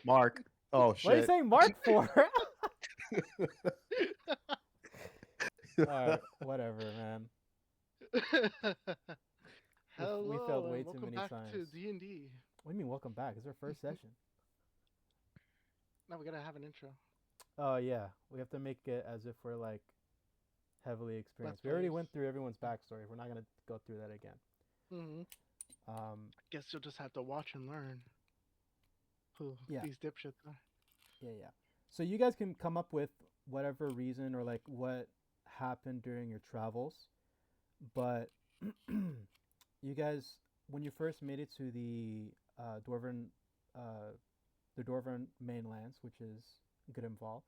Mark. Oh What are you shit. saying Mark for? Alright, whatever, man. We failed Hello way and too welcome many back to times. D&D. What do you mean welcome back? It's our first session. Now we gotta have an intro. Oh yeah. We have to make it as if we're like heavily Let's experienced. We already players. went through everyone's backstory. We're not gonna go through that again. Mm-hmm. Um Guess you'll just have to watch and learn who yeah. these dipshits are. Yeah. So you guys can come up with whatever reason or like what happened during your travels, but you guys, when you first made it to uh, the Dwarven mainlands, which is Grimval,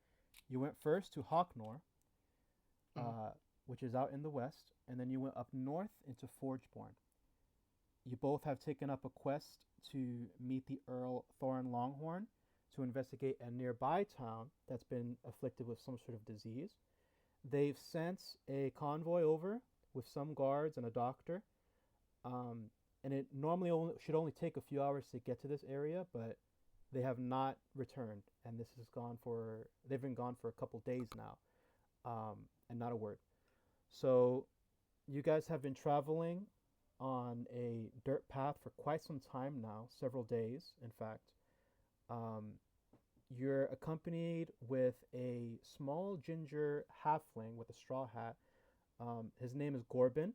you went first to Hawknor, Mm-hmm. uh, which is out in the west, and then you went up north into Forgeborn. You both have taken up a quest to meet the Earl Thorin Longhorn to investigate a nearby town that's been afflicted with some sort of disease. They've sent a convoy over with some guards and a doctor. Um, and it normally should only take a few hours to get to this area, but they have not returned, and this has gone for they've been gone for a couple days now, and not a word. So you guys have been traveling on a dirt path for quite some time now, several days, in fact. Um, you're accompanied with a small ginger halfling with a straw hat. His name is Gorbin.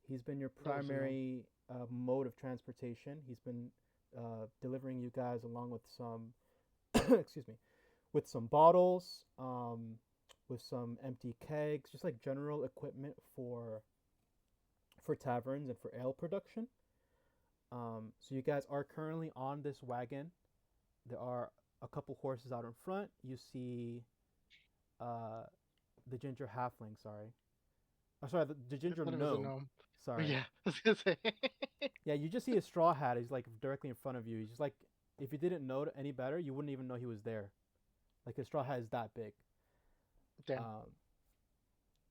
He's been your That was the name. primary mode of transportation. He's been delivering you guys along with some, excuse me, with some bottles, with some empty kegs, just like general equipment for taverns and for ale production. So you guys are currently on this wagon. There are a couple horses out in front. You see uh, the ginger halfling. Sorry, oh, sorry, the I ginger thought it was a gnome. gnome. But Sorry. yeah, I was gonna say. Yeah, you just see a straw hat. He's like directly in front of you. He's just like, if you didn't know it any better, you wouldn't even know he was there. Like his straw hat is that big. Damn. Um,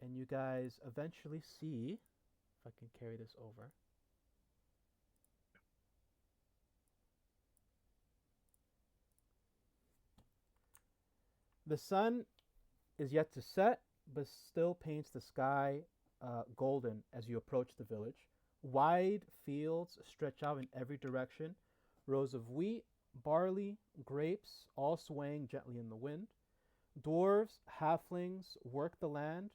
and you guys eventually see, if I can carry this over. The sun is yet to set, but still paints the sky golden as you approach the village. Wide fields stretch out in every direction, rows of wheat, barley, grapes, all swaying gently in the wind. Dwarves, halflings work the land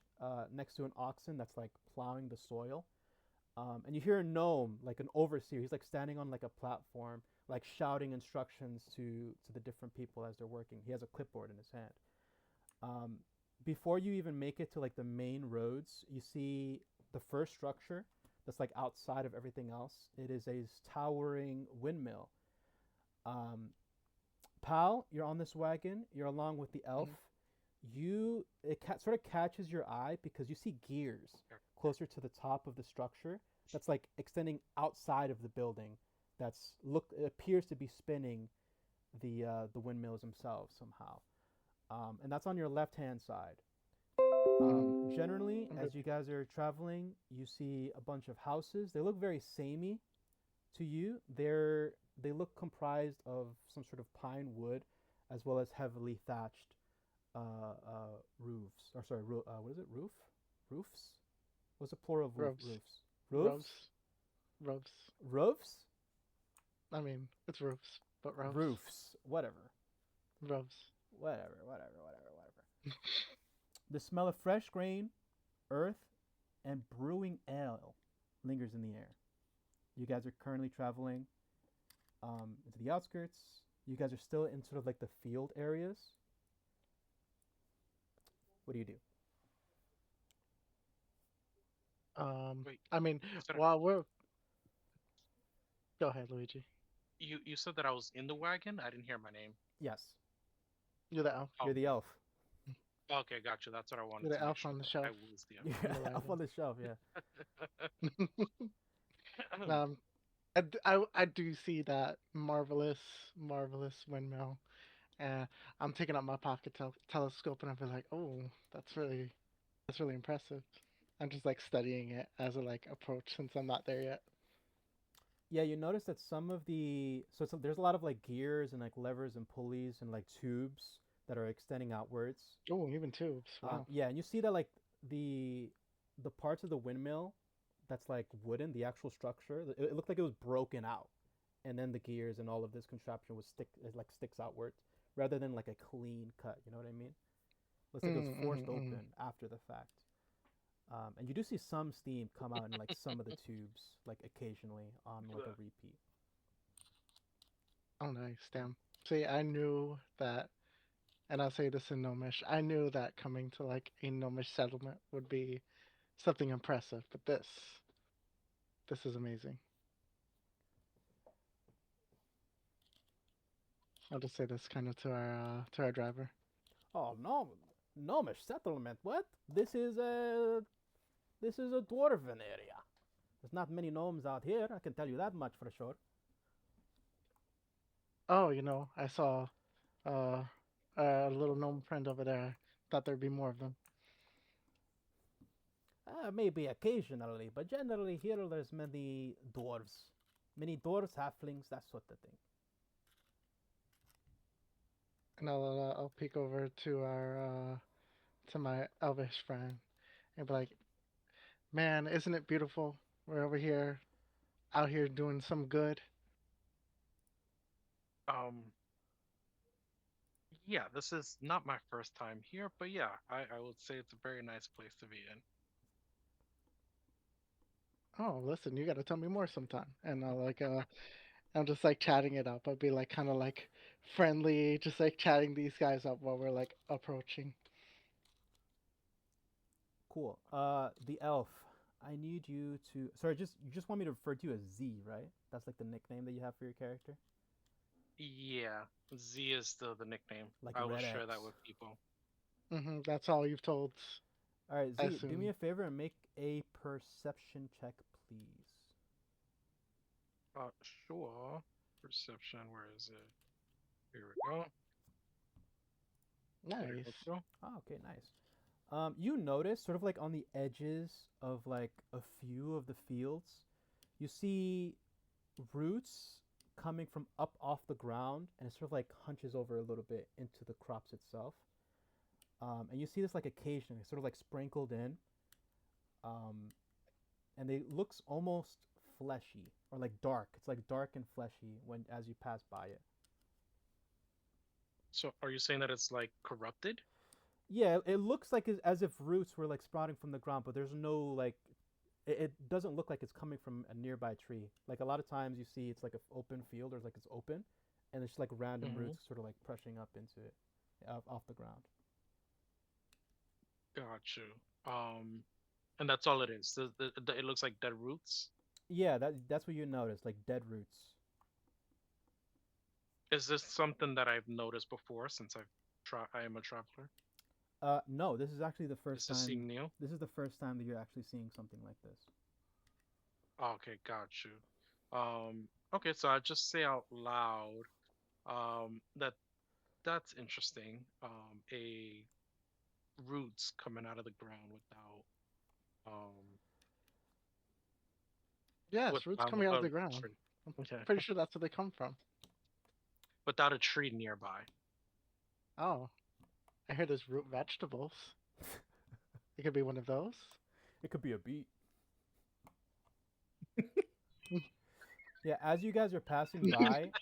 next to an oxen that's like plowing the soil. And you hear a gnome, like an overseer. He's like standing on like a platform, like shouting instructions to the different people as they're working. He has a clipboard in his hand. Um, Before you even make it to like the main roads, you see the first structure that's like outside of everything else. It is a towering windmill. Um, Pal, you're on this wagon. You're along with the elf. Mm-hmm. Sort of catches your eye because you see gears closer to the top of the structure that's like extending outside of the building. It appears to be spinning the windmills themselves somehow, and that's on your left hand side. Mm-hmm. Generally, I'm as good. you guys are traveling, you see a bunch of houses. They look very samey to you. They look comprised of some sort of pine wood, as well as heavily thatched roofs. Or sorry, what is it? Roofs? What's the plural of Robes. roofs? Roofs? Robes. Robes. Roofs? I mean, it's roofs, but robes. Roofs. Whatever. Robes. Whatever. The smell of fresh grain, earth, and brewing ale lingers in the air. You guys are currently traveling into the outskirts. You guys are still in sort of like the field areas. What do you do? Wait, I mean, sorry. while we're go ahead, Luigi. You said that I was in the wagon. I didn't hear my name. Yes, You're the elf. Oh, you're the elf. okay, gotcha. That's what I You're wanted the to make elf sure on the that I shelf was the You're in the elf on wagon. the shelf. Yeah. um, I do see that marvelous windmill. And I'm taking out my pocket telescope and I'll be like, oh, that's really impressive. I'm just like studying it as a like approach since I'm not there yet. Yeah, you notice that some of there's a lot of like gears and like levers and pulleys and like tubes that are extending outwards. Oh, even tubes. Wow. Yeah, and you see that like the the parts of the windmill that's like wooden, the actual structure, it looked like it was broken out, and then the gears and all of this contraption it like sticks outwards rather than like a clean cut. You know what I mean? Looks like it was forced Mm. open after the fact. And you do see some steam come out in like some of the tubes, like occasionally on like a repeat. Oh, nice. Damn. See, I knew that, and I'll say this in Gnomish. I knew that coming to like a Gnomish settlement would be something impressive, but this is amazing. I'll just say this kind of to our driver. Oh no, gnomish settlement. What? This is a dwarven area. There's not many gnomes out here. I can tell you that much for sure. Oh, I saw uh, a little gnome friend over there. Thought there'd be more of them. Maybe occasionally, but generally here there's many dwarves, halflings, that sort of thing. And I'll peek over to our to my elvish friend and be like, "Man, isn't it beautiful? We're over here, out here doing some good." Um, yeah, this is not my first time here, but yeah, I would say it's a very nice place to be in. Oh, listen, you got to tell me more sometime. And I'm just like chatting it up. I'd be like kind of like friendly, just like chatting these guys up while we're like approaching. Cool. The elf. I need you to. Sorry, you just want me to refer to you as Z, right? That's like the nickname that you have for your character, Yeah, Z is still the nickname. like I will Red share X. that with people. That's all you've told. All right, I Z, do me assume. a favor and make a perception check, please. Sure. Perception, where is it? Here we go. There we Nice. go. Oh, okay, nice. You notice sort of like on the edges of like a few of the fields, you see roots coming from up off the ground, and it sort of like hunches over a little bit into the crops itself. And you see this like occasionally, sort of like sprinkled in, um, and it looks almost fleshy or like dark. It's like dark and fleshy when as you pass by it. So are you saying that it's like corrupted? Yeah, it looks like as if roots were like sprouting from the ground, but there's no like it doesn't look like it's coming from a nearby tree. Like a lot of times you see it's like an open field or it's like it's open, and it's just like random Mm-hmm. roots sort of like pushing up into it, off the ground. Got you. And that's all it is. It looks like dead roots. Yeah, that's what you notice, like dead roots. Is this something that I've noticed before since I am a traveler? No, this is actually the first This is time. seeing new. This is the first time that you're actually seeing something like this. Okay, got you. Okay, so I just say out loud, that's interesting. A roots coming out of the ground um Yes, roots without coming out of a the ground. tree. I'm Okay. pretty sure that's where they come from. Without a tree nearby. Oh, I hear there's root vegetables. It could be one of those. It could be a beet. Yeah, as you guys are passing by,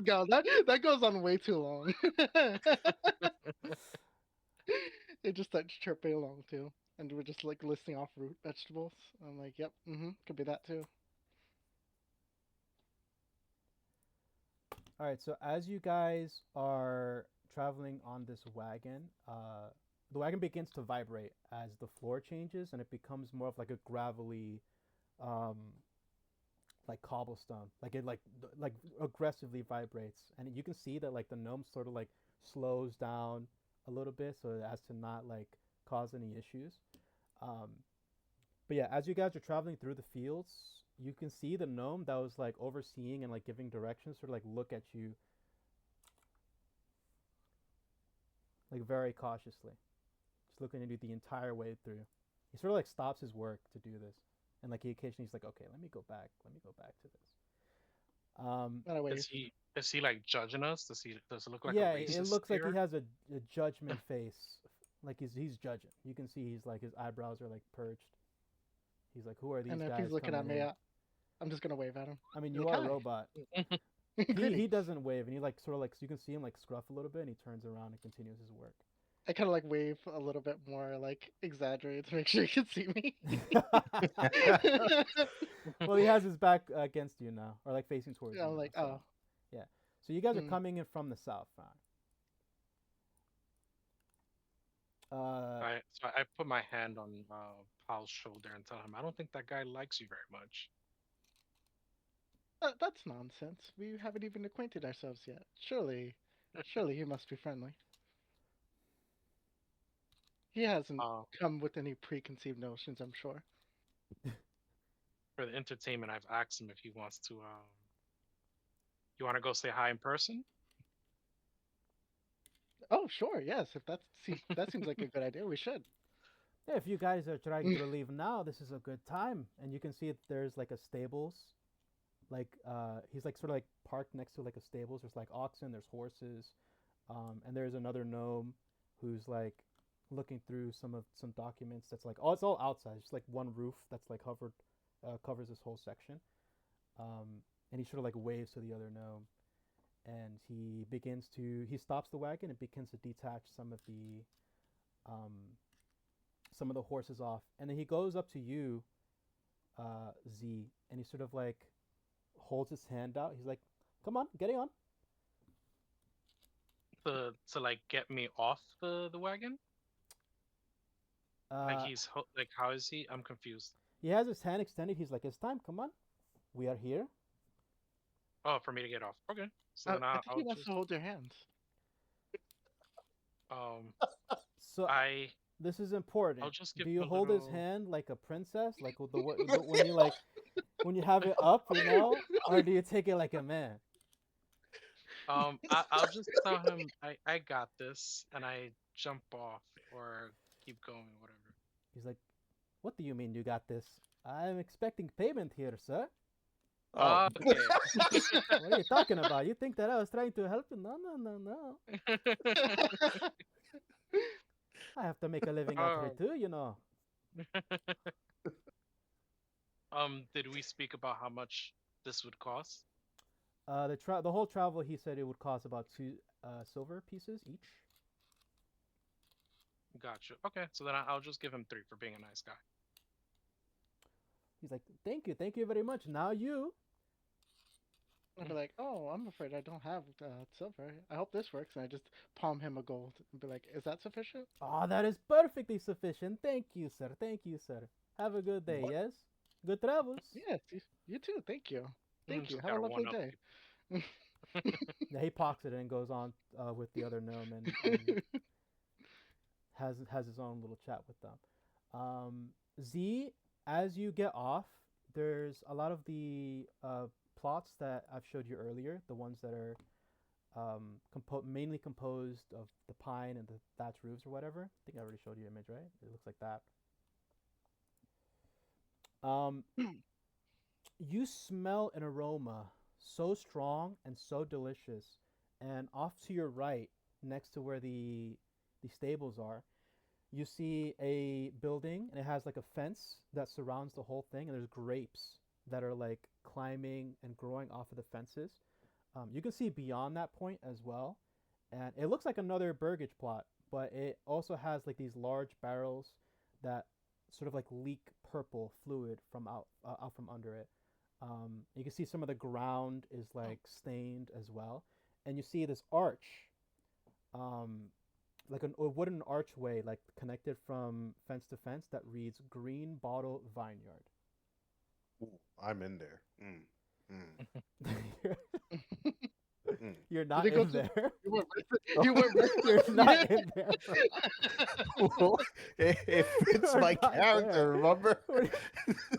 God, that goes on way too long. It just starts chirping along too, and we're just like listing off root vegetables. I'm like, yep, could be that too. all right. So as you guys are traveling on this wagon, the wagon begins to vibrate as the floor changes, and it becomes more of like a gravelly, um, like cobblestone. Like it like aggressively vibrates, and you can see that like the gnome sort of like slows down a little bit so as to not like cause any issues. Um, but yeah, as you guys are traveling through the fields, you can see the gnome that was like overseeing and like giving directions sort of like look at you like very cautiously, just looking at you the entire way through. He sort of like stops his work to do this. and like he occasionally he's like, okay, let me go back to this. Not a wave. Is he like judging us? Does it look like Yeah, a racist it looks like he stare? has a judgment face, like he's judging. You can see he's like his eyebrows are like perched. He's like, who are these And if guys he's looking at coming me, in? I'm just gonna wave at him. I mean, Be you like, are a "Hi." robot. He Greetings. doesn't wave, and he like sort of like you can see him like scruff a little bit, and he turns around and continues his work. I kind of like wave a little bit more, like exaggerate to make sure you can see me. Well, he has his back against you now, or like facing towards Yeah, you. I'm now, like, so. oh. Yeah. So you guys are Hmm. coming in from the south. I put my hand on Paul's shoulder and tell him I don't think that guy likes you very much. That's nonsense. We haven't even acquainted ourselves yet. Surely he must be friendly. He hasn't come with any preconceived notions, I'm sure. For the entertainment, I've asked him if he wants to. You want to go say hi in person? Oh, sure, yes. If that seems like a good idea, we should. Yeah, if you guys are trying to leave now, this is a good time. And you can see there's like a stables. Like he's like sort of like parked next to like a stables. There's like oxen, there's horses, and there's another gnome who's like looking through some documents. That's like it's all outside. It's just like one roof that's like covers this whole section. And he sort of like waves to the other gnome, and he stops the wagon and begins to detach some of the horses off, and then he goes up to you, Z, and he sort of like holds his hand out. He's like, "Come on, get on." To like get me off the wagon? Like like how is he? I'm confused. He has his hand extended. He's like, "It's time. Come on, we are here." Oh, for me to get off. Okay. So then I think I'll he wants just to hold your hands. So this is important. I'll just give Do you a hold his little- hand like a princess, like with when you like when you have it up, or do you take it like a man? I'll just tell him I got this, and I jump off or keep going, whatever. He's like, "What do you mean you got this? I'm expecting payment here, sir." Oh, Okay. What are you talking about? You think that I was trying to help you? No. I have to make a living out here too, Did we speak about how much this would cost? The whole travel, he said it would cost about 2 silver pieces each. Gotcha. Okay, so then I'll just give him 3 for being a nice guy. He's like, thank you very much. Now you. I'd be like, oh, I'm afraid I don't have silver. I hope this works. And I just palm him a gold and be like, is that sufficient? Oh, that is perfectly sufficient. Thank you, sir. Thank you, sir. Have a good day, What? yes? Good travels. Yes, you too. Thank you. Thank you. Just Have a gotta lovely one-up day. Yeah, he pockets it and goes on with the other gnome and has his own little chat with them. Z, as you get off, there's a lot of the plots that I've showed you earlier, the ones that are mainly composed of the pine and the thatch roofs or whatever. I think I already showed you an image, right? It looks like that. You smell an aroma so strong and so delicious, and off to your right, next to where the stables are, you see a building, and it has like a fence that surrounds the whole thing, and there's grapes that are like climbing and growing off of the fences. You can see beyond that point as well, and it looks like another burgage plot, but it also has like these large barrels that sort of like leak purple fluid from out from under it. You can see some of the ground is like stained as well, and you see this arch, like a wooden archway, like connected from fence to fence that reads Green Bottle Vineyard. Ooh, I'm in there. You're not Did they go in to- there. You went You're not in there. Well, it fits You're my not character, there. remember?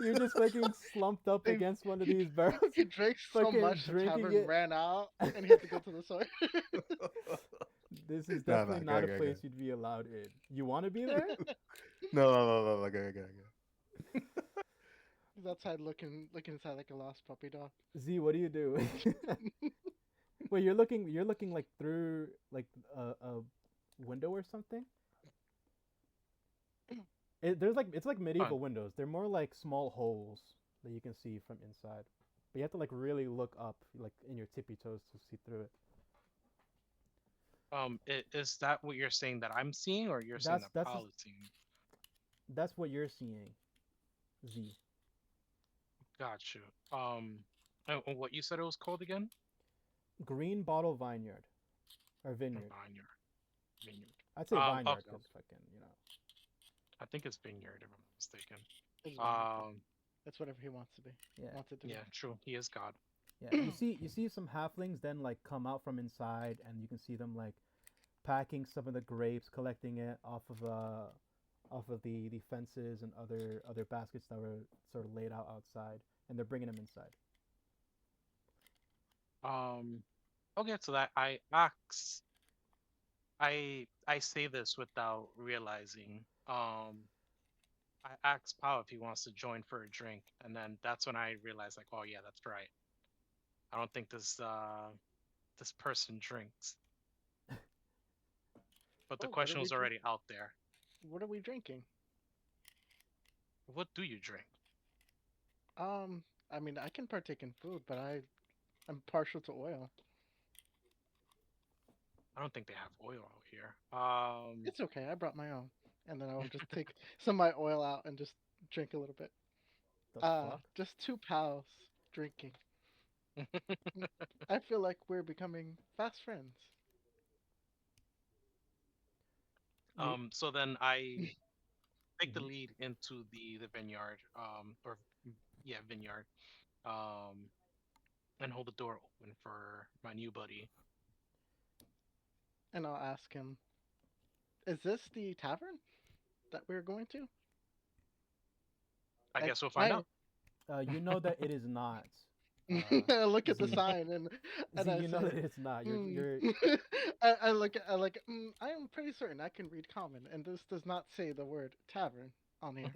You're just fucking slumped up They- against one of these barrels. He drank so Fucking much the drinking tavern it. ran out and he had to go to the store. This is No, definitely no, not go, a go, place go. you'd be allowed in. You want to be there? No, go. He's outside looking inside like a lost puppy dog. Z, what do you do? Wait, you're looking like through like a window or something? It's like medieval windows. They're more like small holes that you can see from inside. But you have to like really look up, like in your tippy toes to see through it. Is that what you're saying that I'm seeing, or you're saying that Paul is seeing? That's what you're seeing, Z. Got you. And what you said it was called again? Green Bottle Vineyard, or Vineyard. Vineyard. I'd say vineyard okay. because fucking, you know. I think it's vineyard if I'm not mistaken. It's fine. That's whatever he wants to be. Yeah. Wants it to be. Yeah, true. He is God. Yeah, you see some halflings then like come out from inside, and you can see them like packing some of the grapes, collecting it off of the fences and other baskets that were sort of laid out outside, and they're bringing them inside. Okay, so that I say this without realizing. I asked Pao if he wants to join for a drink, and then that's when I realized, like, oh yeah, that's right. I don't think this person drinks. But the question was already out there. What are we drinking? What do you drink? I mean, I can partake in food, but I'm partial to oil. I don't think they have oil out here. It's okay. I brought my own, and then I'll just take some of my oil out and just drink a little bit. The fuck? Just 2 pals drinking. I feel like we're becoming fast friends. So then I take the lead into the vineyard, vineyard, and hold the door open for my new buddy. And I'll ask him, is this the tavern that we're going to? I guess we'll find out. You know that it is not. I look at the sign and I you know say, that it's not. You're I look at I am pretty certain I can read common, and this does not say the word tavern on here.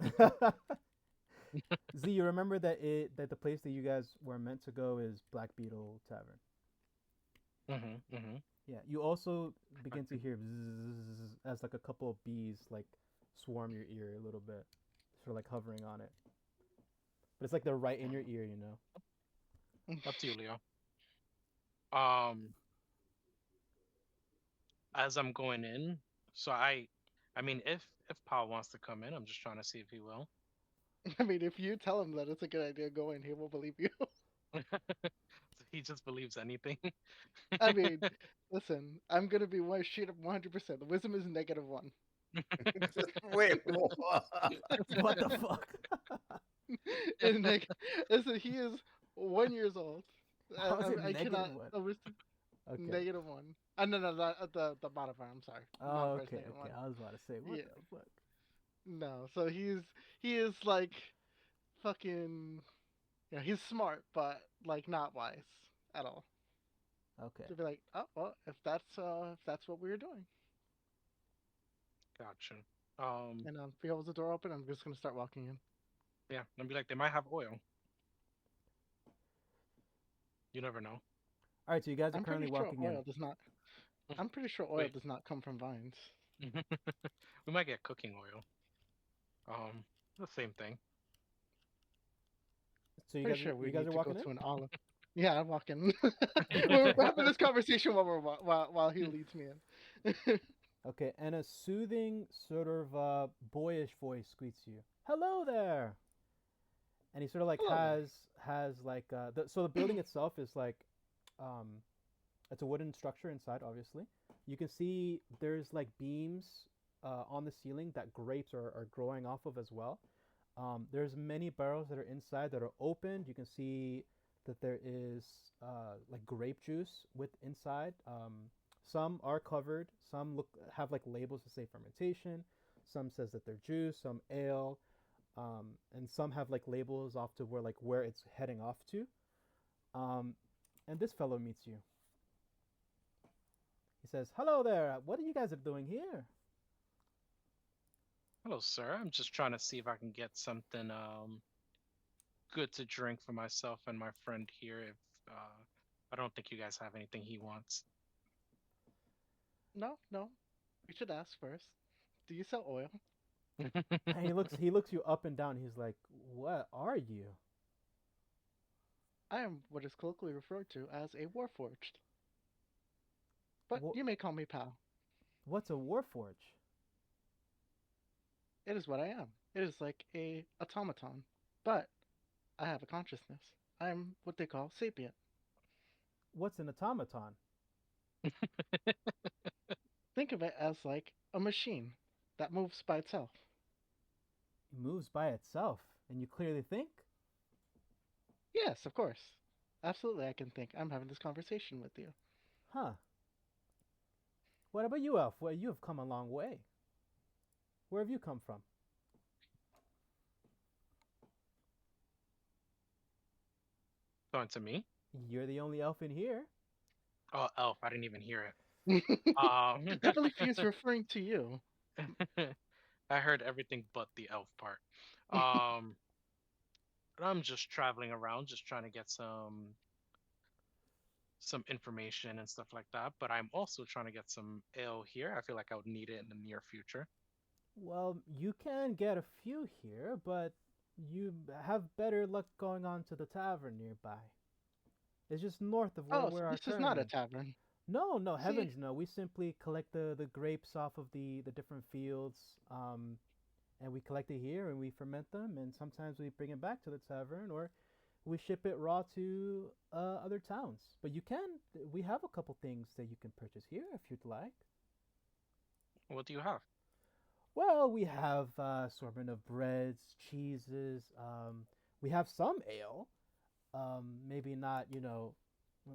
Z, you remember that the place that you guys were meant to go is Black Beetle Tavern. Yeah, you also begin to hear bzzz as like a couple of bees like swarm your ear a little bit, sort of like hovering on it. But it's like they're right in your ear, you know. Up to you, Leo. As I'm going in, so I mean, if Paul wants to come in, I'm just trying to see if he will. I mean, if you tell him that it's a good idea, go in. He will believe you. He just believes anything. I mean, listen, I'm gonna be straight up 100%. The wisdom is -1. Wait, what? What the fuck? And listen, he is 1 year old. How is it I cannot. -1? Okay. -1. No, the modifier. I'm sorry. Oh, Modifier's okay. -1. I was about to say, what the fuck? No, so he is like fucking. Yeah, he's smart, but like not wise at all. Okay. To be like, oh well, if that's what we were doing. Gotcha. And if he holds the door open, I'm just gonna start walking in. Yeah, and be like, they might have oil. You never know. All right, so you guys are currently walking in. I'm pretty sure oil does not come from vines. We might get cooking oil. The same thing. So Pretty sure you guys are walking in? to an olive. Yeah, I'm walking. We're having this conversation while he leads me in. Okay, and a soothing sort of boyish voice greets you. Hello there. And he sort of like has like so the building itself is like it's a wooden structure inside, obviously. You can see there's like beams on the ceiling that grapes are growing off of as well. There's many barrels that are inside that are opened. You can see that there is like grape juice with inside. Some are covered. Some have like labels to say fermentation. Some says that they're juice. Some ale. And some have like labels off to where it's heading off to. And this fellow meets you. He says, "Hello there. What are you guys doing here?" Hello, sir. I'm just trying to see if I can get something good to drink for myself and my friend here. If I don't think you guys have anything he wants. No, no. We should ask first. Do you sell oil? And he looks you up and down. He's like, "What are you?" I am what is colloquially referred to as a Warforged. But Wha- you may call me pal. What's a warforge? It is what I am. It is like a automaton. But I have a consciousness. I am what they call sapient. What's an automaton? Think of it as like a machine that moves by itself. It moves by itself, and you clearly think. Yes, of course. Absolutely, I can think. I'm having this conversation with you. Huh. What about you, Elf? Well, you have come a long way. Where have you come from? Going to me? You're the only elf in here. Oh, elf! I didn't even hear it. I believe he is referring to you. I heard everything but the elf part. Um, I'm just traveling around, just trying to get some information and stuff like that. But I'm also trying to get some ale here. I feel like I would need it in the near future. Well, you can get a few here, but you have better luck going on to the tavern nearby. It's just north of where Oh, we so are this is not a currently. tavern. No, no, See? heavens no. We simply collect the grapes off of the different fields, and we collect it here and we ferment them, and sometimes we bring it back to the tavern, or we ship it raw to other towns. But we have a couple things that you can purchase here if you'd like. What do you have? Well, we have assortment of breads, cheeses. We have some ale. Maybe not,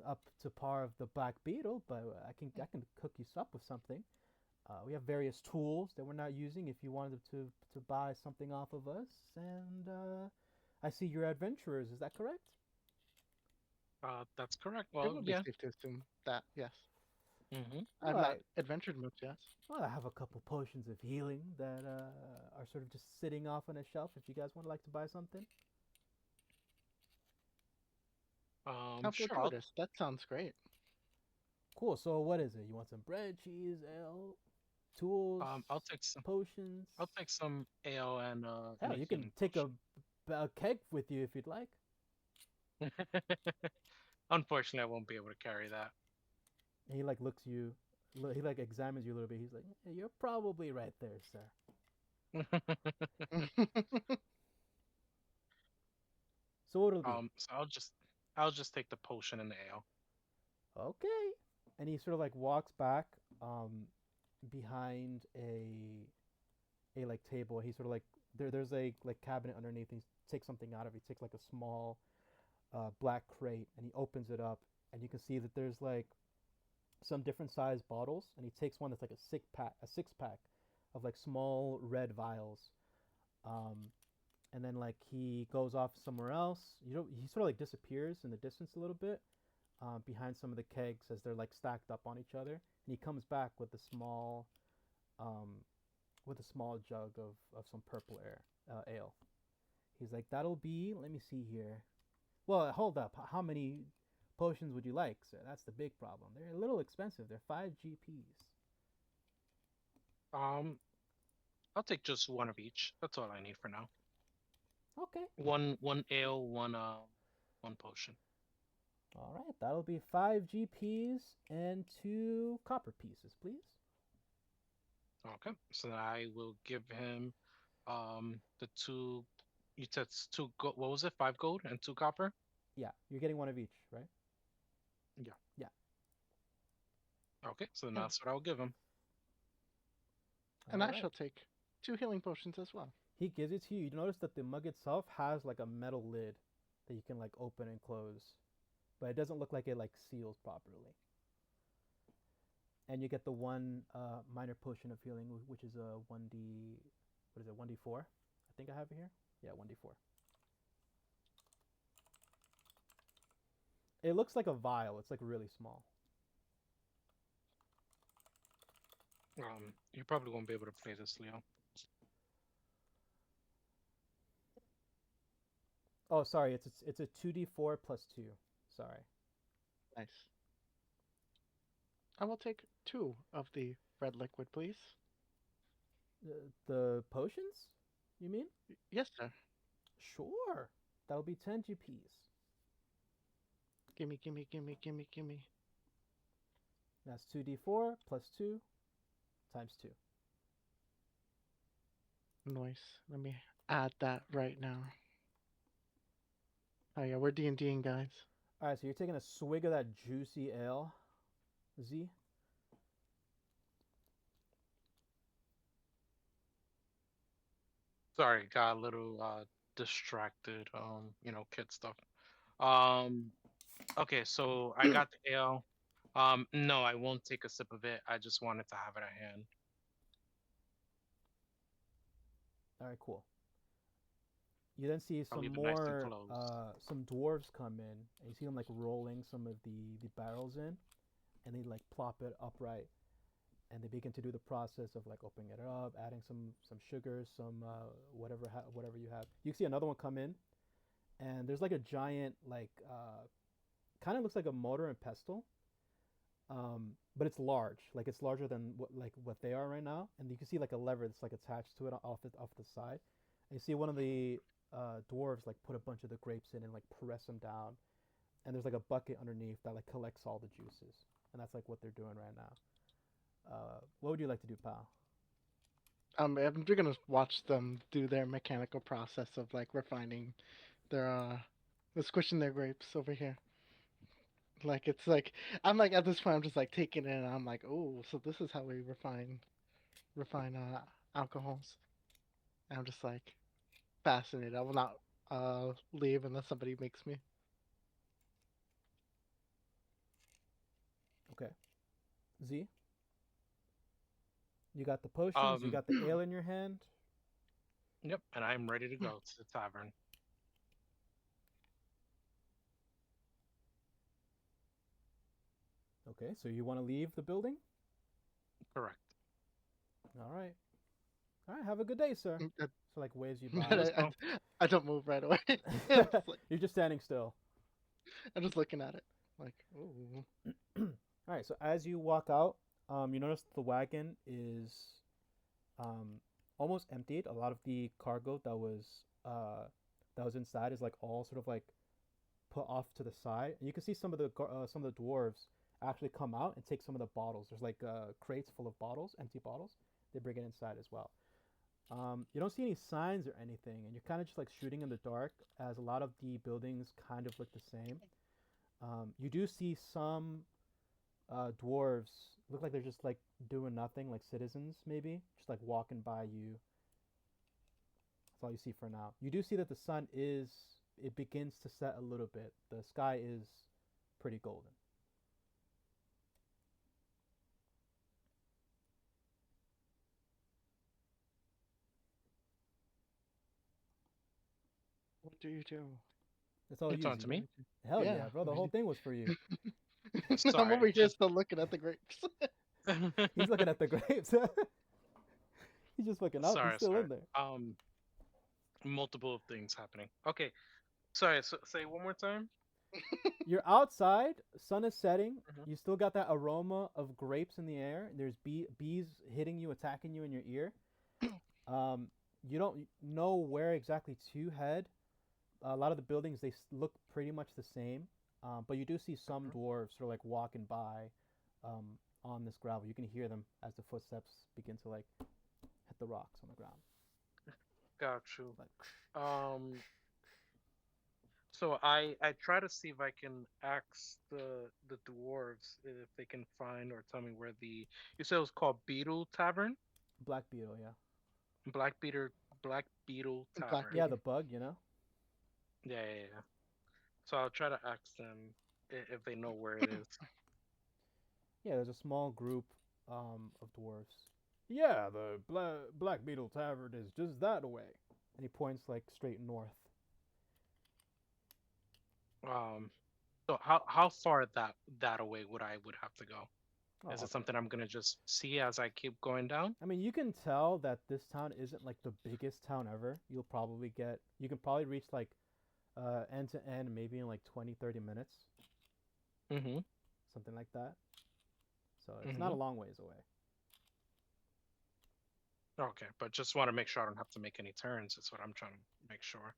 up to par of the Black Beetle, but I can cook you up with something. We have various tools that we're not using if you wanted to buy something off of us. And I see you're adventurers. Is that correct? That's correct. It Well, would be yeah. safe to assume that, yes. Mm-hmm. I've All not right. adventured much yet. Well, I have a couple potions of healing that are sort of just sitting off on a shelf. If you guys would like to buy something. How Sure. fortuitous. That sounds great. Cool. So what is it? You want some bread, cheese, ale, tools, I'll take some. potions? I'll take some ale and Hell, a you can healing take potion. a keg with you if you'd like. Unfortunately, I won't be able to carry that. And he like looks you, he like examines you a little bit. He's like, "Yeah, you're probably right there, sir." So what'll be? So I'll just take the potion and the ale. Okay. And he sort of like walks back behind a like table. He sort of like there's a like cabinet underneath. He takes something out of it. He takes like a small black crate and he opens it up and you can see that there's like some different sized bottles and he takes one that's like a six pack of like small red vials. Um, and then like he goes off somewhere else. He sort of like disappears in the distance a little bit behind some of the kegs as they're like stacked up on each other. And he comes back um, with a small jug of some purple ale. He's like, that'll be. Let me see here. Well, hold up. How many potions would you like, sir? That's the big problem. They're a little expensive. They're 5 GPs. Um, I'll take just one of each. That's all I need for now. Okay. One ale, one potion. All right. That'll be 5 GPs and 2 copper pieces, please. Okay, so then I will give him the two. You said it's what was it? 5 gold and 2 copper. Yeah, you're getting one of each, right? Yeah. Yeah. Okay, so then Yeah. that's what I'll give him. And All I right. shall take 2 healing potions as well. He gives it to you. You notice that the mug itself has like a metal lid that you can like open and close, but it doesn't look like it like seals properly. And you get the one minor potion of healing, which is a 1d. What is it? 1d4. I think I have it here. Yeah, 1d4. It looks like a vial. It's like really small. You probably won't be able to play this, Leo. Oh, sorry. It's a 2d4 plus 2. Sorry. Nice. I will take 2 of the red liquid, please. The potions? You mean? Yes, sir. Sure. That'll be 10 GPs. Gimme, gimme, gimme, gimme, gimme. That's 2d4 plus 2 times 2. Nice. Let me add that right now. Oh yeah, we're D&Ding, guys. All right, so you're taking a swig of that juicy ale, Z. Sorry, got a little distracted. Kid stuff. Um, okay, so I got the ale. No, I won't take a sip of it. I just wanted to have it at hand. All right, cool. You then see I'll some leave it nice and more, close. some dwarves come in, and you see them like rolling some of the barrels in, and they like plop it upright, and they begin to do the process of like opening it up, adding some sugars, some whatever you have. You see another one come in, and there's like a giant like kind of looks like a mortar and pestle, but it's large, like it's larger than what they are right now, and you can see like a lever that's like attached to it off the side. And you see one of the dwarves like put a bunch of the grapes in and like press them down, and there's like a bucket underneath that like collects all the juices, and that's like what they're doing right now. What would you like to do, pal? I'm gonna watch them do their mechanical process of like refining their they're squishing their grapes over here. Like it's like I'm like at this point I'm just like taking it and I'm like, oh, so this is how we refine alcohols. And I'm just like fascinated. I will not leave unless somebody makes me. Okay, Z. You got the potions. You got the ale in your hand. Yep, and I'm ready to go to the tavern. Okay, so you want to leave the building? Correct. All right. All right. Have a good day, sir. I, So like waves you by. I don't move right away. You're just standing still. I'm just looking at it. Like, ooh. All right. So as you walk out, you notice the wagon is almost emptied. A lot of the cargo that was inside is like all sort of like put off to the side, and you can see some of the dwarves actually come out and take some of the bottles. There's like crates full of bottles, empty bottles. They bring it inside as well. You don't see any signs or anything, and you're kind of just like shooting in the dark, as a lot of the buildings kind of look the same. You do see some dwarves look like they're just like doing nothing, like citizens maybe, just like walking by you. That's all you see for now. You do see that the sun it begins to set a little bit. The sky is pretty golden. What do you do? That's all It's you on see. to me. Hell yeah, Yeah, bro! The whole thing was for you. I'm Sorry. over here still looking at the grapes. He's looking at the grapes. He's just looking up. He's still in there. Multiple things happening. Okay. Sorry, so say it one more time. You're outside. Sun is setting. Mhm. You still got that aroma of grapes in the air. There's bees hitting you, attacking you in your ear. You don't know where exactly to head. A lot of the buildings look pretty much the same, but you do see some dwarves sort of like walking by on this gravel. You can hear them as the footsteps begin to like hit the rocks on the ground. Got you. Like, So I try to see if I can ask the dwarves if they can find or tell me where you said it was called Beetle Tavern? Black beetle, yeah. Black Beetle Black Tavern. Yeah, the bug, you know. Yeah. So I'll try to ask them if they know where it is. Yeah, there's a small group of dwarves. Yeah, the Black Beetle Tavern is just that way. And he points like straight north. So how far that away would I have to go? Is Oh, it something I'm gonna just see as I keep going down? I mean, you can tell that this town isn't like the biggest town ever. You can probably reach like end to end, maybe in like 20, 30 minutes, Mm-hmm. something like that. So it's not a long ways away. Okay, but just want to make sure I don't have to make any turns. That's what I'm trying to make sure.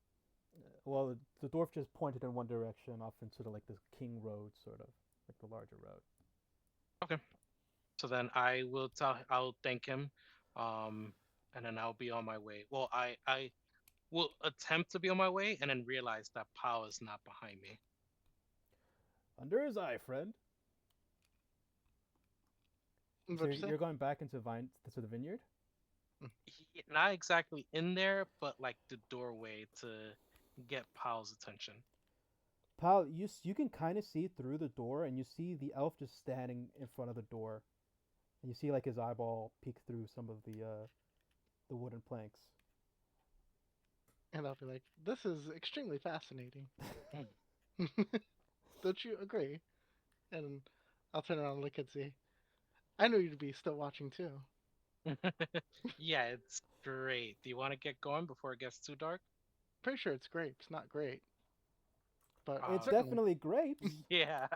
Well, the dwarf just pointed in one direction, off into the like this king road, sort of like the larger road. Okay. So then I'll thank him, and then I'll be on my way. Well, I will attempt to be on my way, and then realize that Pao is not behind me. Under his eye, friend. So What'd you say? you're going back into the vineyard. Not exactly in there, but like the doorway to get Pao's attention. Pal, you can kind of see through the door, and you see the elf just standing in front of the door, and you see like his eyeball peek through some of the wooden planks. And I'll be like, this is extremely fascinating. Don't you agree? And I'll turn around and look and see. I know you'd be still watching too. Yeah, it's great. Do you want to get going before it gets too dark? Pretty sure it's grapes, not great. But It's certainly. definitely grapes. Yeah.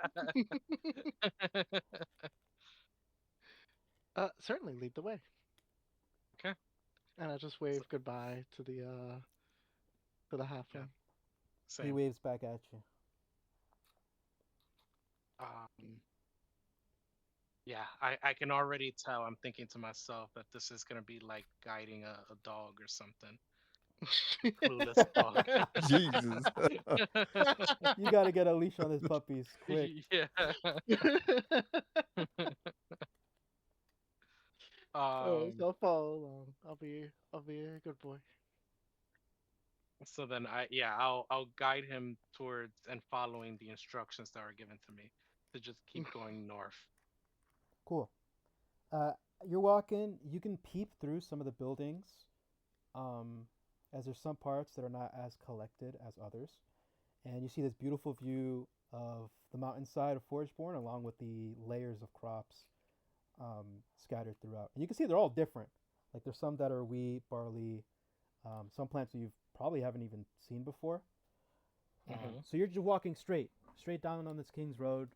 Certainly lead the way. Okay. And I just wave goodbye to the halfling. He Same. waves back at you. Yeah, I can already tell. I'm thinking to myself that this is gonna be like guiding a dog or something. Clueless dog. Jesus. You gotta get a leash on his puppies quick. Yeah. So I'll follow along. I'll be a good boy. So then I'll guide him towards and following the instructions that are given to me to just keep going north. Cool. You're walking. You can peep through some of the buildings, as there's some parts that are not as collected as others, and you see this beautiful view of the mountainside of Forgeborn, along with the layers of crops scattered throughout. And you can see they're all different. Like there's some that are wheat, barley, some plants that you probably haven't even seen before. So you're just walking straight down on this King's Road,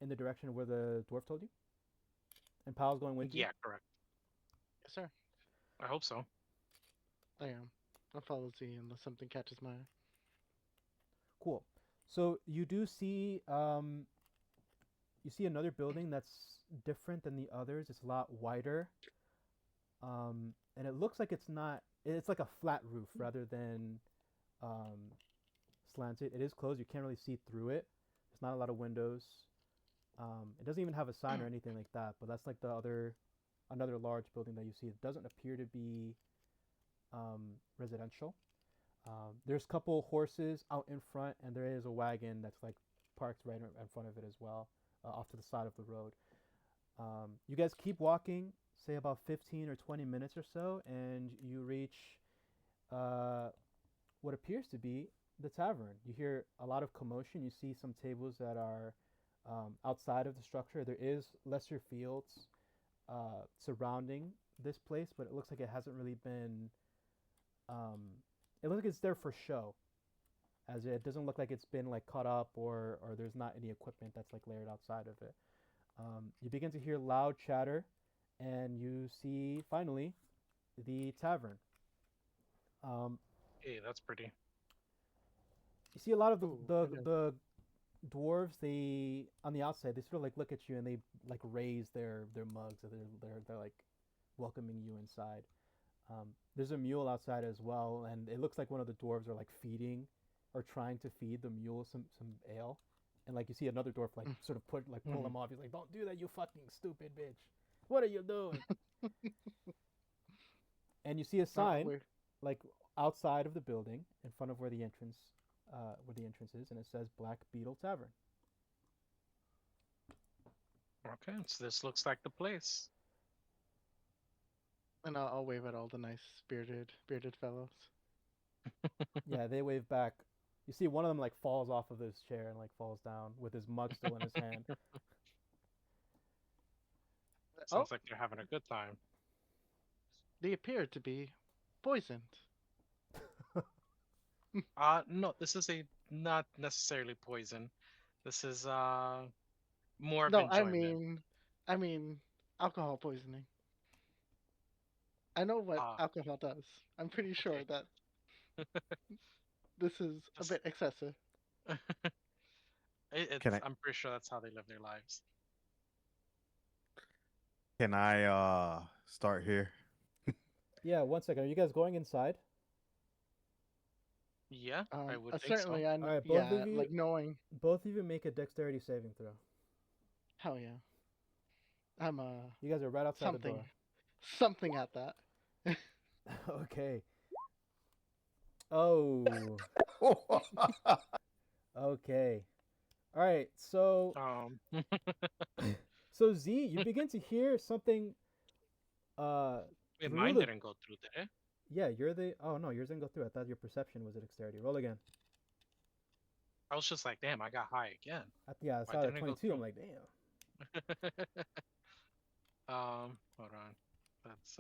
in the direction where the dwarf told you. And Pal's going with you. Yeah, correct. Yes, sir. I hope so. I am. I'll follow Z unless something catches my eye. Cool. So you do see you see another building that's different than the others. It's a lot wider. And it looks like it's like a flat roof rather than slanted. It is closed. You can't really see through it. There's not a lot of windows. It doesn't even have a sign or anything like that, but that's like another large building that you see. It doesn't appear to be residential. There's a couple horses out in front, and there is a wagon that's like parked right in front of it as well, off to the side of the road. You guys keep walking, say about 15 or 20 minutes or so, and you reach what appears to be the tavern. You hear a lot of commotion. You see some tables that are outside of the structure. There is lesser fields surrounding this place, but it looks like it hasn't really been. It looks like it's there for show, as it doesn't look like it's been like cut up or there's not any equipment that's like layered outside of it. You begin to hear loud chatter, and you see finally the tavern. Hey, that's pretty. You see a lot of Ooh, the dwarves. They on the outside they sort of like look at you and they like raise their mugs. Or they're like welcoming you inside. There's a mule outside as well, and it looks like one of the dwarves are like feeding or trying to feed the mule some ale. And like you see another dwarf like sort of pull him off. He's like, "Don't do that, you fucking stupid bitch! What are you doing?" And you see a sign like outside of the building in front of where the entrance is, and it says Black Beetle Tavern. Okay, so this looks like the place. And I'll wave at all the nice bearded fellows. Yeah, they wave back. You see one of them like falls off of his chair and like falls down with his mug still in his hand. Sounds like they're having a good time. They appear to be poisoned. No, this is a not necessarily poison. This is more of No, enjoyment. I mean, alcohol poisoning. I know what Ah, alcohol does. I'm pretty sure okay. that this is a Just bit excessive. Can it's I I'm pretty sure that's how they live their lives. can I start here? Yeah, 1 second. Are you guys going inside? Yeah, I would think so. Certainly, All right, yeah, like knowing. both of you make a dexterity saving throw. Hell yeah, I'm You guys are right outside the something, door. something at that. Okay. Oh. Okay. All right. So so Z, you begin to hear something uh Wait, through mine the didn't go through, did it? yeah, you're the oh no, yours didn't go through. I thought your perception was a dexterity. Roll again. I was just like, damn, I got high again. Yeah, I Why saw that didn't it go 22. I'm through? like, damn. Hold on. Let's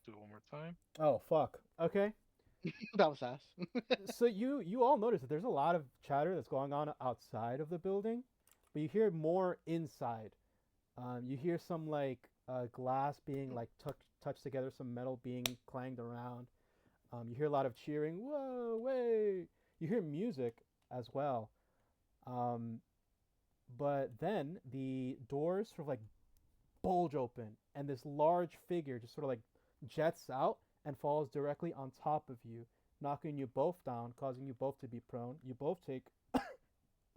do it one more time. Oh fuck. Okay. That was ass. So you all notice that there's a lot of chatter that's going on outside of the building, but you hear more inside. You hear some like glass being like touched together, some metal being clanged around. You hear a lot of cheering. Whoa, way! You hear music as well. Um, but then the doors sort of like bulge open, and this large figure just sort of like jets out and falls directly on top of you, knocking you both down, causing you both to be prone. You both take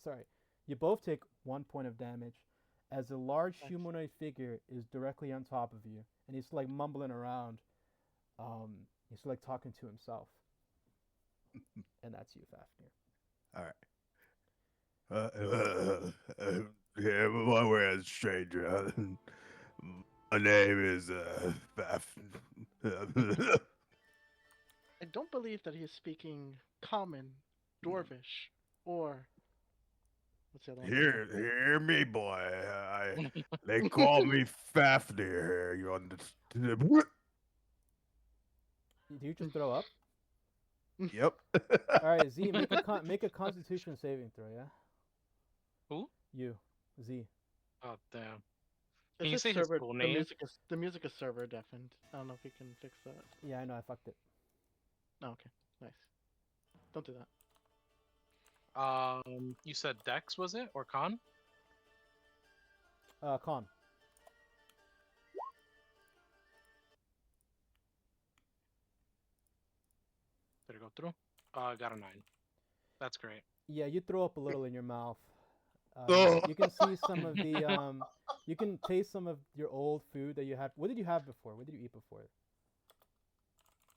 sorry, you both take 1 point of damage as a large Nice. humanoid figure is directly on top of you, and he's like mumbling around. He's like talking to himself, and that's you, Fafnir. All right. Yeah, my word, stranger. My name is I don't believe that he is speaking common, dwarvish, or what's the other one? Hear me, boy. They call me Fafnir. You understand? Do you just throw up? Yep. All right, Z, make a Constitution saving throw. Yeah. Who? You, Z. Oh damn. Is Can you it say his server? full The name? music is server deafened. I don't know if we can fix that. Yeah, I know. I fucked it. Oh, okay, nice. Don't do that. You said Dex, was it? Or Con? Con. Did it go through? I got a 9. That's great. Yeah, you throw up a little in your mouth. Oh. You can see some of the you can taste some of your old food that you had. What did you have before? What did you eat before?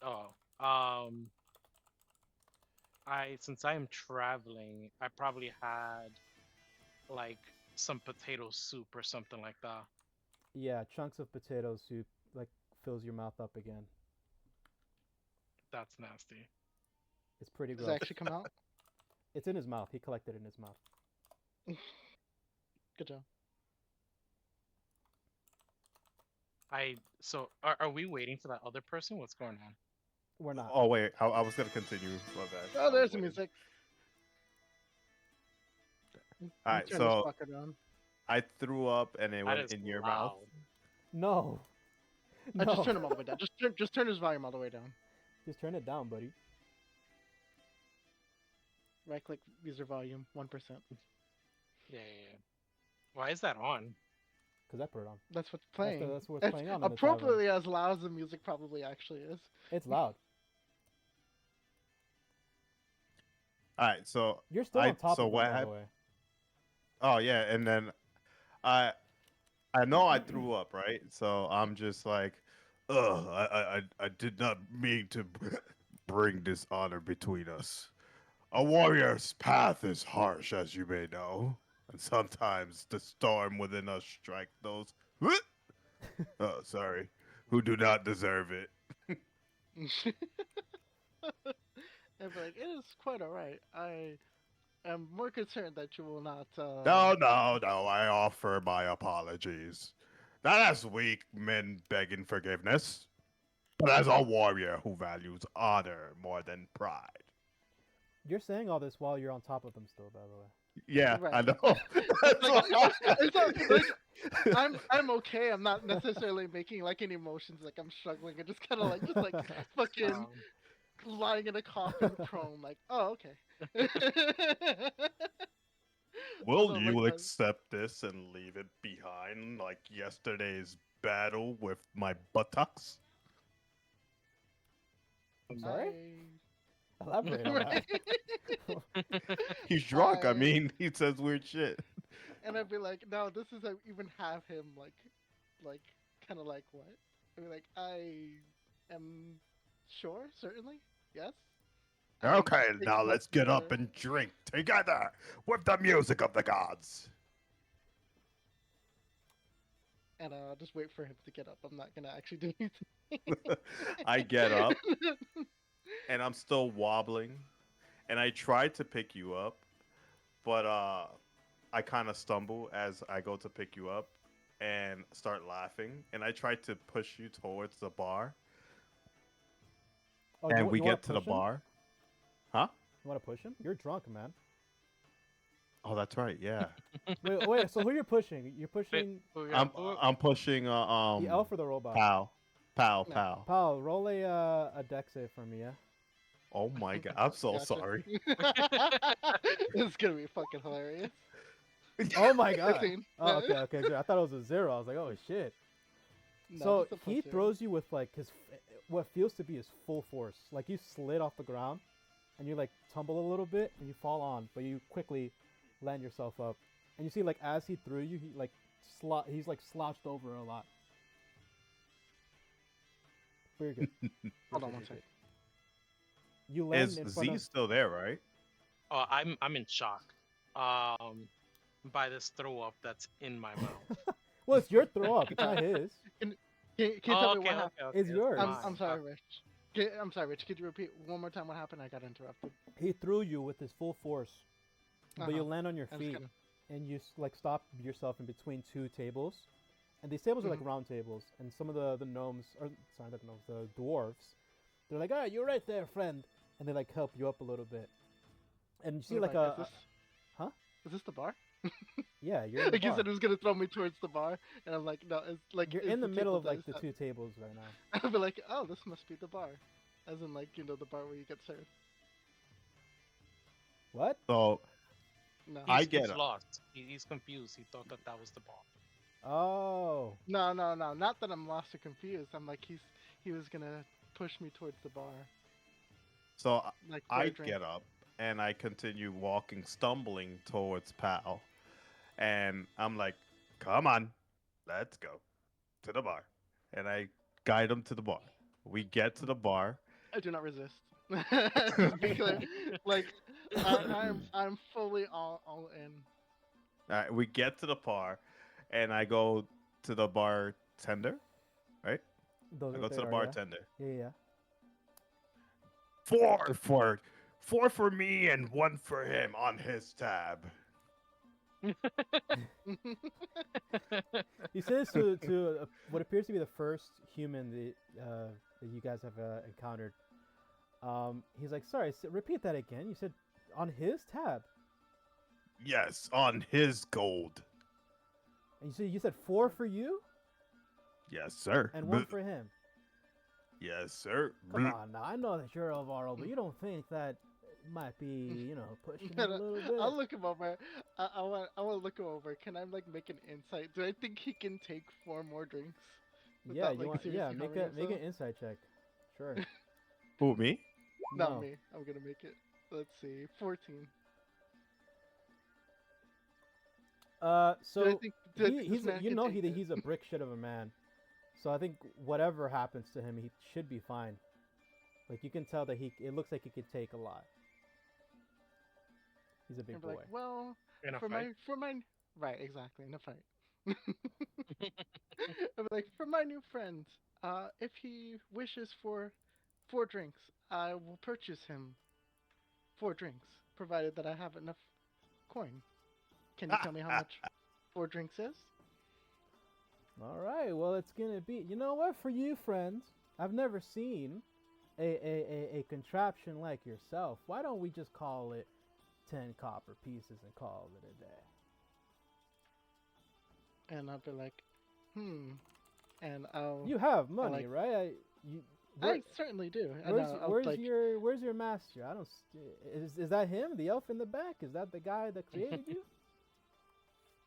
Oh, since I am traveling, I probably had like some potato soup or something like that. Yeah, chunks of potato soup like fills your mouth up again. That's nasty. It's pretty Does it gross. actually come out? It's in his mouth. He collected it in his mouth. Good job. So are we waiting for that other person? What's going on? We're not. Oh wait, I was gonna continue. My bad. Oh, there's the Wait. music. All right, Turn this so fucker down. I threw up and it That went is in your mouth. loud. No. I No. just turn him all the way down. Just turn his volume all the way down. Just turn it down, buddy. Right click user volume 1%. Yeah. Why is that on? Cause I put it on. That's what's playing. That's what's playing on in the appropriately as loud as the music probably actually is. It's loud. All right, so You're still on top so of it, what by the happened? way. Oh yeah, and then I know I threw up, right? So I'm just like, ugh, I did not mean to bring dishonor between us. A warrior's path is harsh, as you may know, and sometimes the storm within us strike those. Oh, sorry, who do not deserve it. And be like, it is quite alright. I am more concerned that you will not. No, I offer my apologies. That is weak men begging forgiveness. but as a warrior who values honor more than pride. You're saying all this while you're on top of them still, by the way. Yeah, I Right. know. It's That's like, why. it's not, like I'm okay. I'm not necessarily making like any emotions like I'm struggling. I'm just kind of like fucking Um, lying in a coffin prone. Like, oh, okay. Will Although like you accept this and leave it behind like yesterday's battle with my buttocks? I'm sorry? I Elaborate on that. He's drunk. I I mean, he says weird shit. and I'd be like, no, this is like even have him like kind of like what? I'd be like, I am sure, certainly, yes. I Okay, take now much let's get up more, and drink together with the music of the gods. and I'll just wait for him to get up. I'm not gonna actually do anything. I get up and I'm still wobbling, and I try to pick you up, but I kind of stumble as I go to pick you up and start laughing, and I try to push you towards the bar, Oh, and we wanna get to the push him? bar. Huh? You want to push him? You're drunk, man. Oh, that's right. Yeah. Wait. So who you're pushing? You're wait, pushing I'm pushing the elf or the robot? pal. No. Pal, roll a dex save for me, yeah. Oh my god, I'm so Gotcha. sorry. This is gonna be fucking hilarious. Oh my god. 16. Oh, okay, good. I thought it was a 0. I was like, oh shit. No, So just a he +0. throws you with like what feels to be his full force. Like you slid off the ground, and you like tumble a little bit, and you fall on, but you quickly land yourself up. And you see, like as he threw you, he like he's like slouched over a lot. Very good. Hold on one second. You land Is in front Z of. still there, right? oh, I'm in shock. By this throw up that's in my mouth. Well, it's your throw up. It's not his. Can you tell me what happened? It's yours. I'm sorry, Rich. I'm sorry, Rich. Could you repeat one more time what happened? I got interrupted. He threw you with his full force, but you Uh-huh. land on your I was feet, kinda- and you like stop yourself in between two tables, and these tables are like Mhm. round tables, and some of the gnomes, or sorry, not the gnomes, the dwarves, they're like, all right, you're right there, friend, and they like help you up a little bit, and you see I'm like is a this, huh? Is this the bar? Yeah, you're in the Like you bar. said, it was gonna throw me towards the bar, and I'm like, no, it's like You're it's in the middle table of like that the is two tables right now. set. I'll be like, oh, this must be the bar, as in like the bar where you get served. What? So No, I He's, get he's it. lost. He's confused. He thought that was the ball. Oh, no, not that I'm lost or confused. I'm like he was gonna push me towards the bar, so like for I a drink. get up and I continue walking, stumbling towards Pal, and I'm like, "Come on, let's go to the bar," and I guide him to the bar. We get to the bar. I do not resist. Just be clear, like I'm fully all in. We get to the bar, and I go to the bartender. Right? those I are go to they the are, bartender. Yeah. Four for me and one for him on his tab. He says to what appears to be the first human that you guys have encountered. He's like, sorry, repeat that again. You said on his tab, Yes, on his gold. and you said 4 for you Yes, sir. and 1 for him. Yes, sir. Come on now, I know that you're a Varl, but you don't think that might be, pushing it a little bit. I'll look him over. I want to look him over. Can I like make an insight? Do I think he can take 4 more drinks? Yeah, without, like, seriously make harming make an himself? insight check. Sure. Who, me? Not No. me. I'm gonna make it. Let's see, 14. So do I think he's this man can take it? he's a brick shit of a man. So I think whatever happens to him, he should be fine. Like you can tell that it looks like he could take a lot. He's a big And be boy. like, well, In a for fight. my right, exactly, in a fight. I'd be like, for my new friend, if he wishes for 4 drinks, I will purchase him 4 drinks, provided that I have enough coin. Can you tell me how much 4 drinks is? All right, well it's gonna be. You know what? For you, friend, I've never seen a contraption like yourself. Why don't we just call it 10 copper pieces and call it a day? And I'll be like, and I'll. You have money, like- right? I certainly do. And I'll, like, where's your master? I don't. Is that him, the elf in the back? Is that the guy that created you?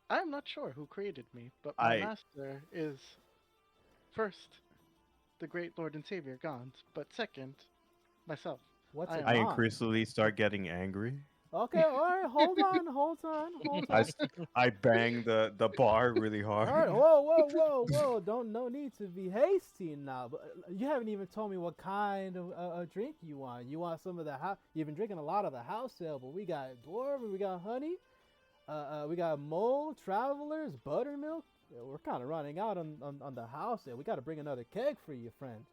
I'm not sure who created me, but my master is first the great Lord and Savior Gons, but second, myself. What's I it am- I on? increasingly start getting angry. Okay, all right, hold on. I bang the bar really hard. All right, whoa! No need to be hasty now. But you haven't even told me what kind of drink you want. You want some of the house? You've been drinking a lot of the house ale, but we got dwarven, we got honey, we got mole, travelers, buttermilk. We're kind of running out on the house ale. We got to bring another keg for you, friend.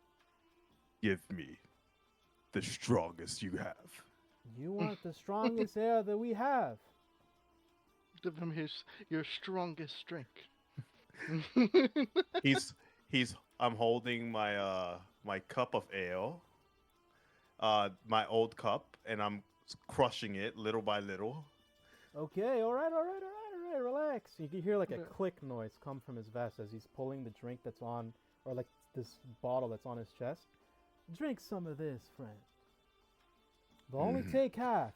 Give me the strongest you have. You want the strongest ale that we have? Give him your strongest drink. I'm holding my cup of ale, my old cup, and I'm crushing it little by little. Okay, all right, relax. You can hear like a click noise come from his vest as he's pulling the drink that's on, or like this bottle that's on his chest. Drink some of this, friend. But only take half.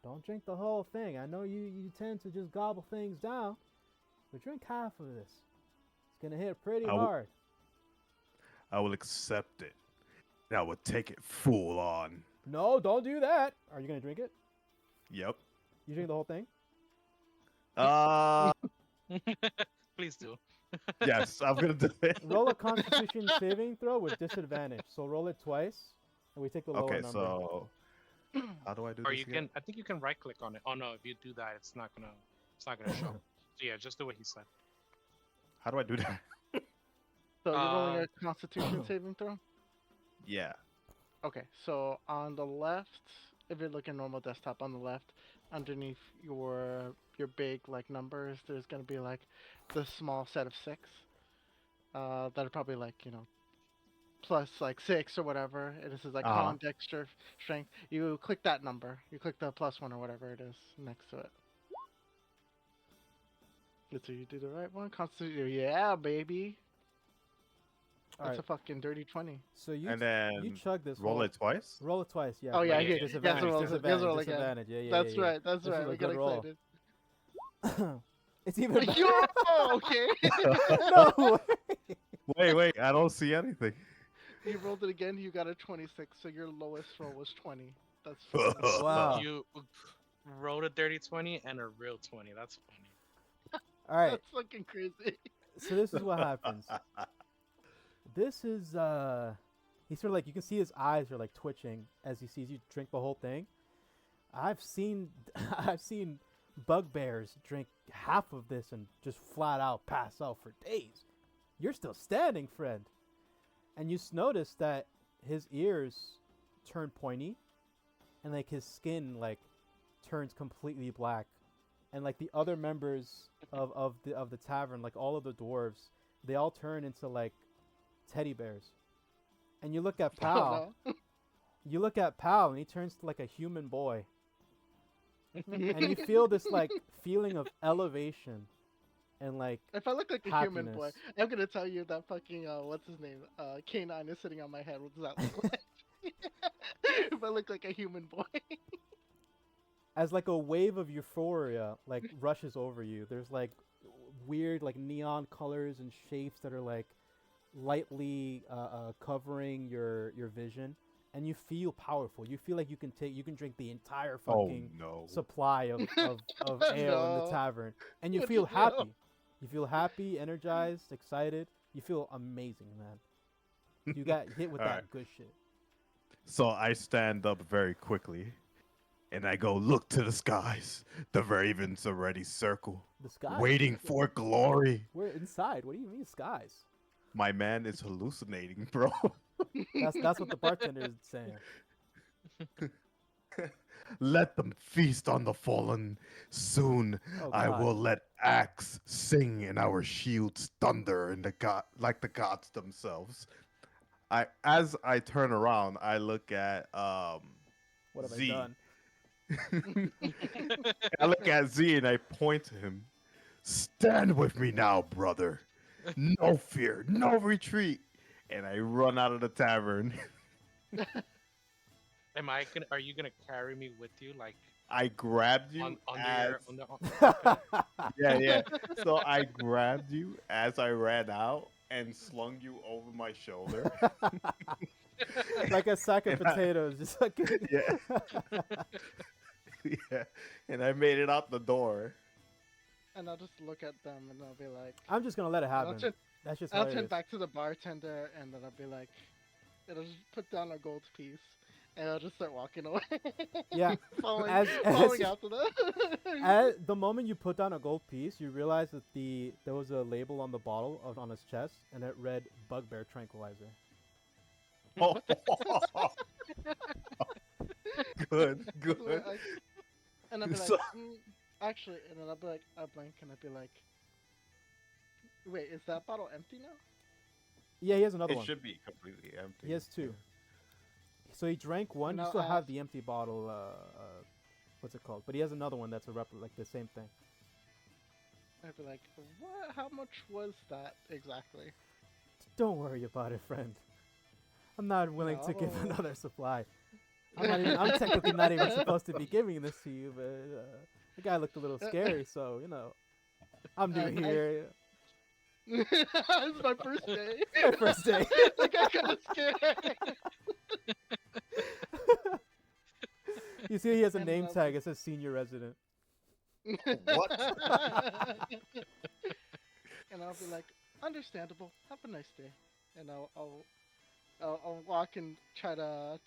Don't drink the whole thing. I know you tend to just gobble things down, but drink half of this. It's gonna hit pretty hard. I will accept it. And I will take it full on. No, don't do that. Are you gonna drink it? Yep. You drink the whole thing? Please do. Yes, I'm gonna do it. Roll a Constitution saving throw with disadvantage. So roll it twice, and we take the lower Okay, number. so how do I do Or this you again? can. I think you can right click on it. Oh no, if you do that, it's not gonna show. So yeah, just do what he said. How do I do that? So you're rolling a Constitution saving throw? Yeah. Okay, so on the left, if you're looking normal desktop, on the left, underneath your big like numbers, there's gonna be like the small set of 6. That are probably like, plus like 6 or whatever. And this is like con, dexter, strength. You click that number. You click the +1 or whatever it is next to it. Good, so you do the right one. Constitution, yeah, baby. All That's right. a fucking dirty 20. So you And then you chug this. roll whole- it twice. Roll it twice. Yeah. Oh, yeah, yeah, Disadvantage. yeah, Disadvantage. roll again. Disadvantage. Yeah. That's yeah. right. That's This right. was a We got good roll. excited. It's even better. Yo, okay. No way. Wait, I don't see anything. You rolled it again. You got a 26. So your lowest roll was 20. That's funny. Wow. You rolled a dirty 20 and a real 20. That's funny. All right. That's fucking crazy. So this is what happens. This is he's sort of like, you can see his eyes are like twitching as he sees you drink the whole thing. I've seen bugbears drink half of this and just flat out pass out for days. You're still standing, friend. And you notice that his ears turn pointy and like his skin like turns completely black. And like the other members of the tavern, like all of the dwarves, they all turn into like teddy bears. And you look at Pal. You look at Pal and he turns to like a human boy. And you feel this like feeling of elevation and like If I look like a human boy, happiness. I'm gonna tell you that fucking what's his name? K9 is sitting on my head. What does that look like? If I look like a human boy. as like a wave of euphoria like rushes over you. There's like weird like neon colors and shapes that are like lightly covering your vision, and you feel powerful. You feel like you can drink the entire fucking no. supply of ale in the No. tavern, and you What feel the happy. hell? You feel happy, energized, excited. You feel amazing, man. You got hit with that Alright. good shit. So I stand up very quickly, and I go look to the skies. The ravens already circle, The sky. waiting for glory. We're inside. What do you mean skies? My man is hallucinating, bro. That's what the bartender is saying. Let them feast on the fallen. Soon Oh, I God. will let axe sing and our shields thunder in like the gods themselves. as I turn around, I look at What have I Z. done? I look at Z and I point to him. Stand with me now, brother. No fear, no retreat. And I run out of the tavern. Are you gonna carry me with you, like I grabbed you under as your okay. yeah. So I grabbed you as I ran out and slung you over my shoulder. Like a sack of And I- potatoes, just like Yeah. Yeah, and I made it out the door. And I'll just look at them and I'll be like, I'm just gonna let it I'll happen. turn, That's just I'll turn hilarious. back to the bartender and then I'll be like, and I'll just put down a gold piece and I'll just start walking away. Yeah, following, as- following after them. At the moment you put down a gold piece, you realize that there was a label on the bottle on his chest, and it read "Bugbear Tranquilizer." Oh. Good, So good. and I'll be like, So- actually, and then I'll be like, I'll blink and I'll be like, wait, is that bottle empty now? Yeah, he has another It one. should be completely empty. He has two. So he drank one. And You I'll still have ask- the empty bottle. What's it called? But he has another one that's a like the same thing. I'd be like, what? How much was that exactly? Don't worry about it, friend. I'm not willing to give No. another supply. I'm technically not even supposed to be giving this to you, but the guy looked a little scary, so I'm new I- here. It's my first day. My first day. I got kind of scared. You see, he has a And, name tag. It says senior resident. What? And I'll be like, understandable. Have a nice day. And I'll walk and try to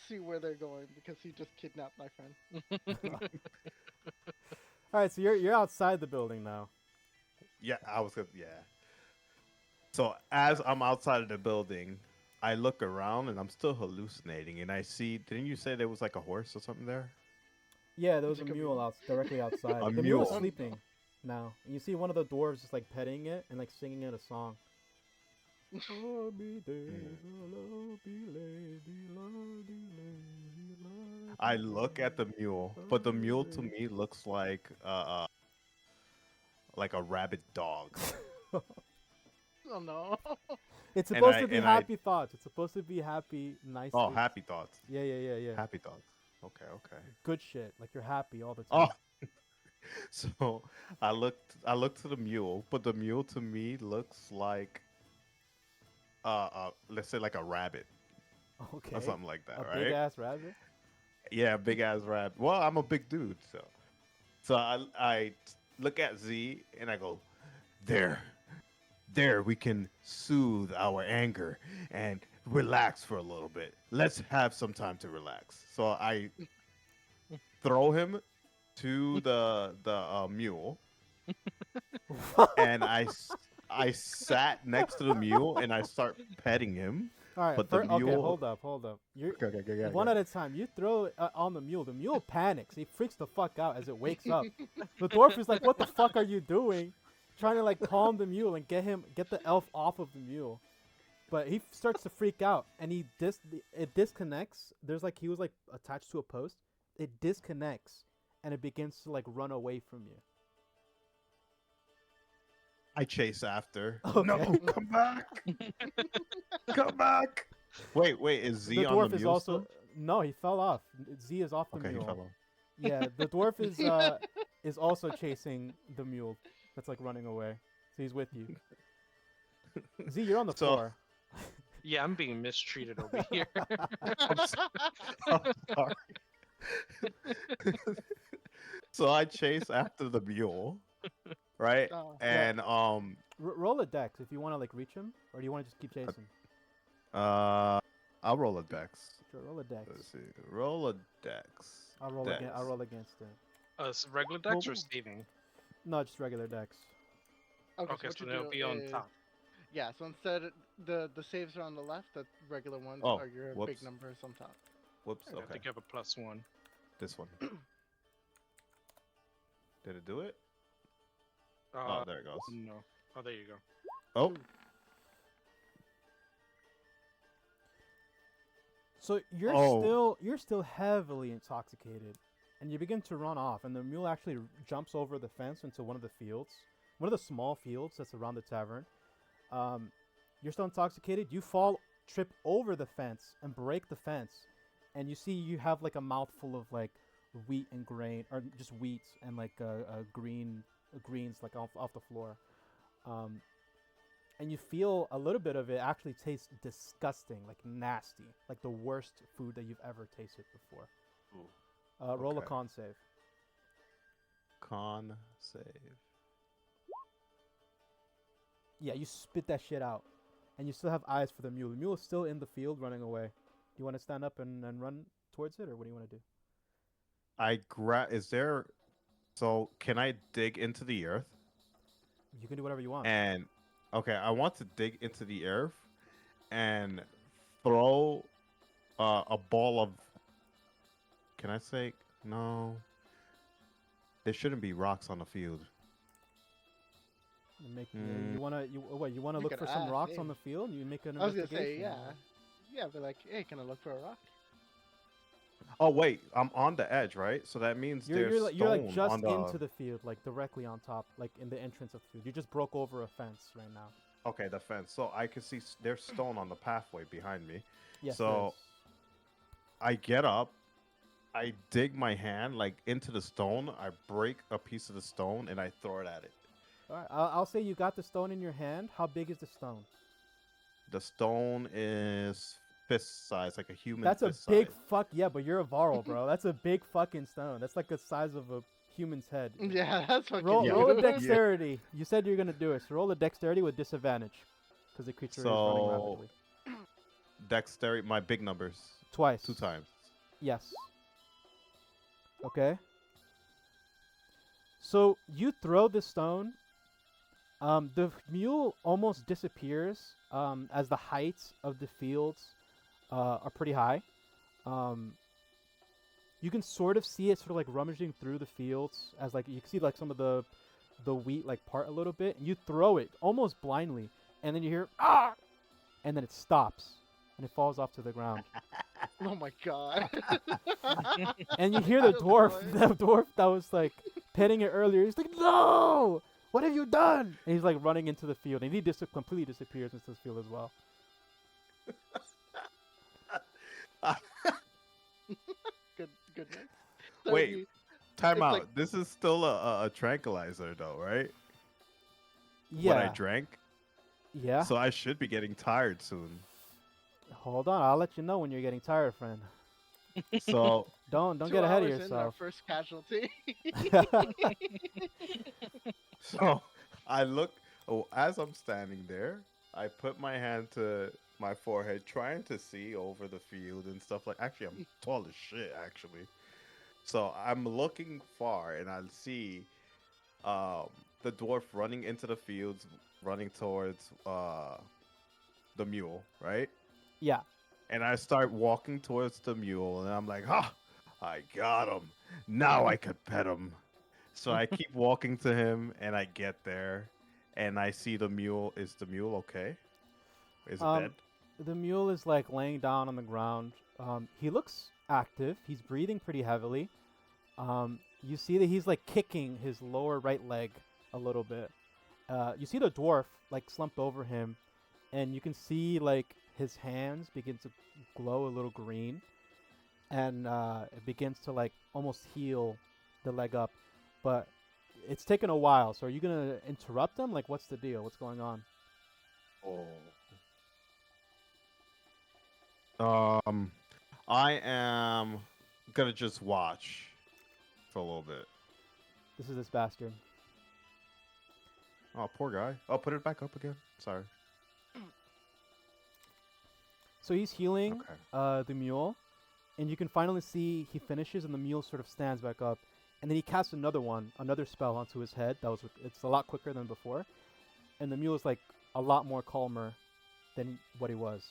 see where they're going because he just kidnapped my friend. All right, so you're outside the building now. Yeah, I was gonna. Yeah. So as I'm outside of the building, I look around and I'm still hallucinating, and I see. Didn't you say there was like a horse or something there? Yeah, there was a Like a mule mule? directly outside. A The mule is mule. sleeping now, and you see one of the dwarves just like petting it and like singing it a song. Oh, be days, oh, be lady, lady, lady, I look at the mule, but the mule to me looks like a rabid dog. Oh no. It's And supposed I- to be and I- happy thoughts. It's supposed to be happy, nice. Oh, things. happy thoughts. Yeah. Happy thoughts. Okay. Good shit. Like you're happy all the Oh, time. so I looked to the mule, but the mule to me looks like let's say like a rabbit Okay. or something like that, A right? big ass rabbit. Yeah, big ass rabbit. Well, I'm a big dude, so I look at Z and I go, there we can soothe our anger and relax for a little bit. Let's have some time to relax. So I throw him to the mule, and I sat next to the mule and I start petting him. All right. But the Okay, mule- hold up. You're Okay, one at a time. You throw it on the mule. The mule panics. He freaks the fuck out as it wakes up. The dwarf is like, "What the fuck are you doing?" Trying to like calm the mule and get the elf off of the mule. But he starts to freak out, and it disconnects. There's like he was like attached to a post. It disconnects, and it begins to like run away from you. I chase after. Okay. No, come back! Come back! Wait, is Z The on dwarf the is mule also still? no, he fell off. Z is off the Okay, he mule. fell off. Yeah, the dwarf is also chasing the mule that's like running away. So he's with you. Z, you're on the So- floor. Yeah, I'm being mistreated over here. I'm sorry. So I chase after the mule, right? Oh. And Roll a dex if you want to like reach him, or do you want to just keep chasing? I'll roll a dex. Sure, roll a dex. Let's see. Roll a dex. I'll roll Dex. again. I'll roll against it. Regular dex or Well, saving? No, just regular dex. Okay, Okay, what so you they'll do be on is- top. Yeah, so instead the saves are on the left, the regular ones Oh, are your whoops. big numbers on top. Whoops. I have to Okay. give a +1. This one. Did it do it? Uh, Oh, there it goes. No. Oh, there you go. Oh. So you're still heavily intoxicated, and you begin to run off, and the mule actually jumps over the fence into one of the fields, one of the small fields that's around the tavern. You're still intoxicated. You fall, trip over the fence, and break the fence, and you see you have like a mouthful of like wheat and grain, or just wheat and like greens like off the floor. And you feel a little bit of it actually tastes disgusting, like nasty, like the worst food that you've ever tasted before. Ooh. Roll a Okay. con save. Con save. Yeah, you spit that shit out, and you still have eyes for the mule. The mule is still in the field running away. You want to stand up and run towards it, or what do you want to do? Is there? So can I dig into the earth? You can do whatever you want. And okay, I want to dig into the earth and throw a ball of. Can I say no? There shouldn't be rocks on the field. You wanna You look could for some ask, rocks yeah. on the field? You make an I was gonna investigation. say, yeah, but like, hey, can I look for a rock? Oh wait, I'm on the edge, right? So that means You're there's you're like stone just on the. into the field, like directly on top, like in the entrance of the field. You just broke over a fence right now. Okay, the fence. So I can see there's stone on the pathway behind me. Yes. So- there is. I get up, I dig my hand like into the stone. I break a piece of the stone and I throw it at it. All right, I'll say you got the stone in your hand. How big is the stone? The stone is fist size, like a human. That's a fist big size. fuck. Yeah, but you're a Varl, bro. That's a big fucking stone. That's like the size of a human's head. Yeah, that's fucking Roll, Yeah. roll a huge. dexterity. You said you're gonna do it, so roll a dexterity with disadvantage, because the creature is running So- rapidly. Dexterity, my big numbers, Twice. 2 times. Yes. Okay. So you throw the stone. The mule almost disappears as the heights of the fields are pretty high. You can sort of see it sort of like rummaging through the fields as like you can see like some of the wheat like part a little bit, and you throw it almost blindly, and then you hear ah, and then it stops and it falls off to the ground. Oh my god. And you hear the dwarf, Boy. the dwarf that was like petting it earlier. He's like, "No! What have you done?" And he's like running into the field, and he completely disappears into the field as well. Goodness. Wait, you- Time It's out. like- This is still a tranquilizer, though, right? Yeah, What I drank. yeah. So I should be getting tired soon. Hold on, I'll let you know when you're getting tired, friend. So Don't 2 get ahead of hours in, our yourself. first casualty. So I look. Oh, as I'm standing there, I put my hand to my forehead, trying to see over the field and stuff like. Actually, I'm tall as shit. Actually, so I'm looking far, and I see the dwarf running into the fields, running towards the mule, right? Yeah. And I start walking towards the mule, and I'm like, "Ah, I got him! Now I could pet him." So I keep walking to him, and I get there, and I see the mule. Is the mule okay? Is it dead? The mule is like laying down on the ground. He looks active. He's breathing pretty heavily. You see that he's like kicking his lower right leg a little bit. You see the dwarf like slumped over him, and you can see like his hands begin to glow a little green, and it begins to like almost heal the leg up, but it's taken a while. So are you gonna interrupt him? Like, what's the deal? What's going on? I am gonna just watch for a little bit. This is this bastard. Oh, poor guy. I'll put it back up again. Sorry. So he's healing Okay. the mule, and you can finally see he finishes, and the mule sort of stands back up, and then he casts another spell onto his head. It's a lot quicker than before, and the mule is like a lot more calmer than what he was.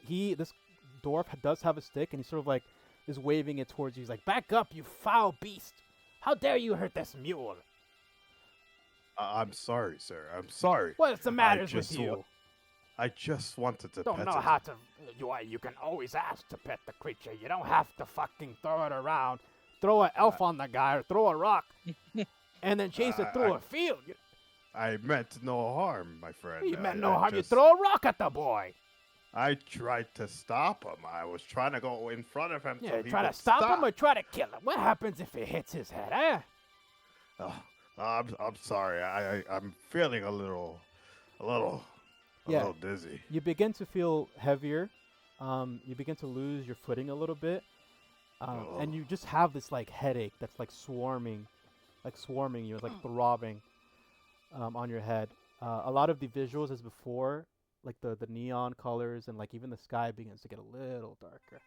This dwarf does have a stick, and he sort of like is waving it towards you. He's like, "Back up, you foul beast! How dare you hurt this mule? I'm sorry, sir. I'm sorry. What's the matters just with you?" I just wanted to Don't pet know it. how to. You can always ask to pet the creature. You don't have to fucking throw it around. Throw an elf on the guy or throw a rock, and then chase it through a field. I meant no harm, my friend. You meant I- no I harm. You just- throw a rock at the boy. I tried to stop him. I was trying to go in front of him. Yeah, so he try to would stop him or try to kill him. What happens if it hits his head, eh? Oh, I'm sorry. I'm feeling a little dizzy. You begin to feel heavier. You begin to lose your footing a little bit, and you just have this like headache that's like swarming you. It's like throbbing on your head. A lot of the visuals as before, like the neon colors and like even the sky begins to get a little darker.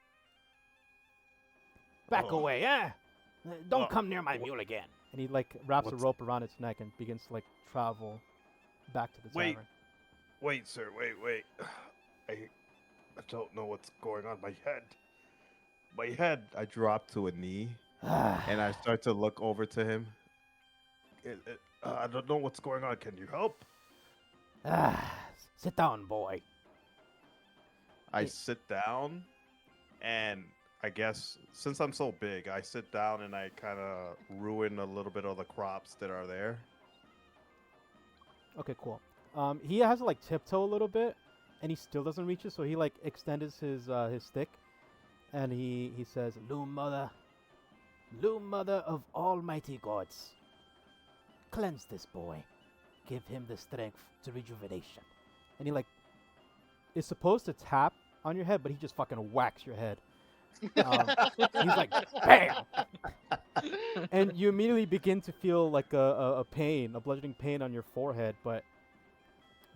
Back Oh. away, eh? Don't Oh, come near my mule again. And he like wraps a What's- rope around its neck and begins to like travel back to the Wait. tavern. Wait, sir. Wait. I don't know what's going on. My head. I drop to a knee and I start to look over to him. I don't know what's going on. Can you help? Sit down, boy. I sit down, and I guess since I'm so big, I sit down and I kind of ruin a little bit of the crops that are there. Okay, cool. He has to like tiptoe a little bit, and he still doesn't reach it. So he like extends his stick, and he says, Loom mother of almighty gods, cleanse this boy. Give him the strength to rejuvenation. and he like is supposed to tap on your head, but he just fucking whacks your head. He's like, bam, and you immediately begin to feel like a pain, a bludgeoning pain on your forehead, but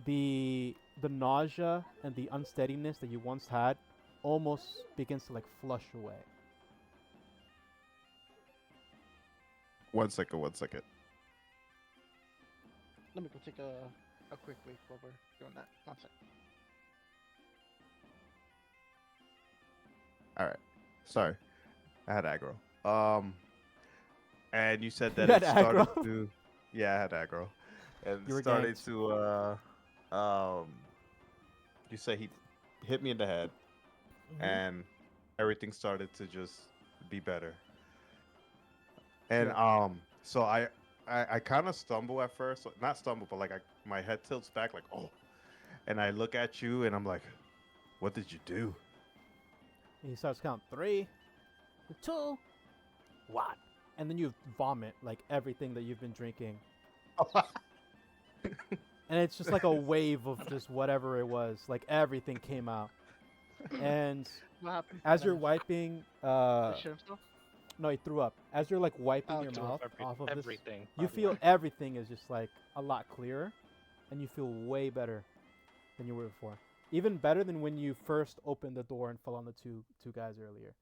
the nausea and the unsteadiness that you once had almost begins to like flush away. 1 second. Let me go take a quick leak while we're doing that. 1 second. All right. Sorry, I had aggro. And you said that You it had started aggro? to. Yeah, I had aggro, and You were started ganked. to. You say he hit me in the head, and everything started to just be better. And so I kind of stumble at first, not stumble, but like my head tilts back, like oh, and I look at you, and I'm like, what did you do? He starts counting 3, 2, 1, and then you vomit like everything that you've been drinking, and it's just like a wave of just whatever it was. Like everything came out, and What happened? as you're wiping, The shit himself? no, he threw up. As you're like wiping Oh, your threw mouth up off of this, Everything. you feel everything is just like a lot clearer, and you feel way better than you were before. Even better than when you first opened the door and fell on the two guys earlier.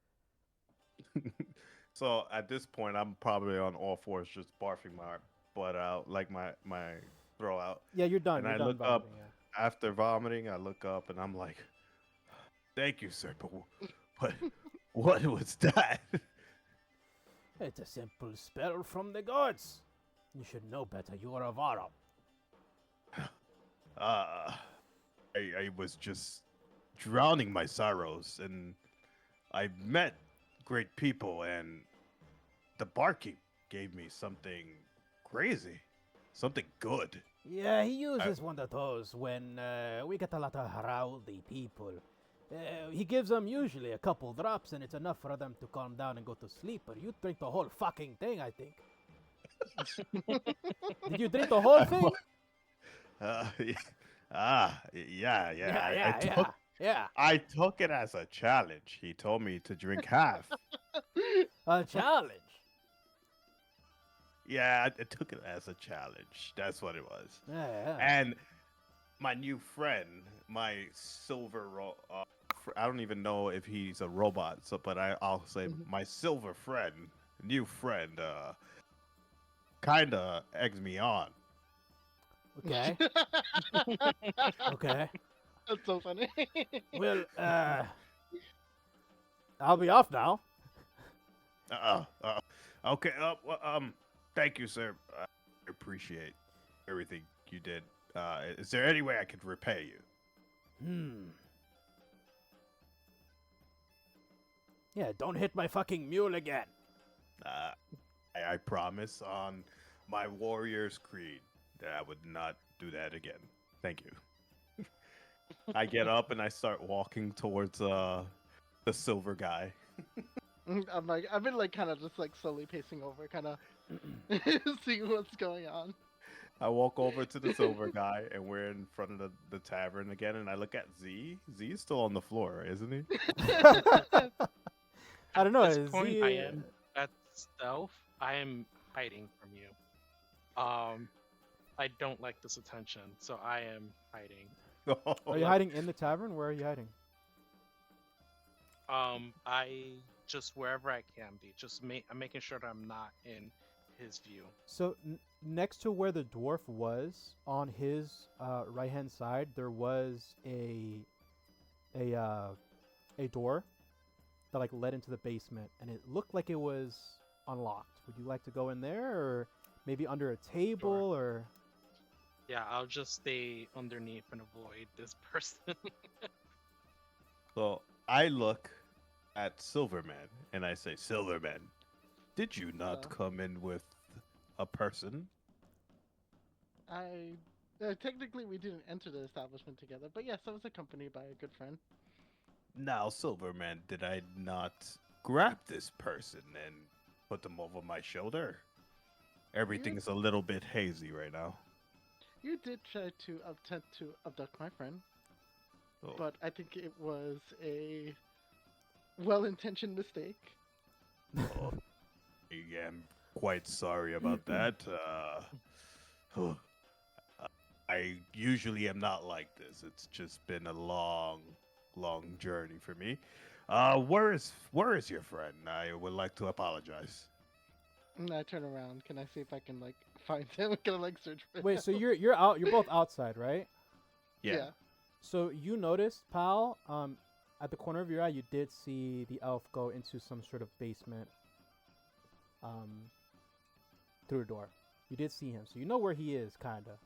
So at this point, I'm probably on all fours, just barfing my butt out, like my throw out. Yeah, you're done. And You're I done look vomiting, up. After vomiting, I look up and I'm like, "Thank you, sir, but what was that?" It's a simple spell from the gods. You should know better. You are a Varl. I was just drowning my sorrows, and I met great people, and the barkeep gave me something crazy, something good. Yeah, he uses one of those when we get a lot of rowdy people. He gives them usually a couple drops, and it's enough for them to calm down and go to sleep. But you drink the whole fucking thing, I think. Did you drink the whole thing? Yeah. I took it as a challenge. He told me to drink half. A challenge. Yeah, I took it as a challenge. That's what it was. Yeah. And my new friend, my I don't even know if he's a robot, but I'll say my silver friend, new friend, kind of eggs me on. Okay. Okay. That's so funny. Well, I'll be off now. Okay. Thank you, sir. I appreciate everything you did. Is there any way I could repay you? Yeah, don't hit my fucking mule again. Uh, I promise on my warrior's creed that I would not do that again. Thank you. I get up and I start walking towards the silver guy. I'm like, I've been like kind of just like slowly pacing over, kind of seeing what's going on. I walk over to the silver guy, and we're in front of the tavern again. And I look at Z. Z is still on the floor, isn't he? I don't know. At this Is point, he, I am at stealth. I am hiding from you. I don't like this attention, so I am hiding. Are you hiding in the tavern? Where are you hiding? I just wherever I can be. I'm making sure that I'm not in his view. So next to where the dwarf was, on his right hand side, there was a door that like led into the basement, and it looked like it was unlocked. Would you like to go in there, or maybe under a table, or? Yeah, I'll just stay underneath and avoid this person. So I look at Silverman and I say, Silverman, did you not come in with a person? Technically we didn't enter the establishment together, but yes, I was accompanied by a good friend. Now, Silverman, did I not grab this person and put them over my shoulder? Everything is a little bit hazy right now. You did try to attempt to abduct my friend, Oh. but I think it was a well-intentioned mistake. Oh, I am quite sorry about that. I usually am not like this. It's just been a long journey for me. Where is your friend? I would like to apologize. And I turn around. Can I see if I can like find him? Can I like search for him? Wait, so you're out. You're both outside, right? Yeah. So you noticed, pal, at the corner of your eye, you did see the elf go into some sort of basement, through a door. You did see him, so you know where he is, kinda.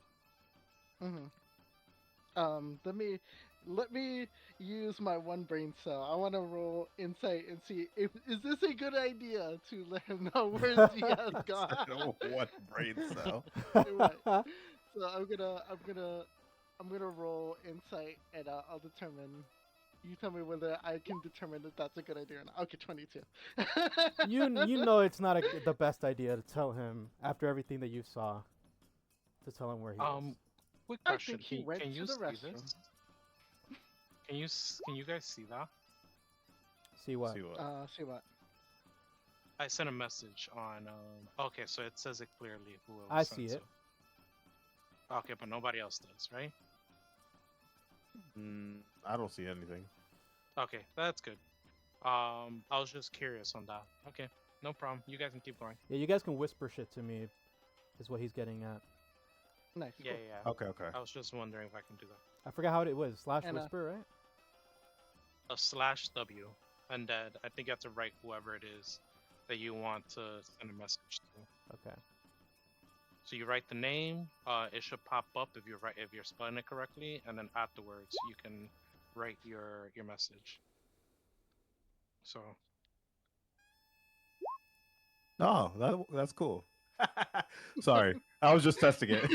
Let me use my one brain cell. I want to roll insight and see if is this a good idea to let him know where he has gone. What brain cell? Right. So I'm gonna roll insight and I'll determine. You tell me whether I can determine if that's a good idea or not. Okay, 22. You know it's not the best idea to tell him after everything that you saw. To tell him where he is. Quick I question: think he went can to you the see restroom. this? Can you guys see that? See what? See what? See what? I sent a message on. Okay, so it says it clearly who it was I sent see it. to. Okay, but nobody else does, right? I don't see anything. Okay, that's good. I was just curious on that. Okay, no problem. You guys can keep going. Yeah, you guys can whisper shit to me. Is what he's getting at. Nice. Yeah, cool. yeah. Okay. I was just wondering if I can do that. I forgot how it was. Slash And, whisper, right? A /W, and then I think you have to write whoever it is that you want to send a message to. Okay. So you write the name. It should pop up if you're spelling it correctly, and then afterwards you can write your message. So Oh, that's cool. Sorry, I was just testing it.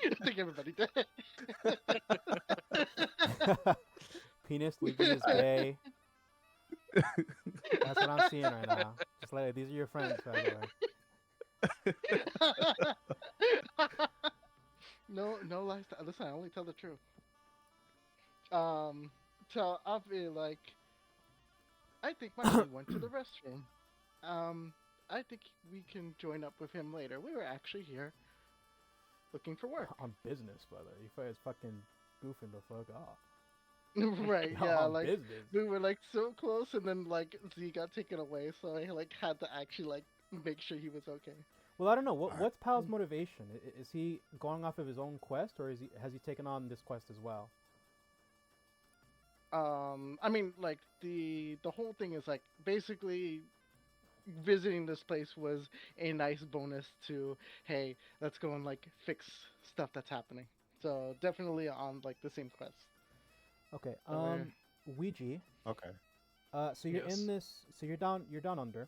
I think everybody did. Penis leaving is gay. That's what I'm seeing right now. Just like these are your friends, by the way. No lies. Listen, I only tell the truth. So I'll be like, I think my friend went to the restroom. I think we can join up with him later. We were actually here looking for work. On business, brother. You guys fucking goofing the fuck off. Right? Yeah, On like business. we were like so close, and then like Z got taken away, so I like had to actually like make sure he was okay. Well, I don't know. Alright. What's Pal's motivation? Is he going off of his own quest, or has he taken on this quest as well? I mean, like the whole thing is like basically visiting this place was a nice bonus to, hey, let's go and like fix stuff that's happening. So definitely on like the same quest. Okay. So we're- Ouija. Okay. So you're in Yes. this. So you're down. You're down under.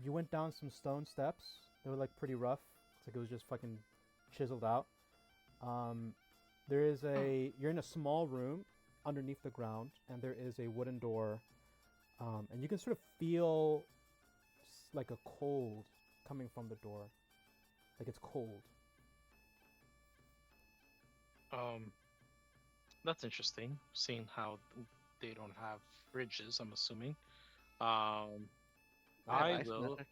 You went down some stone steps. They were like pretty rough. It's like it was just fucking chiseled out. There is a. You're in a small room underneath the ground, and there is a wooden door. And you can sort of feel like a cold coming from the door. Like it's cold. That's interesting. Seeing how they don't have fridges, I'm assuming. have I ice will. magic.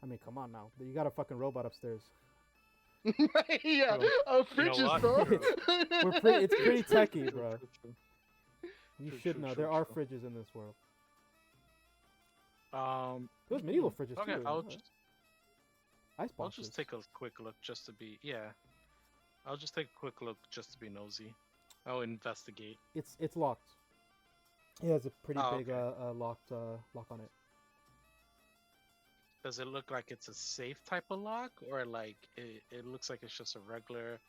I mean, come on now. You got a fucking robot upstairs. Yeah, Oh, fridges, what? bro. It's pretty techy, True, bro. true, true. You True, should true, know. true, There are true. fridges in this world. There's medieval fridges Okay, too, I'll huh? just Ice I'll boxes. just take a quick look just to be I'll just take a quick look just to be nosy. I'll investigate. It's locked. It has a pretty Oh, big okay. lock on it. Does it look like it's a safe type of lock, or like it looks like it's just a regular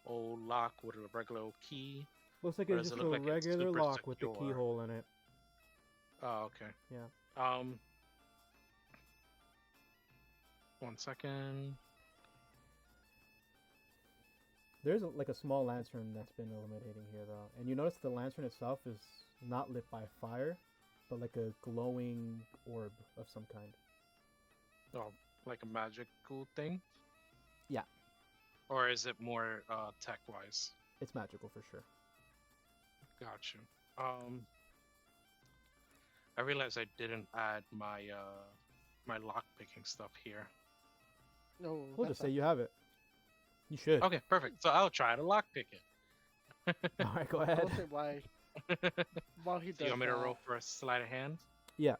old lock with a regular old key? Looks like Or it's does just it a look like it's regular super lock with the secure? keyhole in it. Oh, okay. Yeah. One second. There's like a small lantern that's been illuminating here though, and you notice the lantern itself is not lit by fire, but like a glowing orb of some kind. Oh, like a magical thing? Yeah. Or is it more tech wise? It's magical for sure. Got you. I realized I didn't add my my lock picking stuff here. No, We'll just say you have it. You should. Okay, perfect. So I'll try to lock pick it. All right, go I ahead. will say why. While he Do does you want me to that, roll for a sleight of hand? Yeah.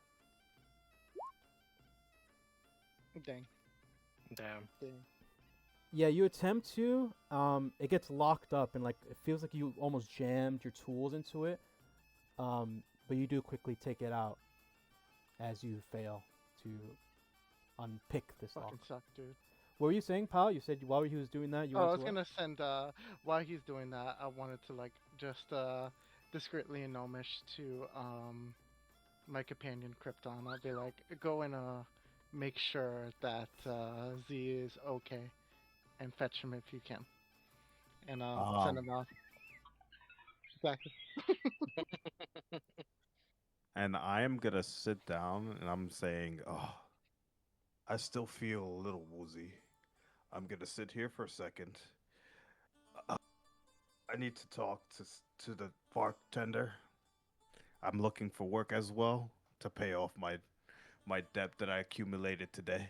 Dang. Damn. Yeah, you attempt to. It gets locked up, and like it feels like you almost jammed your tools into it. But you do quickly take it out as you fail to unpick this lock. Fucking suck, dude. What were you saying, pal? You said while he was doing that, you Oh, I wanted was to what? gonna send. While he's doing that, I wanted to like just discreetly and gnomish to my companion Krypton. I'll be like, go and make sure that Z is okay, and fetch him if you can, and send him off. Exactly. And I am gonna sit down and I'm saying, oh, I still feel a little woozy. I'm gonna sit here for a second. I need to talk to the bartender. I'm looking for work as well to pay off my debt that I accumulated today.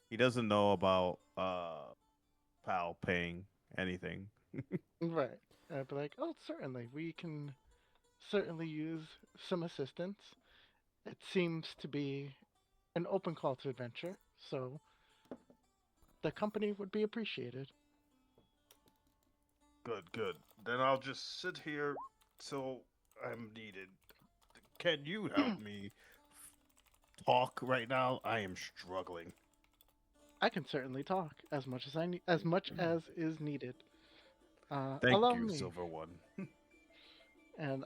He doesn't know about pal paying anything. Right. I'd be like, oh, certainly, we can certainly use some assistance. It seems to be an open call to adventure, so the company would be appreciated. Good, good. Then I'll just sit here till I'm needed. Can you help me talk right now? I am struggling. I can certainly talk as much as as much as is needed. Thank allow you, me. Silver One. And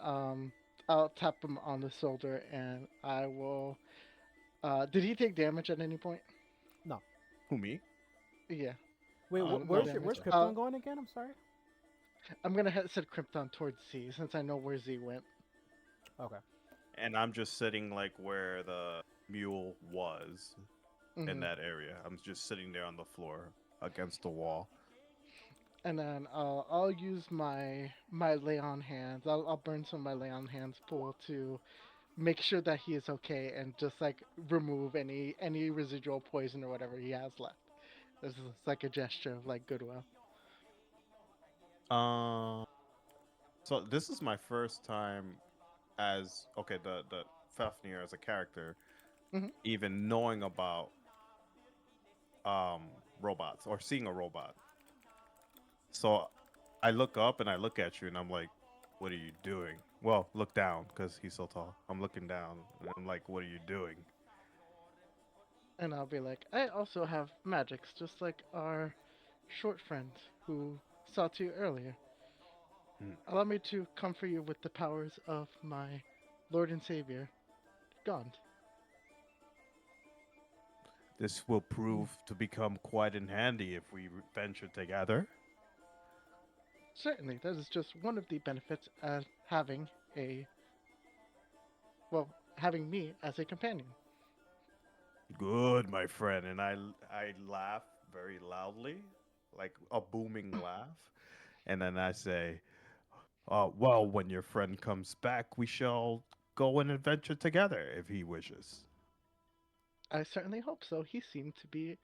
I'll tap him on the shoulder, and I will. Did he take damage at any point? Who, me? Yeah. Wait, no where's damage. Krypton going again? I'm sorry. I'm gonna set Krypton towards Z since I know where Z went. Okay. And I'm just sitting like where the mule was in Mhm. that area. I'm just sitting there on the floor against the wall. And then I'll use my lay on hands. I'll burn some of my lay on hands pool to make sure that he is okay and just like remove any residual poison or whatever he has left. This is like a gesture of like goodwill. So this is my first time as the Fafnir as a character, Mhm. even knowing about robots or seeing a robot. So I look up and I look at you and I'm like, what are you doing? Well, look down because he's so tall. I'm looking down and I'm like, what are you doing? And I'll be like, I also have magics, just like our short friend who saw to you earlier. Hmm. Allow me to comfort you with the powers of my Lord and Savior, Gond. This will prove to become quite in handy if we venture together. Certainly, that is just one of the benefits of having a, well, having me as a companion. Good, my friend. And I laugh very loudly, like a booming laugh. And then I say, well, when your friend comes back, we shall go and adventure together if he wishes. I certainly hope so. He seemed to be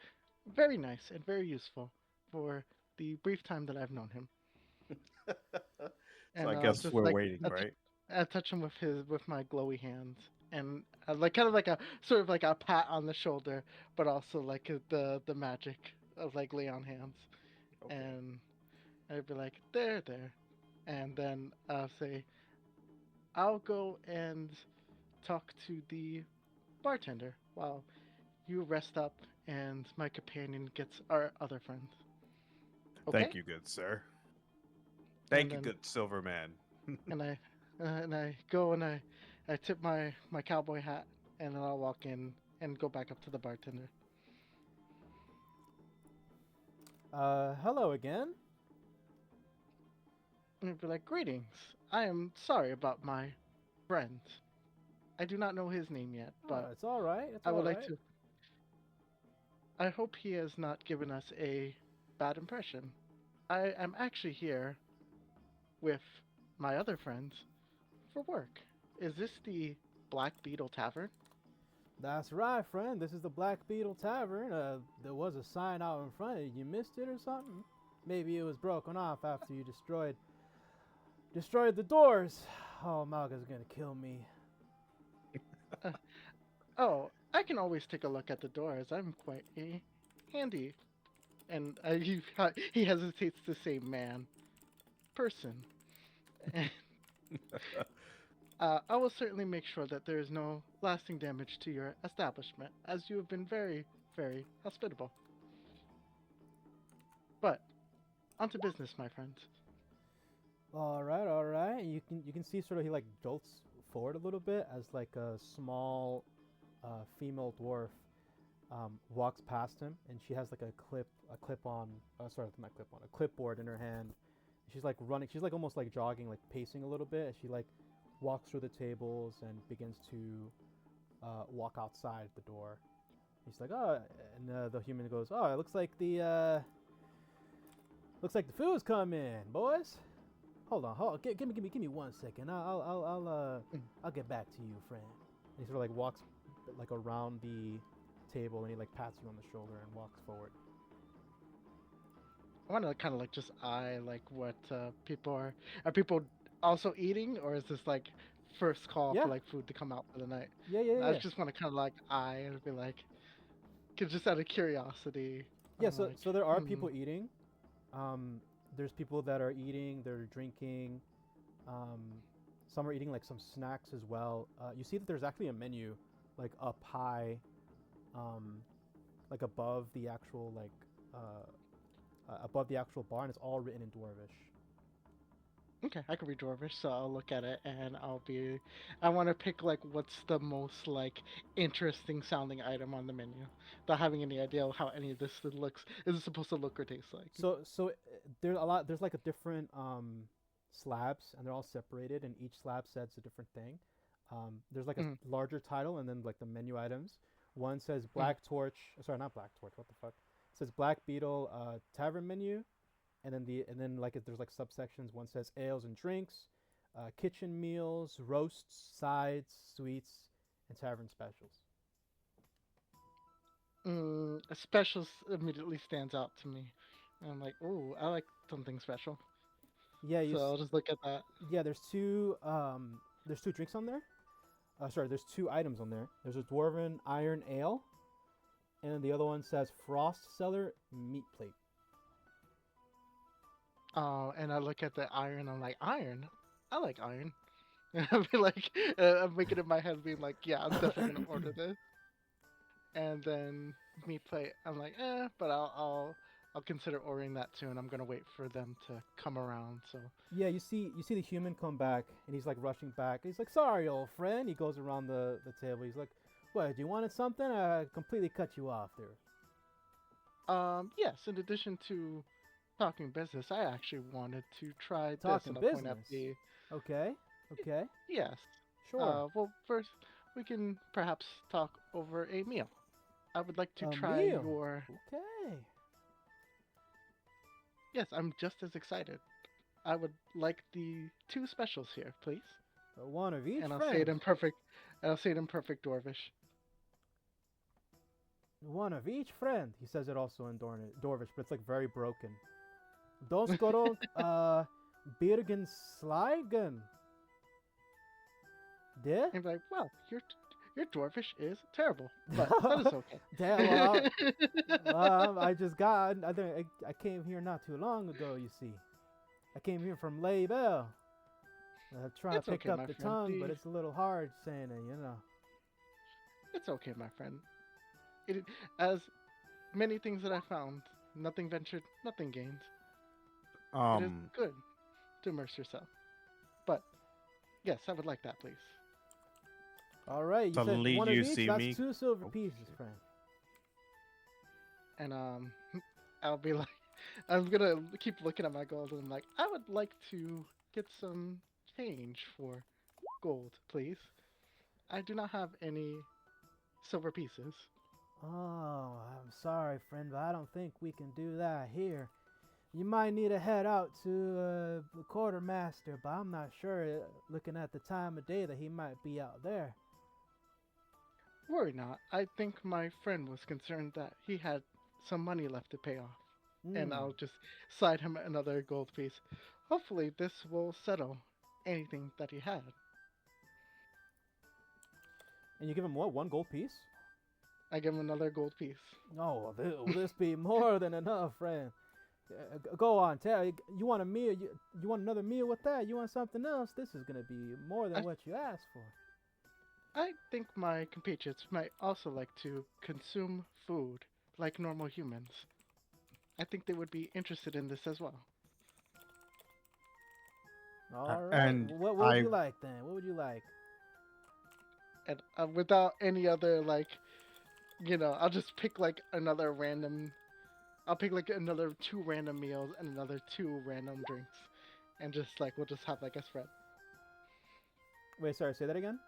very nice and very useful for the brief time that I've known him. So And I I'll guess just we're like waiting, right? I touch him with my glowy hands, and like kind of like a sort of like a pat on the shoulder, but also like the magic of like Leon hands, Okay. and I'd be like there, and then I'll say I'll go and talk to the bartender while you rest up and my companion gets our other friend. Okay? Thank you, good sir. And Thank you, then good silver man. and I go and I tip my cowboy hat, and then I'll walk in and go back up to the bartender. Hello again. And I'd be like, "Greetings. I am sorry about my friend. I do not know his name yet, Oh, but it's all right. It's I all would like right. to. I hope he has not given us a bad impression. I am actually here with my other friends for work. Is this the Black Beetle Tavern?" That's right, friend. This is the Black Beetle Tavern. There was a sign out in front. You missed it or something? Maybe it was broken off after you destroyed the doors. Oh, Malga's gonna kill me. Oh, I can always take a look at the doors. I'm quite handy. And he hesitates to say man, person. And, I will certainly make sure that there is no lasting damage to your establishment, as you have been very, very hospitable. But on to business, my friend. All right, all right. You can see sort of he like jolts forward a little bit as like a small female dwarf walks past him, and she has like a clipboard in her hand. She's like running. She's like almost like jogging, like pacing a little bit. As she like walks through the tables and begins to walk outside the door. He's like, oh, and the human goes, oh, it looks like the food's come in, boys. Hold on. Give me 1 second. I'll get back to you, friend. And he sort of like walks like around the table, and he like pats you on the shoulder and walks forward. I want to kind of like just eye like what people are people also eating, or is this like first call Yeah. for like food to come out for the night? Yeah. I just want to kind of like eye and be like, 'cause just out of curiosity. Yeah, I'm so like, so there are people eating. There's people that are eating. They're drinking. Um, some are eating like some snacks as well. You see that there's actually a menu, like up high, like above the actual bar, and it's all written in Dwarvish. Okay, I can read Dwarvish, so I'll look at it and I want to pick like what's the most like interesting sounding item on the menu, without having any idea how any of this looks is supposed to look or taste like. So there's a lot. There's like a different slabs, and they're all separated, and each slab says a different thing. There's like a larger title, and then like the menu items. One says Black Torch. Sorry, not Black Torch. What the fuck? It says Black Beetle Tavern menu, and then like there's like subsections. One says ales and drinks, kitchen meals, roasts, sides, sweets, and tavern specials. A special immediately stands out to me. And I'm like, oh, I like something special. Yeah, So I'll just look at that. yeah. There's two drinks on there. Sorry, there's two items on there. There's a dwarven iron ale, and then the other one says frost cellar meat plate. And I look at the iron. I'm like, iron. I like iron. And I'll be like, I'm making it in my head, being like, yeah, I'm definitely gonna order this. And then meat plate. I'm like, but I'll consider ordering that too, and I'm gonna wait for them to come around. So Yeah, you see the human come back, and he's like rushing back. He's like, "Sorry, old friend." He goes around the table. He's like, "What? You wanted something? I completely cut you off there." yes. In addition to talking business, I actually wanted to try this, Talking and I'll point at business. the Okay. Okay. yes. Sure. Well, first we can perhaps talk over a meal. I would like to A try meal. your. Okay. Yes, I'm just as excited. I would like the two specials here, please. One of each And I'll friend. say it in perfect. I'll say it in perfect Dwarvish. One of each friend. He says it also in Dorvish, but it's like very broken. Dos skoro Birgen Sligen. De? And be like, well, your Dwarvish is terrible, but that is okay. Damn, I just got. I came here not too long ago. You see, I came here from Label. Trying It's to pick okay, up my the friend. tongue, but it's a little hard saying it. You know. It's okay, my friend. It, as many things that I found, nothing ventured, nothing gained. It is good to immerse yourself. But yes, I would like that, please. All right, you To said lead one of you each. see That's me- 2 silver Oh, pieces, shit. friend. And I'll be like, I'm gonna keep looking at my gold, and I'm like, I would like to get some change for gold, please. I do not have any silver pieces. Oh, I'm sorry, friend, but I don't think we can do that here. You might need to head out to the quartermaster, but I'm not sure. Looking at the time of day, that he might be out there. Worry not. I think my friend was concerned that he had some money left to pay off. And Hmm. I'll just slide him another gold piece. Hopefully this will settle anything that he had. And you give him what? 1 gold piece? I give him another gold piece. No, will this be more than enough, friend? Go on, tell. You want a meal? You want another meal with that? You want something else? This is gonna be more than what you asked for. I think my compatriots might also like to consume food like normal humans. I think they would be interested in this as well. All right. and What would I- you like then? What would you like? And without any other I'll just pick like another random. I'll pick like another 2 random meals and another 2 random drinks, and just like we'll just have like a spread. Wait, sorry. Say that again.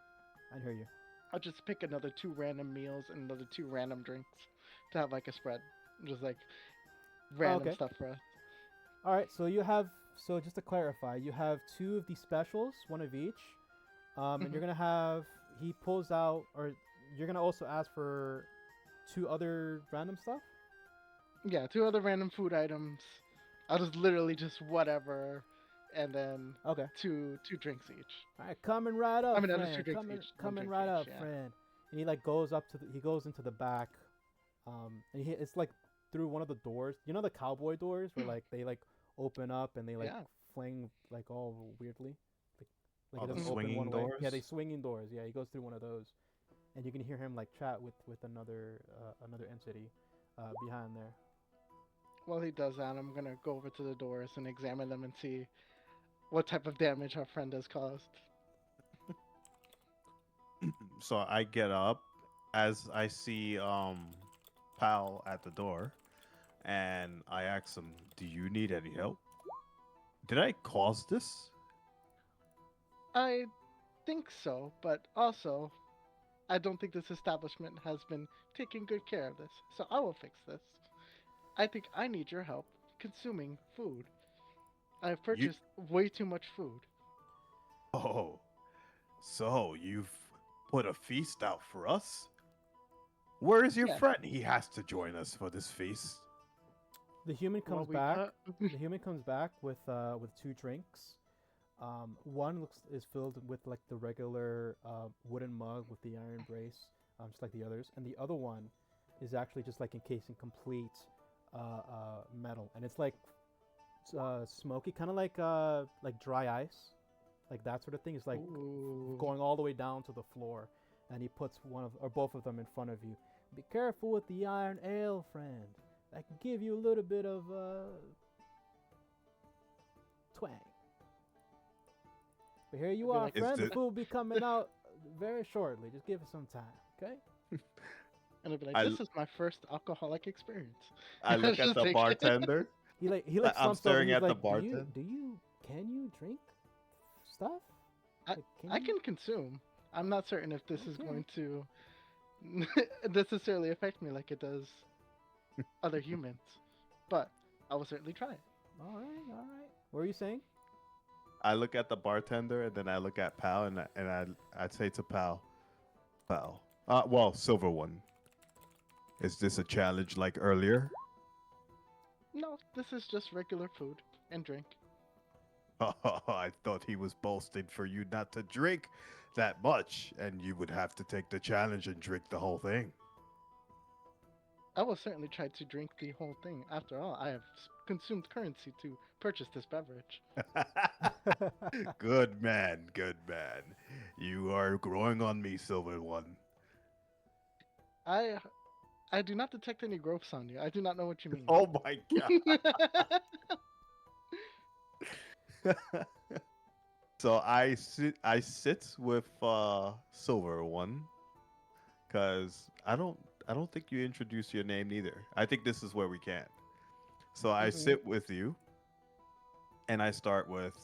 I didn't hear you. I'll just pick another 2 random meals and another 2 random drinks to have like a spread, just like random okay. stuff for us. All right. So you have. So just to clarify, you have 2 of these specials, 1 of each, and you're gonna have. He pulls out, or you're gonna also ask for 2 other random stuff. Yeah, 2 other random food items. I'll just literally just whatever, and then Okay. 2 drinks each. All right, coming right up, I mean, friend. just 2 drinks coming, each. 1 coming drink right each, up, yeah. friend. And he like goes up to he goes into the back, and it's like through one of the doors. You know the cowboy doors where like they like open up and they like Yeah. fling like all weirdly. Like Oh, it the doesn't open one swinging way. Yeah, doors? they swinging doors. Yeah, he goes through one of those, and you can hear him like chat with another entity behind there. While he does that, I'm gonna go over to the doors and examine them and see what type of damage our friend has caused. So I get up as I see Pal at the door, and I ask him, "Do you need any help? Did I cause this?" I think so, but also, I don't think this establishment has been taking good care of this, so I will fix this. I think I need your help consuming food. I've purchased way too much food. Oh, so you've put a feast out for us? Where is your Yeah. friend? He has to join us for this feast. The human Well, comes we back. cut- The human comes back with 2 drinks. One is filled with like the regular wooden mug with the iron brace, just like the others, and the other one is actually just like encased in complete metal, and it's like smoky, kind of like dry ice, like that sort of thing. It's like Ooh. going all the way down to the floor, and he puts one of or both of them in front of you. Be careful with the iron ale, friend. that can give you a little bit of twang. But here you I'd be are, like, friend. The Is food will be coming out very shortly. Just give it some time, okay? And I'd be like, I- this is my first alcoholic experience. I look at Just the like- bartender. He like I'm slumps over. staring He's at the like, bartender. can you drink stuff? I- Like, I you-" can consume. I'm not certain if this is Okay. going to necessarily affect me like it does other humans, but I will certainly try it. All right, all right. What are you saying? I look at the bartender and then I look at Pal and I say to Pal, Silver One, is this a challenge like earlier? No, this is just regular food and drink. I thought he was boasting for you not to drink that much, and you would have to take the challenge and drink the whole thing. I will certainly try to drink the whole thing. After all, I have consumed currency to purchase this beverage. Good man, good man. You are growing on me, Silver One. I do not detect any growths on you. I do not know what you mean. Oh my god. So I sit with Silver One, cause I don't think you introduced your name neither. I think this is where we can. So I sit with you, and I start with,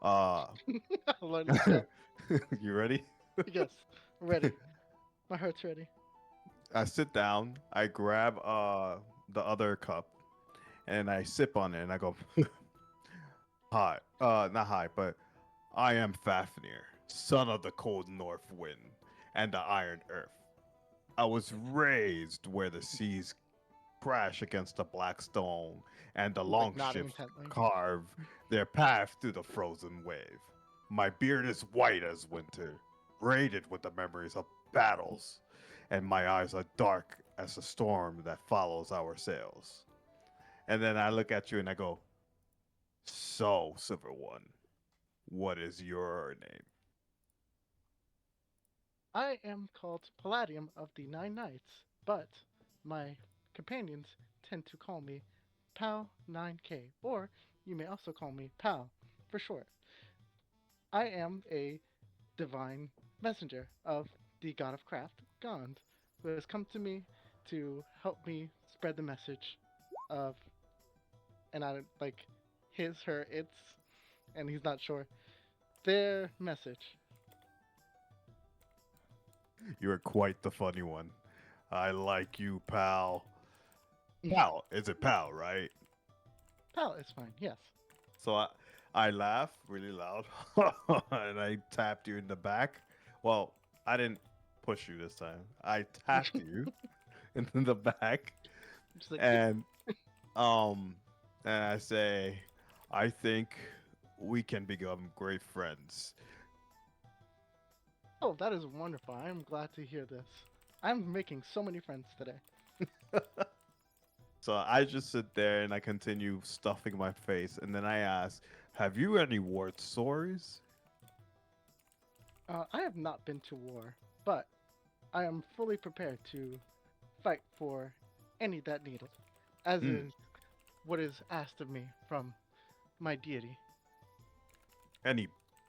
Learn to stop. you ready? Yes, ready. My heart's ready. I sit down, I grab the other cup, and I sip on it, and I go, hi, not hi, but I am Fafnir, son of the cold north wind and the iron earth. I was raised where the seas crash against the black stone and the Like nodding longships intently. carve their path through the frozen wave. My beard is white as winter, braided with the memories of battles, and my eyes are dark as the storm that follows our sails. And then I look at you and I go, so, Silver One, what is your name? I am called Paladin of the Nine Knights, but my companions tend to call me Pal 9K, or you may also call me Pal for short. I am a divine messenger of the god of craft, Gond, who has come to me to help me spread the message of, and I don't like his, her, its, and he's not sure, their message. You're quite the funny one. I like you, pal. Pal, is it pal, right? Pal is fine, yes. So I laugh really loud and I tapped you in the back. Well, I didn't push you this time. I tapped you in the back Just like, and and I say, I think we can become great friends. oh, that is wonderful. I am glad to hear this. I'm making so many friends today. So I just sit there and I continue stuffing my face, and then I ask, "Have you any war stories?" I have not been to war, but I am fully prepared to fight for any that needed, as is what is asked of me from my deity. Any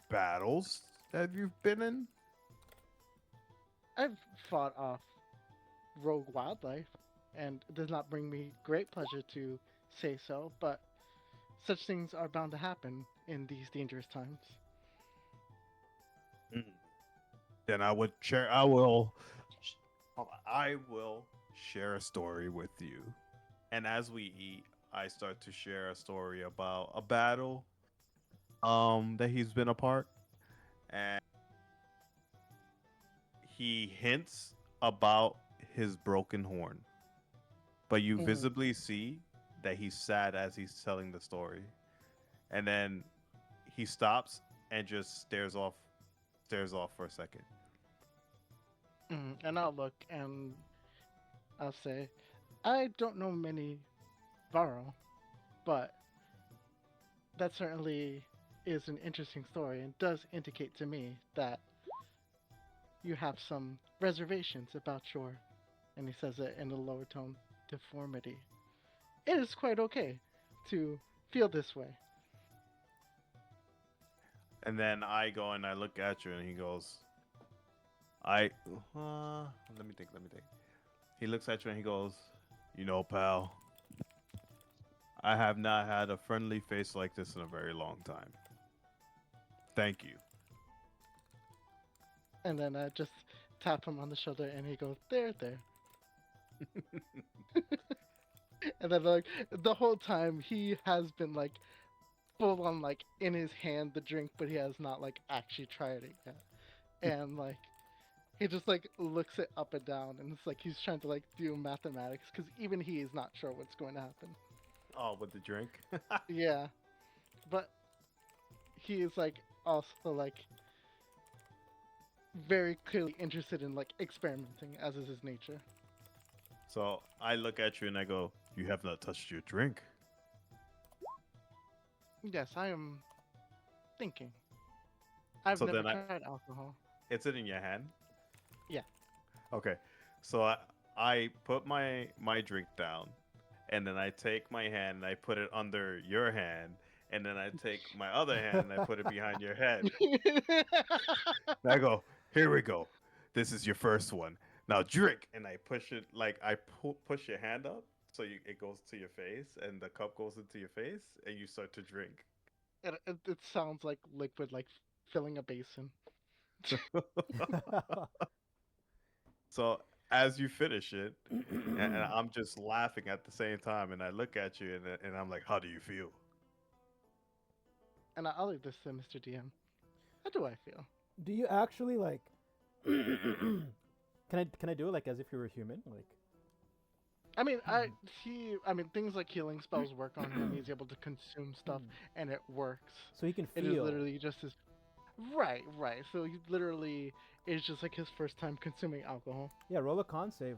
battles that you've been in? I've fought off rogue wildlife, and it does not bring me great pleasure to say so, but such things are bound to happen in these dangerous times. Then I would share. I will share a story with you. And as we eat, I start to share a story about a battle that he's been a part, and he hints about his broken horn, but you Mm. visibly see that he's sad as he's telling the story, and then he stops and just stares off for a second. And I'll look and I'll say, I don't know many Varl, but that certainly is an interesting story and does indicate to me that you have some reservations about your, and he says it in a lower tone, deformity. it is quite okay to feel this way. And then I go and I look at you, and he goes, let me think. He looks at you and he goes, you know, pal, I have not had a friendly face like this in a very long time. Thank you. And then I just tap him on the shoulder, and he goes, there. And then like the whole time he has been like full on like in his hand the drink, but he has not like actually tried it yet. And like he just like looks it up and down, and it's like he's trying to like do mathematics because even he is not sure what's going to happen. Oh, with the drink? Yeah, but he is like also like very clearly interested in like experimenting, as is his nature. So I look at you and I go, you have not touched your drink. Yes, I am thinking. I've So never then tried alcohol. It's it in your hand? Yeah. Okay. So I put my drink down, and then I take my hand and I put it under your hand, and then I take my other hand and I put it behind your head. And I go, here we go. This is your first one. Now drink. And I push it, like I push your hand up so it goes to your face, and the cup goes into your face, and you start to drink. It sounds like liquid, like filling a basin. So as you finish it, and I'm just laughing at the same time, and I look at you, and I'm like, how do you feel? And I'll leave this to Mr. DM. How do I feel? Do you actually like? Can I do it like as if you were human? Like, I mean, things like healing spells work on him. He's able to consume stuff, and it works. so he can It feel. is literally just his. Right. So he literally is just like his first time consuming alcohol. Yeah, roll a con save.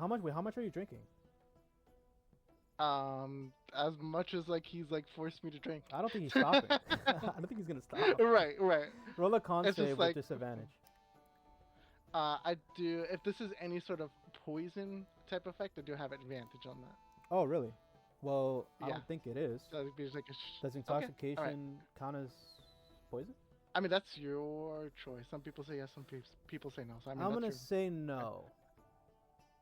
How much? Wait, how much are you drinking? As much as like he's like forced me to drink. I don't think he's stopping. I don't think he's gonna stop. Right. Roll a con It's just save like- with disadvantage. I do. If this is any sort of poison type effect, I do have advantage on that. Oh, really? Well, I Yeah. don't think it is. So it'd be just like Does okay, intoxication alright. count as poison? I mean, that's your choice. Some people say yes, some people say no. So I mean, I'm that's gonna your... say no.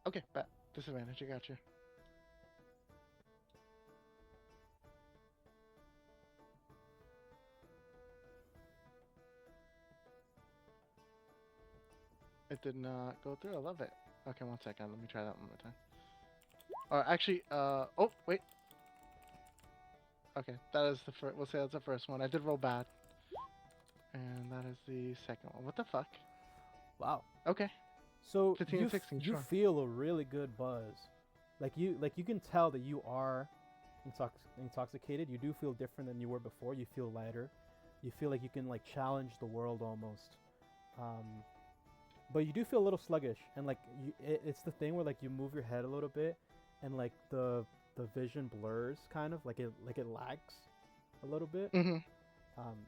Okay, bet. Disadvantage, I got you. It did not go through. I love it. Okay, one second. Let me try that one more time. Or actually, oh, wait. Okay, that is the first. We'll say that's the first one. I did roll bad. And that is the second one. What the fuck? Wow. Okay. So 15 you, and 16, you sure. feel a really good buzz, like you can tell that you are intoxicated. You do feel different than you were before. You feel lighter. You feel like you can like challenge the world almost. But you do feel a little sluggish, and like it's the thing where like you move your head a little bit, and like the vision blurs, kind of like it lags a little bit. Mm-hmm.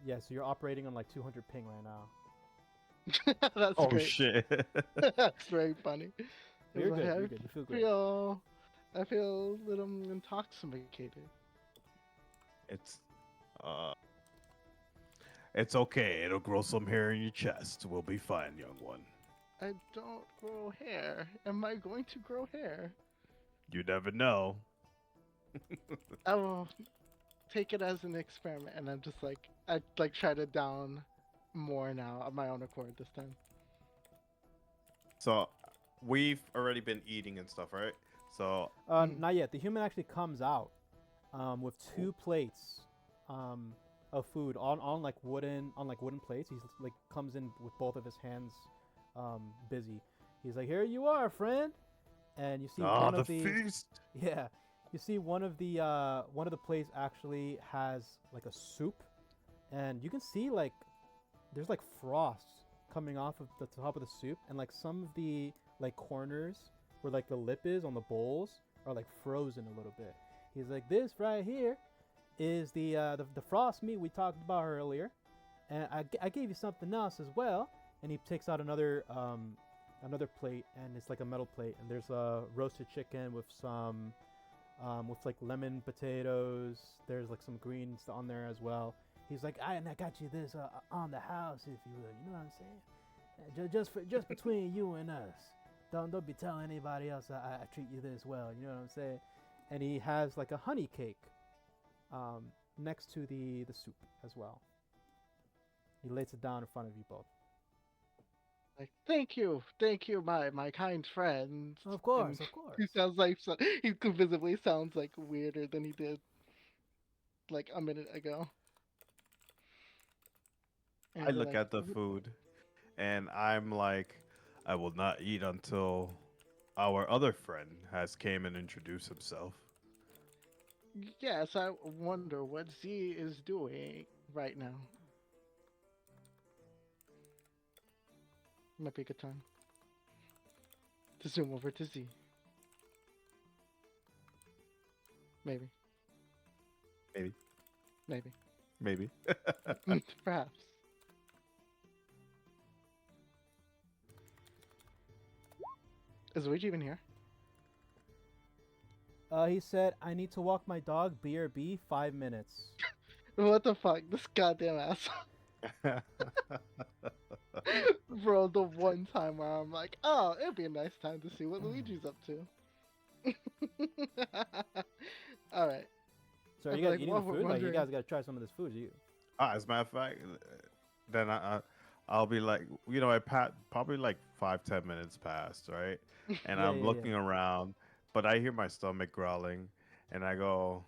Yeah, so you're operating on like 200 ping right now. That's Oh great. shit! That's very funny. You're It's good. like, You're good. You feel great. I feel a little intoxicated. It's okay. It'll grow some hair in your chest. We'll be fine, young one. I don't grow hair. Am I going to grow hair? You never know. I will take it as an experiment, and I'm just like I like try to down more now of my own accord this time. So we've already been eating and stuff, right? So Not yet. The human actually comes out with 2 plates of food on like wooden plates. He's like comes in with both of his hands busy. He's like, "Here you are, friend." And you see one of the feast. yeah, you see one of the plates actually has like a soup, and you can see like there's like frost coming off of the top of the soup, and like some of the like corners where like the lip is on the bowls are like frozen a little bit. He's like, "This right here is the frost meat we talked about earlier, and I gave you something else as well." And he takes out another plate, and it's like a metal plate, and there's a roasted chicken with some with like lemon potatoes. There's like some greens on there as well. He's like, I got you this on the house, if you will. You know what I'm saying? Just between you and us. Don't be telling anybody else I treat you this well. You know what I'm saying? And he has like a honey cake next to the soup as well. He lays it down in front of you both. Like, thank you, my kind friend. Of course, And of course. he sounds like he visibly sounds like weirder than he did like a minute ago. And I they're look like, at the food and I'm like, I will not eat until our other friend has came and introduced himself. yes, I wonder what Z is doing right now. Might be a good time to zoom over to Z. Maybe. Maybe. Maybe. Maybe. Perhaps. Is Luigi even here? He said, I need to walk my dog, BRB, 5 minutes. What the fuck? This goddamn asshole. Bro, the one time where I'm like, oh, it'd be a nice time to see what Luigi's up to. Alright. So are I'm you guys like, eating what the we're food? Like, you wondering- guys gotta try some of this food. You. As a matter of fact, then I'll be like, probably like 5-10 minutes passed, right? And Yeah, I'm yeah, looking around, but I hear my stomach growling, and I go,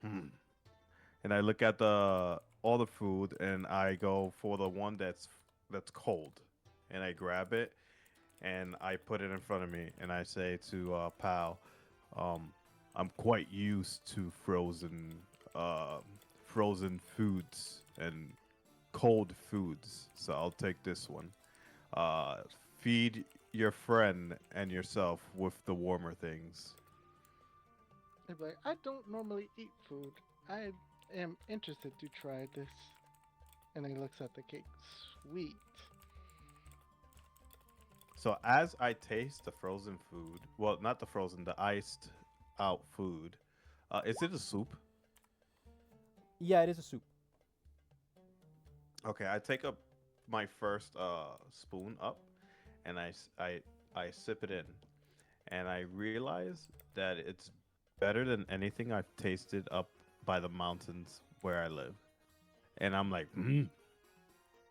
and I look at all the food, and I go for the one that's cold, and I grab it, and I put it in front of me, and I say to Pal, I'm quite used to frozen foods and cold foods, so I'll take this one. Feed your friend and yourself with the warmer things. I'd be like, I don't normally eat food. I am interested to try this. And then he looks at the cake. Sweet. So as I taste the frozen food, well, not the frozen, the iced out food, is it a soup? Yeah, it is a soup. Okay, I take up my first spoon up, and I sip it in, and I realize that it's better than anything I've tasted up by the mountains where I live. And I'm like,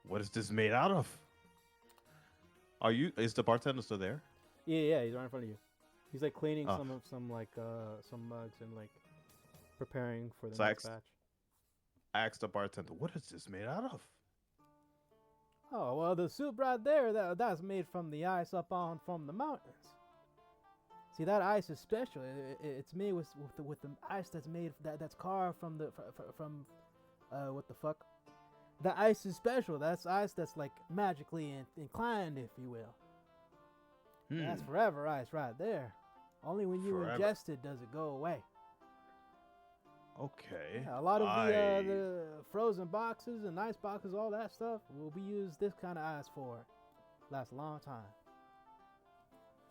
what is this made out of? Is the bartender still there? Yeah, he's right in front of you. He's like cleaning Oh. some mugs and like preparing for the So I next ex- batch. I asked the bartender, what is this made out of? Oh well, the soup right there, that's made from the ice up on from the mountains. See, that ice is special. It's made with the ice that's made that's carved from what the fuck? The ice is special. That's ice that's like magically inclined, if you will. That's forever ice right there. Only when you Forever. ingest it does it go away. Okay. Yeah, a lot of the frozen boxes and ice boxes, all that stuff, will be used this kind of ice for. Lasts a long time.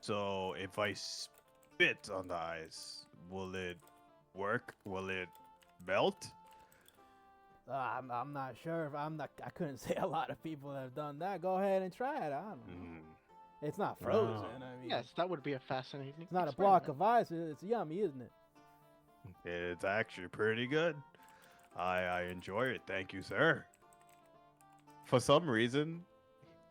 So if I spit on the ice, will it work? Will it melt? I'm not sure if I couldn't say a lot of people have done that. Go ahead and try it. I don't know. It's not frozen. I mean, Yes, that would be a fascinating it's not a experiment. block of ice. It's yummy, isn't it? It's actually pretty good. I enjoy it. Thank you, sir. For some reason,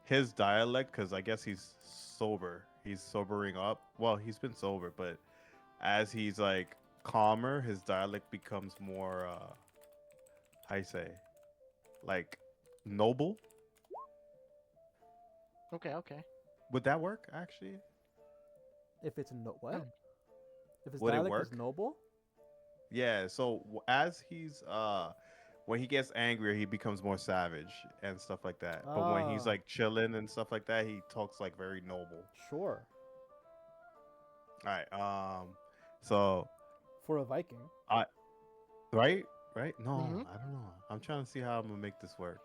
his dialect, because I guess he's sober. He's sobering up. Well, he's been sober, but as he's like calmer, his dialect becomes more, how you say, like noble. Okay. Would that work, actually? If it's what? Hmm. If his Would it dialect work? is noble? Yeah, so as he's when he gets angrier, he becomes more savage and stuff like that. But when he's Ah. like chilling and stuff like that, he talks like very noble. Sure. All right. So For a Viking. right? No, Mhm. I don't know. I'm trying to see how I'm gonna make this work.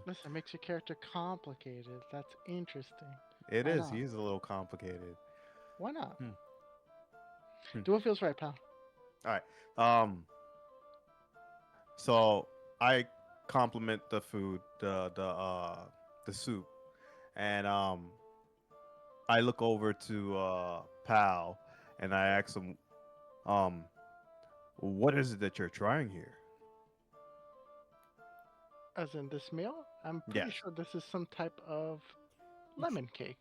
Listen, makes your character complicated. That's interesting. It Why is. not? He's a little complicated. Why not? Hmm. Do what feels right, pal. All right. So I compliment the food, the soup, and I look over to Pal, and I ask him, um, what is it that you're trying here? As in this meal, I'm pretty Yes. sure this is some type of lemon cake.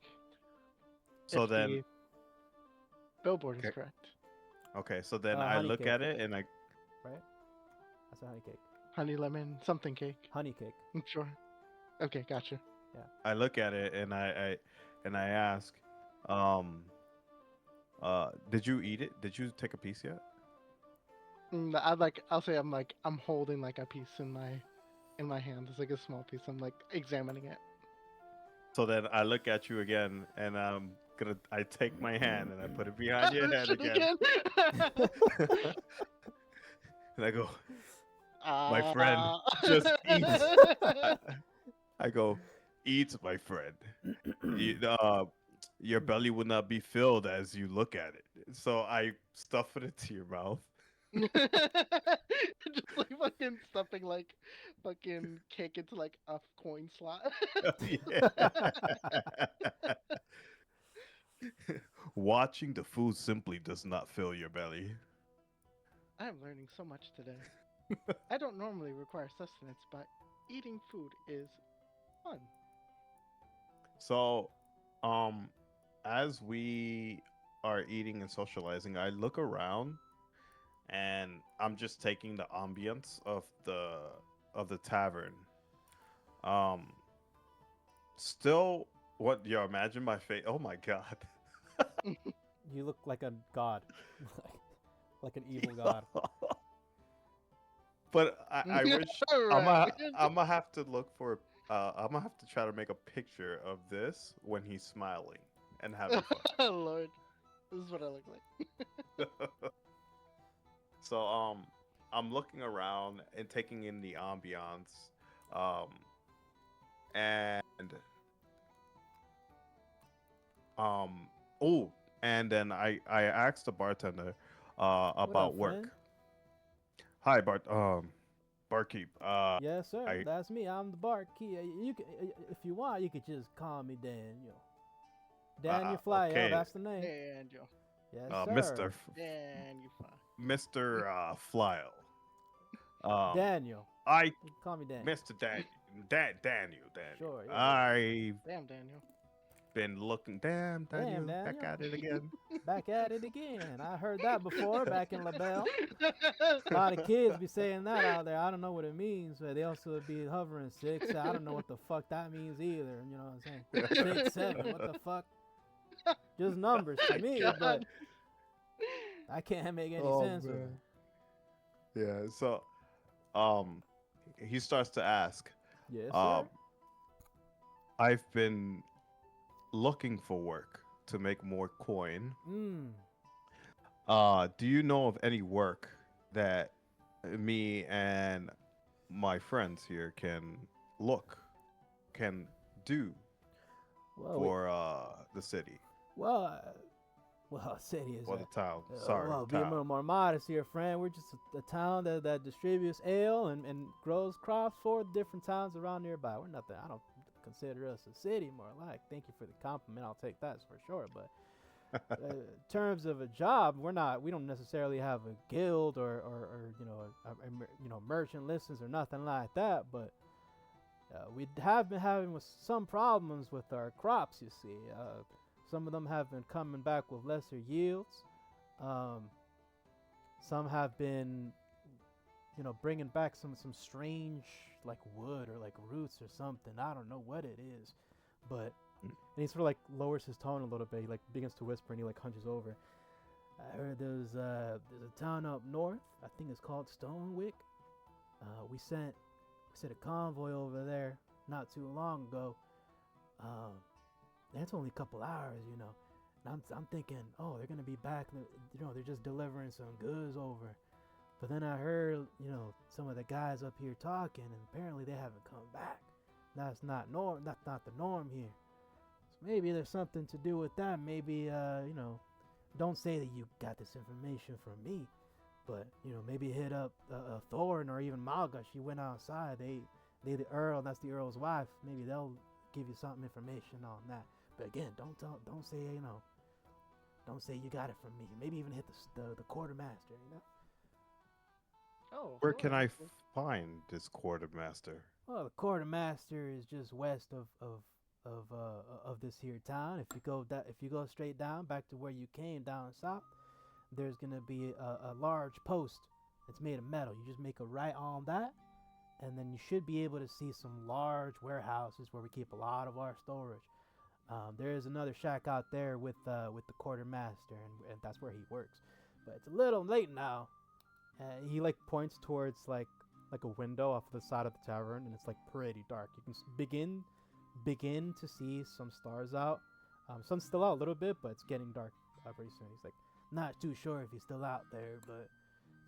So If then, the billboard is okay, correct. okay. So then I Honey look cake, at it and I, right? That's a honey cake. Honey lemon something cake. Honey cake. I'm sure. Okay, gotcha. I look at it and I ask, um, did you eat it? Did you take a piece yet? I'll say I'm holding like a piece in my hand. It's like a small piece. I'm like examining it. So then I look at you again, and I take my hand and I put it behind your head Shit again, and I go, my friend, just eat. I go, eat, my friend. Your belly will not be filled as you look at it. So I stuff it into your mouth. Just like fucking stuffing like fucking cake into like a coin slot. Yeah. Watching the food simply does not fill your belly. I am learning so much today. I don't normally require sustenance, but eating food is fun. So, as we are eating and socializing, I look around and I'm just taking the ambience of the tavern. Um, still, what you imagine my face? Oh my god! You look like a god, like an evil god. But I wish Right. I'm gonna have to look for. I'm gonna have to try to make a picture of this when he's smiling and having fun. Oh Lord, this is what I look like. So I'm looking around and taking in the ambiance, and oh, and then I asked the bartender What about up, work. friend? Hi, barkeep. Yes, sir. I That's me. I'm the barkeep. You can, if you want, you could just call me Daniel. Daniel Flyer. okay. That's the name. Daniel. Yes, Mr. sir. Daniel. Mr. Flyo. Daniel. I You can call me Daniel. Mr. Daniel. Daniel. Sure, yeah. I've Damn, Daniel. been looking. Damn, Daniel. Back Daniel. at it again. Back at it again. I heard that before back in LaBelle. A lot of kids be saying that out there. I don't know what it means, but they also be hovering 6. I don't know what the fuck that means either. You know what I'm saying? 6, 7. What the fuck? Just numbers to me, God. but I can't make any sense of it. Yeah. So, he starts to ask. Yes, sir. I've been looking for work to make more coin. Do you know of any work that me and my friends here can do Well, for the city well, city is or the town? Sorry, well, be a town. little more modest here, friend. We're just a town that distributes ale and grows crops for different towns around nearby. We're nothing. I don't consider us a city, more like. Thank you for the compliment. I'll take that for sure. But in terms of a job, we don't necessarily have a guild or merchant listings or nothing like that. But we have been having some problems with our crops. You see, some of them have been coming back with lesser yields. Some have been, bringing back some strange like wood or like roots or something. I don't know what it is, but and he sort of like lowers his tone a little bit. He like begins to whisper and he like hunches over. I heard there's a town up north. I think it's called Stonewick. We sent a convoy over there not too long ago. That's only a couple hours, And I'm thinking, oh, they're gonna be back. They're just delivering some goods over. But then I heard, some of the guys up here talking, and apparently they haven't come back. That's not norm. That's not the norm here. So maybe there's something to do with that. Maybe don't say that you got this information from me, but maybe hit up Thorn or even Malga. She went outside. They the Earl. That's the Earl's wife. Maybe they'll give you some information on that. But again, don't say don't say you got it from me. Maybe even hit the quartermaster. Oh, Where sure, can I sure. find this quartermaster? Well, the quartermaster is just west of this here town. If you go straight down back to where you came down south, there's gonna be a large post. It's made of metal. You just make a right on that, and then you should be able to see some large warehouses where we keep a lot of our storage. There is another shack out there with the quartermaster, and that's where he works. But it's a little late now. He like points towards like a window off the side of the tavern, and it's like pretty dark. You can begin to see some stars out. Sun's still out a little bit, but it's getting dark pretty soon. He's like, not too sure if he's still out there, but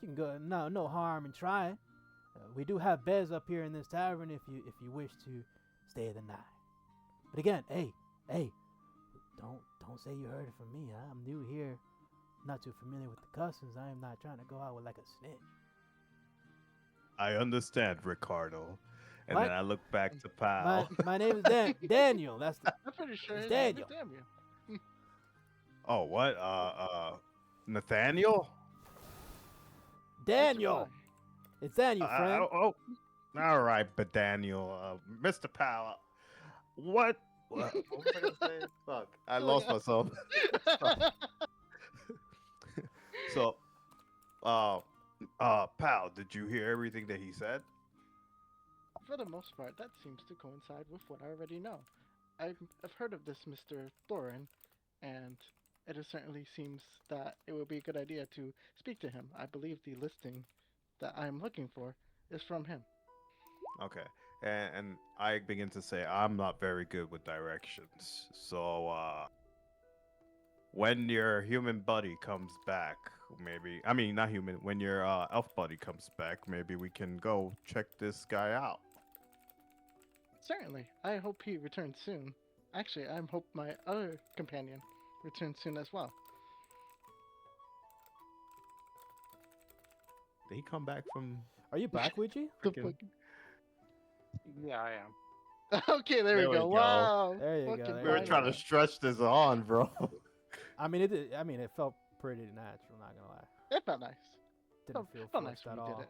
you can go. No harm in trying. We do have beds up here in this tavern if you wish to stay the night. But again, hey, don't say you heard it from me. I'm new here, not too familiar with the customs. I am not trying to go out with like a snitch. I understand, Ricardo. And What? then I look back to Pal. My name is Daniel. That's I'm pretty sure It's his name is Daniel. Daniel. Oh, what? Nathaniel? Daniel. It's Daniel, friend. Oh, all right, but Daniel, Mr. Powell, what was I gonna say? Fuck, I lost myself. So, Pal, did you hear everything that he said? For the most part, that seems to coincide with what I already know. I've heard of this Mr. Thorin, and certainly seems that it would be a good idea to speak to him. I believe the listing that I'm looking for is from him. Okay, and I begin to say I'm not very good with directions. So, when your human buddy comes back, maybe I mean not human. When your elf buddy comes back, maybe we can go check this guy out. Certainly. I hope he returns soon. Actually, I hope my other companion returns soon as well. Did he come back from? Are you back, Ouija? The Freaking- fucking- Yeah, I am. Okay, there There we we go. go. Wow. There you go, Fucking there We were you trying go. to stretch this on, bro. I mean, it felt pretty natural. Not gonna lie. It felt nice. Didn't feel Felt nice forced when at you all.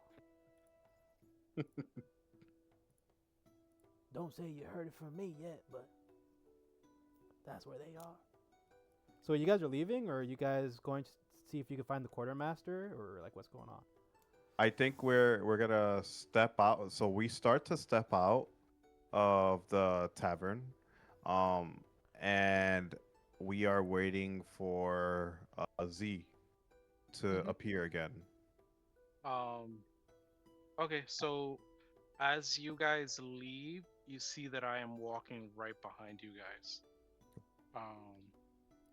did it. Don't say you heard it from me yet, but that's where they are. So you guys are leaving, or are you guys going to see if you can find the quartermaster, or like what's going on? I think we're gonna step out. So we start to step out of the tavern, and we are waiting for Z to Mhm. appear again. Okay, so as you guys leave, you see that I am walking right behind you guys.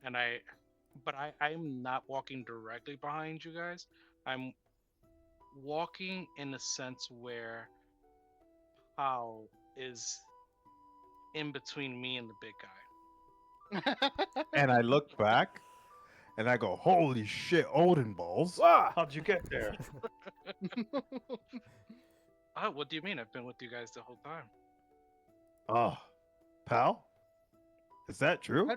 And I'm not walking directly behind you guys. I'm walking in a sense where Pao is in between me and the big guy. And I look back, and I go, "Holy shit, Odin balls! Ah! How'd you get there?" Oh, what do you mean? I've been with you guys the whole time. Oh, pal, is that true?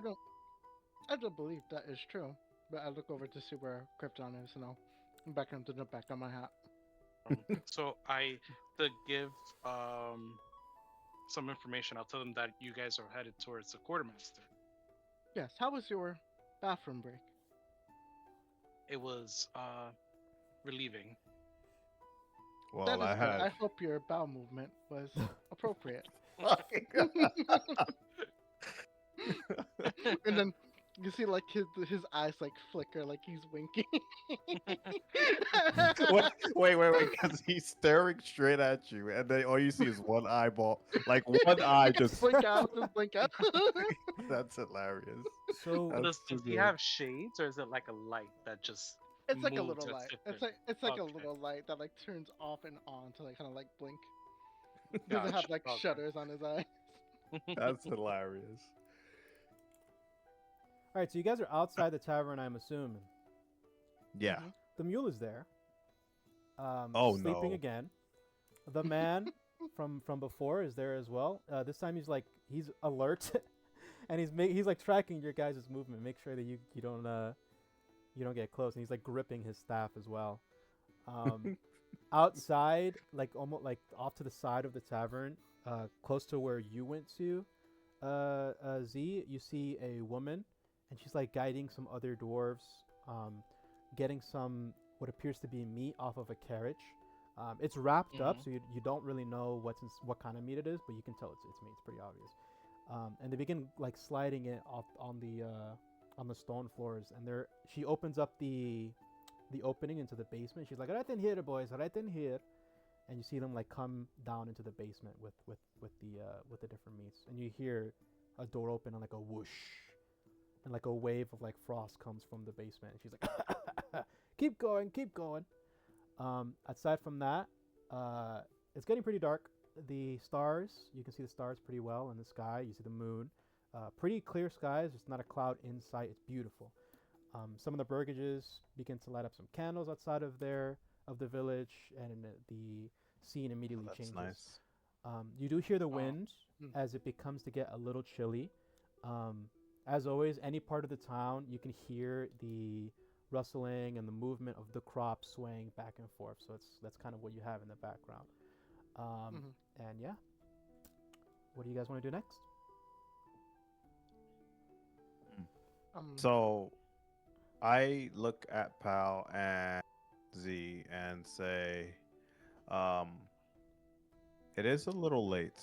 I don't believe that is true. But I look over to see where Krypton is, and I'll back him to the back of my hat. So to give some information, I'll tell them that you guys are headed towards the quartermaster. Yes, how was your bathroom break? It was relieving. Well, That is I good. I had. hope your bowel movement was appropriate. And then you see like his eyes like flicker, like he's winking. wait, because he's staring straight at you, and then all you see is one eyeball, like one eye just. blink out, just blink out. That's hilarious. So That's Does so he good. have shades, or is it like a light that just? It's like a moves little or light. flickers? It's like a Okay. little light that like turns off and on to like kind of like blink. He doesn't have Gotcha, like okay. shutters on his eyes. That's hilarious. All right, so you guys are outside the tavern, I'm assuming. Yeah. Mhm. The mule is there, Oh, sleeping no. again. The man from before is there as well. This time he's alert, and he's like tracking your guys' movement. Make sure that you don't get close. And he's like gripping his staff as well. Outside, like almost like off to the side of the tavern, close to where you went to, Z, you see a woman, and she's like guiding some other dwarves, getting some what appears to be meat off of a carriage. It's wrapped up, so you don't really know what kind of meat it is, but you can tell it's meat. It's pretty obvious. And they begin like sliding it off on the stone floors, and she opens up the opening into the basement. She's like, "Right in here, boys, right in here," and you see them like come down into the basement with the different meats, and you hear a door open and like a whoosh, and like a wave of like frost comes from the basement. And she's like, "Keep going, keep going." Aside from that, it's getting pretty dark. The stars, you can see the stars pretty well in the sky. You see the moon. Pretty clear skies. There's not a cloud in sight. It's beautiful. Some of the burgages begin to light up some candles outside of the village, and the scene immediately That's changes. nice. You do hear the wind Mm. as it becomes to get a little chilly. As always, any part of the town, you can hear the rustling and the movement of the crop swaying back and forth. So that's kind of what you have in the background. And yeah, what do you guys want to do next? So I look at Pal and Z and say, it is a little late.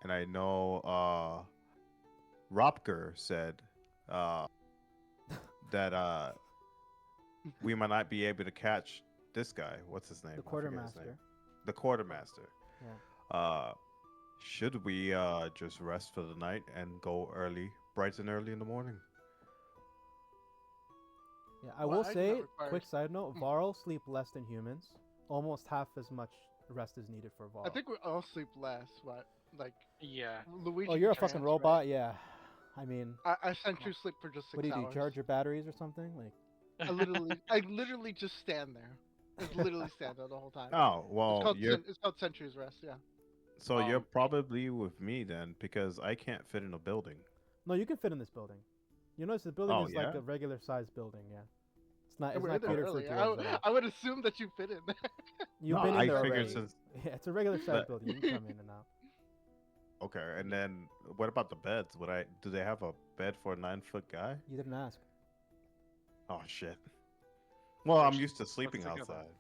And I know Ropker said that we might not be able to catch this guy. What's his name? The I forget his quartermaster. name. The quartermaster. Yeah. Should we just rest for the night and go bright and early in the morning? Yeah, I Well, will I do say, not require- quick side note, Varl sleep less than humans. Almost half as much rest is needed for Varl. I think we all sleep less. What? Like Yeah. Luigi. Oh, you're a can fucking answer, robot? right? Yeah. I mean, I sent you sleep for just 6 what do you hours. do? Charge your batteries or something? Like, I literally just stand there. Just literally stand there the whole time. Oh, well, It's called Century's Rest. Yeah. so you're Um, probably with me then, because I can't fit in a building. no, you can fit in this building. You notice the building Oh, is like yeah? a regular sized building. Yeah. It's not. Yeah, It's we're not in there catered for early. dwarves at all. I would assume that you fit in there. You've No, been in I there figured already. since- Yeah, it's a regular sized But- building. You can come in and out. Okay, and then what about the beds? Do they have a bed for a 9-foot guy? You didn't ask. Oh shit. Well, I'm Let's- used to sleeping together. outside.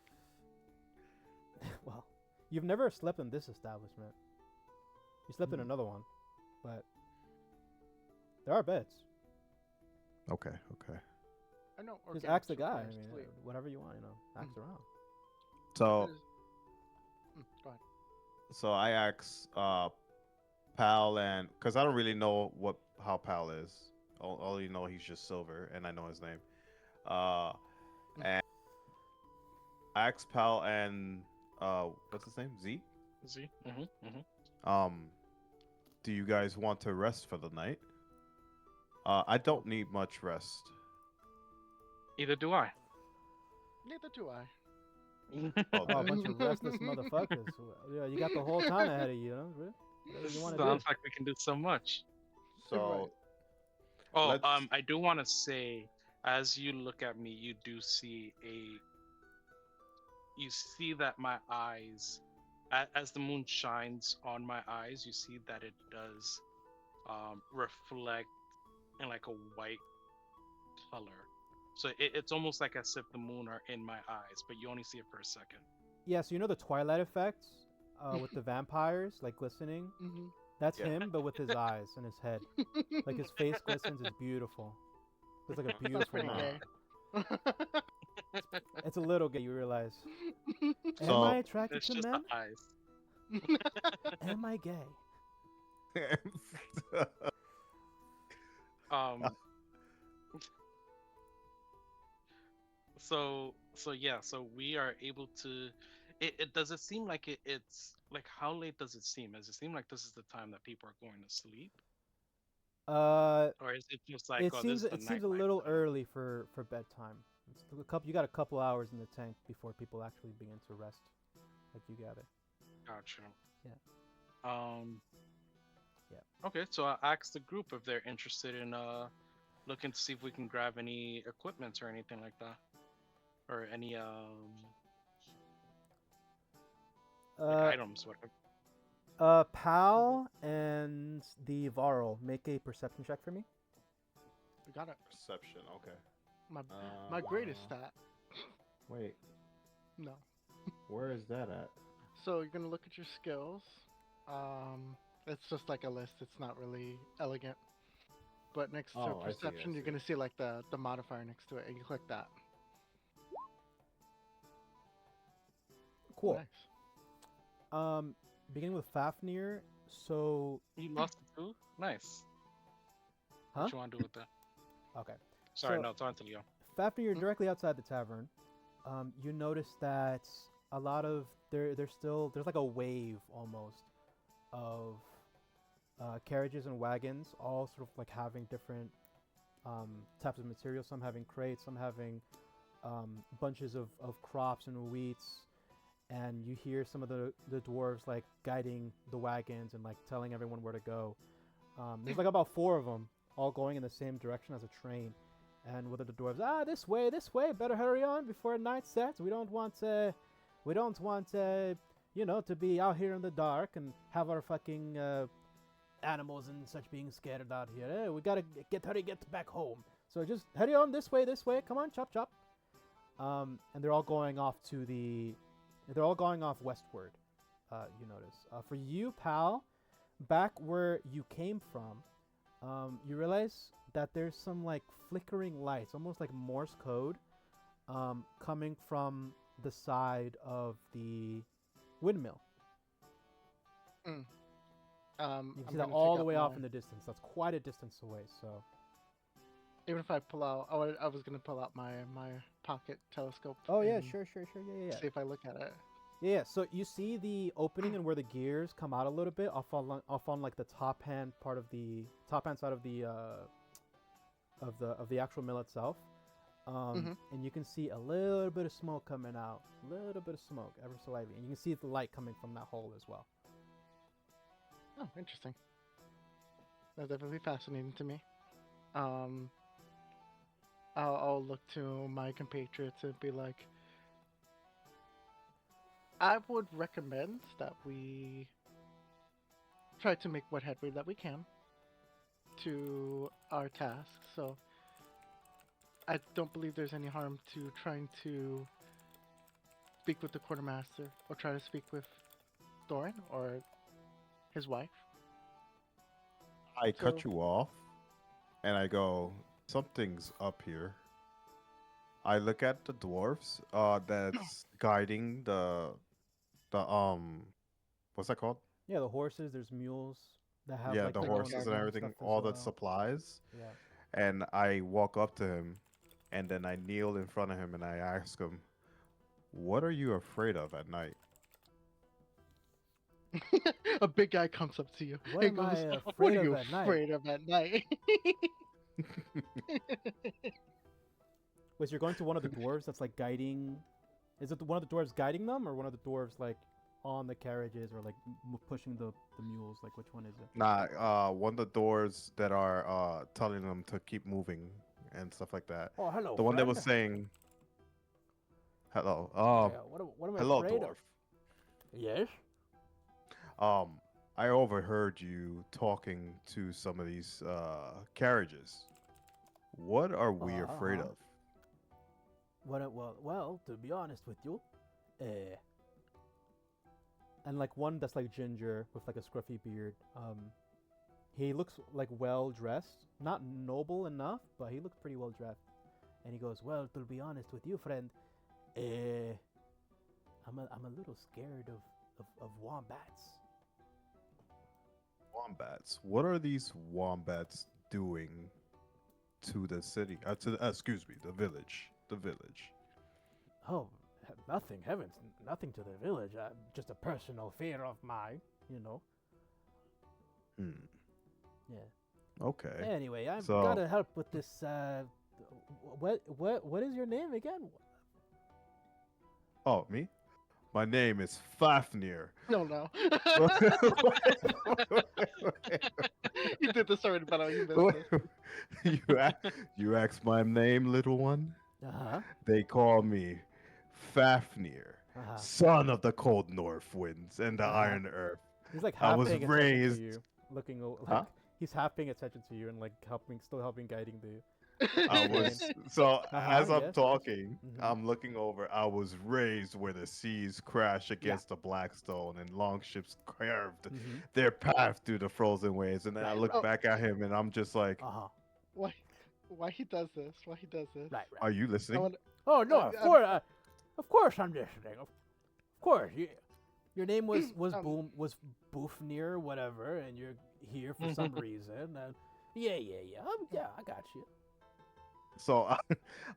Well, you've never slept in this establishment. You slept in Hmm. another one, but there are beds. Okay. I know. Just organics ask the guy. I requires mean, sleep. whatever you want. Ask Mm. around. So It is- Go ahead. so I asked Pal, and because I don't really know how Pal is. All you know, he's just silver, and I know his name. And I asked Pal and what's his name? Z. Z. Do you guys want to rest for the night? I don't need much rest. Either do I. Neither do I. Oh, a bunch of restless motherfuckers. Yeah, you got the whole town ahead of you. Really? What do you want to do? Sounds like we can do so much. So Oh, Let's- I do want to say, as you look at me, you do see you see that my eyes, as the moon shines on my eyes, you see that it does reflect in like a white color. So it's almost like as if the moon are in my eyes, but you only see it for a second. Yeah, so you know the Twilight effect with the vampires, like glistening? Mm-hmm. That's Yeah. him, but with his eyes and his head. Like his face glistens. It's beautiful. It's like a That's beautiful pretty man. gay. It's a little gay, you realize. Am So- I attracted It's to just men? the eyes. Am I gay? Um. So yeah. So we are able to. It does it seem like it's like how late does it seem? Does it seem like this is the time that people are going to sleep? Or is it just like, It oh, seems this is the it seems a nightlife little time? early for bedtime. It's a couple. You got a couple hours in the tank before people actually begin to rest, like you gather. Gotcha. Yeah. Um. Yeah. Okay, so I asked the group if they're interested in looking to see if we can grab any equipment or anything like that, or any like Uh, items, whatever. Pal and the Varl make a perception check for me. We got it. Perception. Okay. My greatest stat. Wait, No. where is that at? So you're gonna look at your skills. It's just like a list. It's not really elegant. But next to Oh, I see, I perception, you're see. gonna see like the modifier next to it, and you click that. Cool. Nice. Beginning with Fafnir. So, You lost it too? Nice. huh? What you want to do with that? Okay. Sorry, So- no, it's on to you. Fafnir, you're Hmm? directly outside the tavern. You notice that a lot of there's like a wave almost of carriages and wagons, all sort of like having different types of materials. Some having crates, some having bunches of crops and wheats. And you hear some of the dwarves like guiding the wagons and like telling everyone where to go. There's like about 4 of them all going in the same direction as a train. And with the dwarves, this way, better hurry on before night sets. We don't want, to be out here in the dark and have our fucking animals and such being scared out here. We gotta get back home. So just hurry on this way. Come on, chop. And they're all going off westward. You notice. For you, pal, back where you came from, you realize that there's some like flickering lights, almost like Morse code, coming from the side of the windmill. You I'm can see that gonna all take the out way off my- in the distance. That's quite a distance away. So Even if I pull out, I was gonna pull out my pocket telescope. oh yeah, and sure, yeah. See if I look at it. Yeah, so you see the opening and where the gears come out a little bit off on like the top hand side of the actual mill itself. Mhm. And you can see a little bit of smoke coming out, ever so slightly, and you can see the light coming from that hole as well. Oh, interesting. That's definitely fascinating to me. I'll look to my compatriots and be like, I would recommend that we try to make what headway that we can to our task. So I don't believe there's any harm to trying to speak with the quartermaster or try to speak with Thorin or his wife. I cut So- you off, and I go, something's up here. I look at the dwarfs, that's guiding the what's that called? Yeah, the horses. There's mules that have Yeah, like the their own horses and stuff everything, as all the well. supplies. Yeah. And I walk up to him, and then I kneel in front of him, and I ask him, "What are you afraid of at night?" A big guy comes up to you What and am I goes, "What afraid are of you at night?" afraid of at night?" Wait, so you're going to one of the dwarves that's like guiding? Is it one of the dwarves guiding them, or one of the dwarves like on the carriages, or like pushing the mules? Like which one is it? Nah, one of the doors that are telling them to keep moving and stuff like that. Oh, hello, The one that was friend. saying, "Hello, Yeah, what am I hello, afraid dwarf. of? Yes? I overheard you talking to some of these carriages. What are we afraid Uh-huh. of?" Well, to be honest with you, And like one that's like ginger with like a scruffy beard. He looks like well dressed, not noble enough, but he looks pretty well dressed. And he goes, well, to be honest with you, friend, I'm a little scared of wombats. Wombats. What are these wombats doing to the city? Excuse me, the village. The village. Oh, nothing, heavens, nothing to the village. Just a personal fear of mine, you know. Hmm. Yeah. Okay. Anyway, I've So- gotta help with this. What is your name again? Oh, me? My name is Fafnir. No. You did this already, but you missed it. You asked my name, little one? Uh huh. They call me Fafnir, Uh-huh. son of the cold north winds and the Uh-huh. iron earth. He's like I half was paying attention raised- to you, looking like Huh? he's half paying attention to you and like still helping guiding the. I was so as I'm yes, yes. talking, Mhm. I'm looking over. I was raised where the seas crash against the black stone and long ships carved Mhm. their path through the frozen waves. And then I look Oh. back at him and I'm just like, Uh huh. Why he does this? Why he does this? Right. "Are you I listening?" wonder- Oh no! I'm- Of course, I'm listening. Of course, your name was Um, Boofnir, whatever, and you're here for some reason. Yeah. I got you. So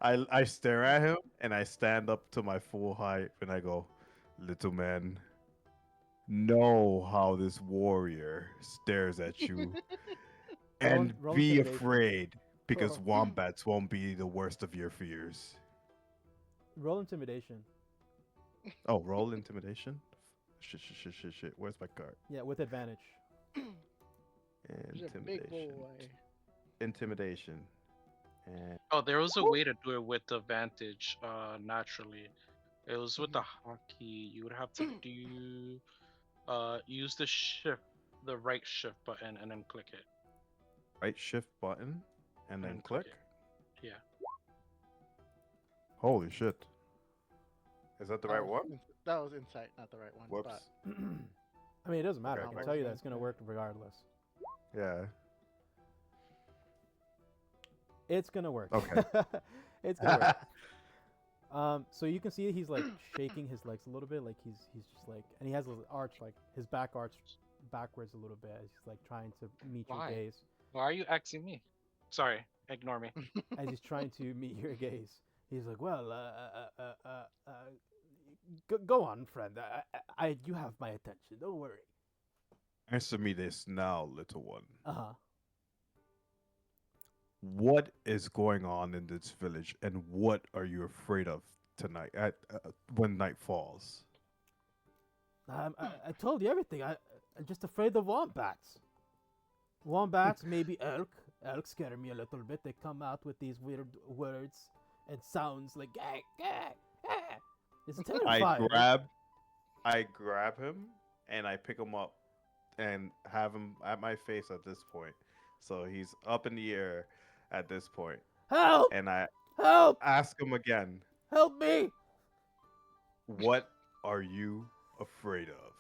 I stare at him and I stand up to my full height and I go, "Little man, know how this warrior stares at you, and roll be intimidation. afraid, because Oh. wombats won't be the worst of your fears." Roll intimidation. Oh, roll intimidation. Shit. Where's my card? Yeah, with advantage. He's a big Intimidation. boy. Intimidation. And Oh, there was a way to do it with advantage, naturally. It was with the hotkey. You would have to do, use the right shift button, and then click it. right shift button and then And click. click Yeah. Holy shit. Is that the That right was one? That was insight, not the right one. Whoops. But I mean, it doesn't matter. Okay, I can okay. tell you that it's gonna work regardless. Yeah. It's gonna work. Okay. It's gonna work. So you can see he's like shaking his legs a little bit, like he's just like, and he has his arch, like his back arched backwards a little bit as he's like trying to meet Why? your gaze. Why are you asking me? Sorry, ignore me. As he's trying to meet your gaze, he's like, "Well, go on, friend. You have my attention. Don't worry." Answer me this now, little one. Uh huh. What is going on in this village, and what are you afraid of tonight when night falls? I told you everything. I'm just afraid of wombats. Wombats, maybe elk. Elk scare me a little bit. They come out with these weird words and sounds like gag, gag, gag. It's terrifying. I grab him and I pick him up and have him at my face at this point. So he's up in the air at this point, Help! and I Help! ask him again, Help me! "What are you afraid of?"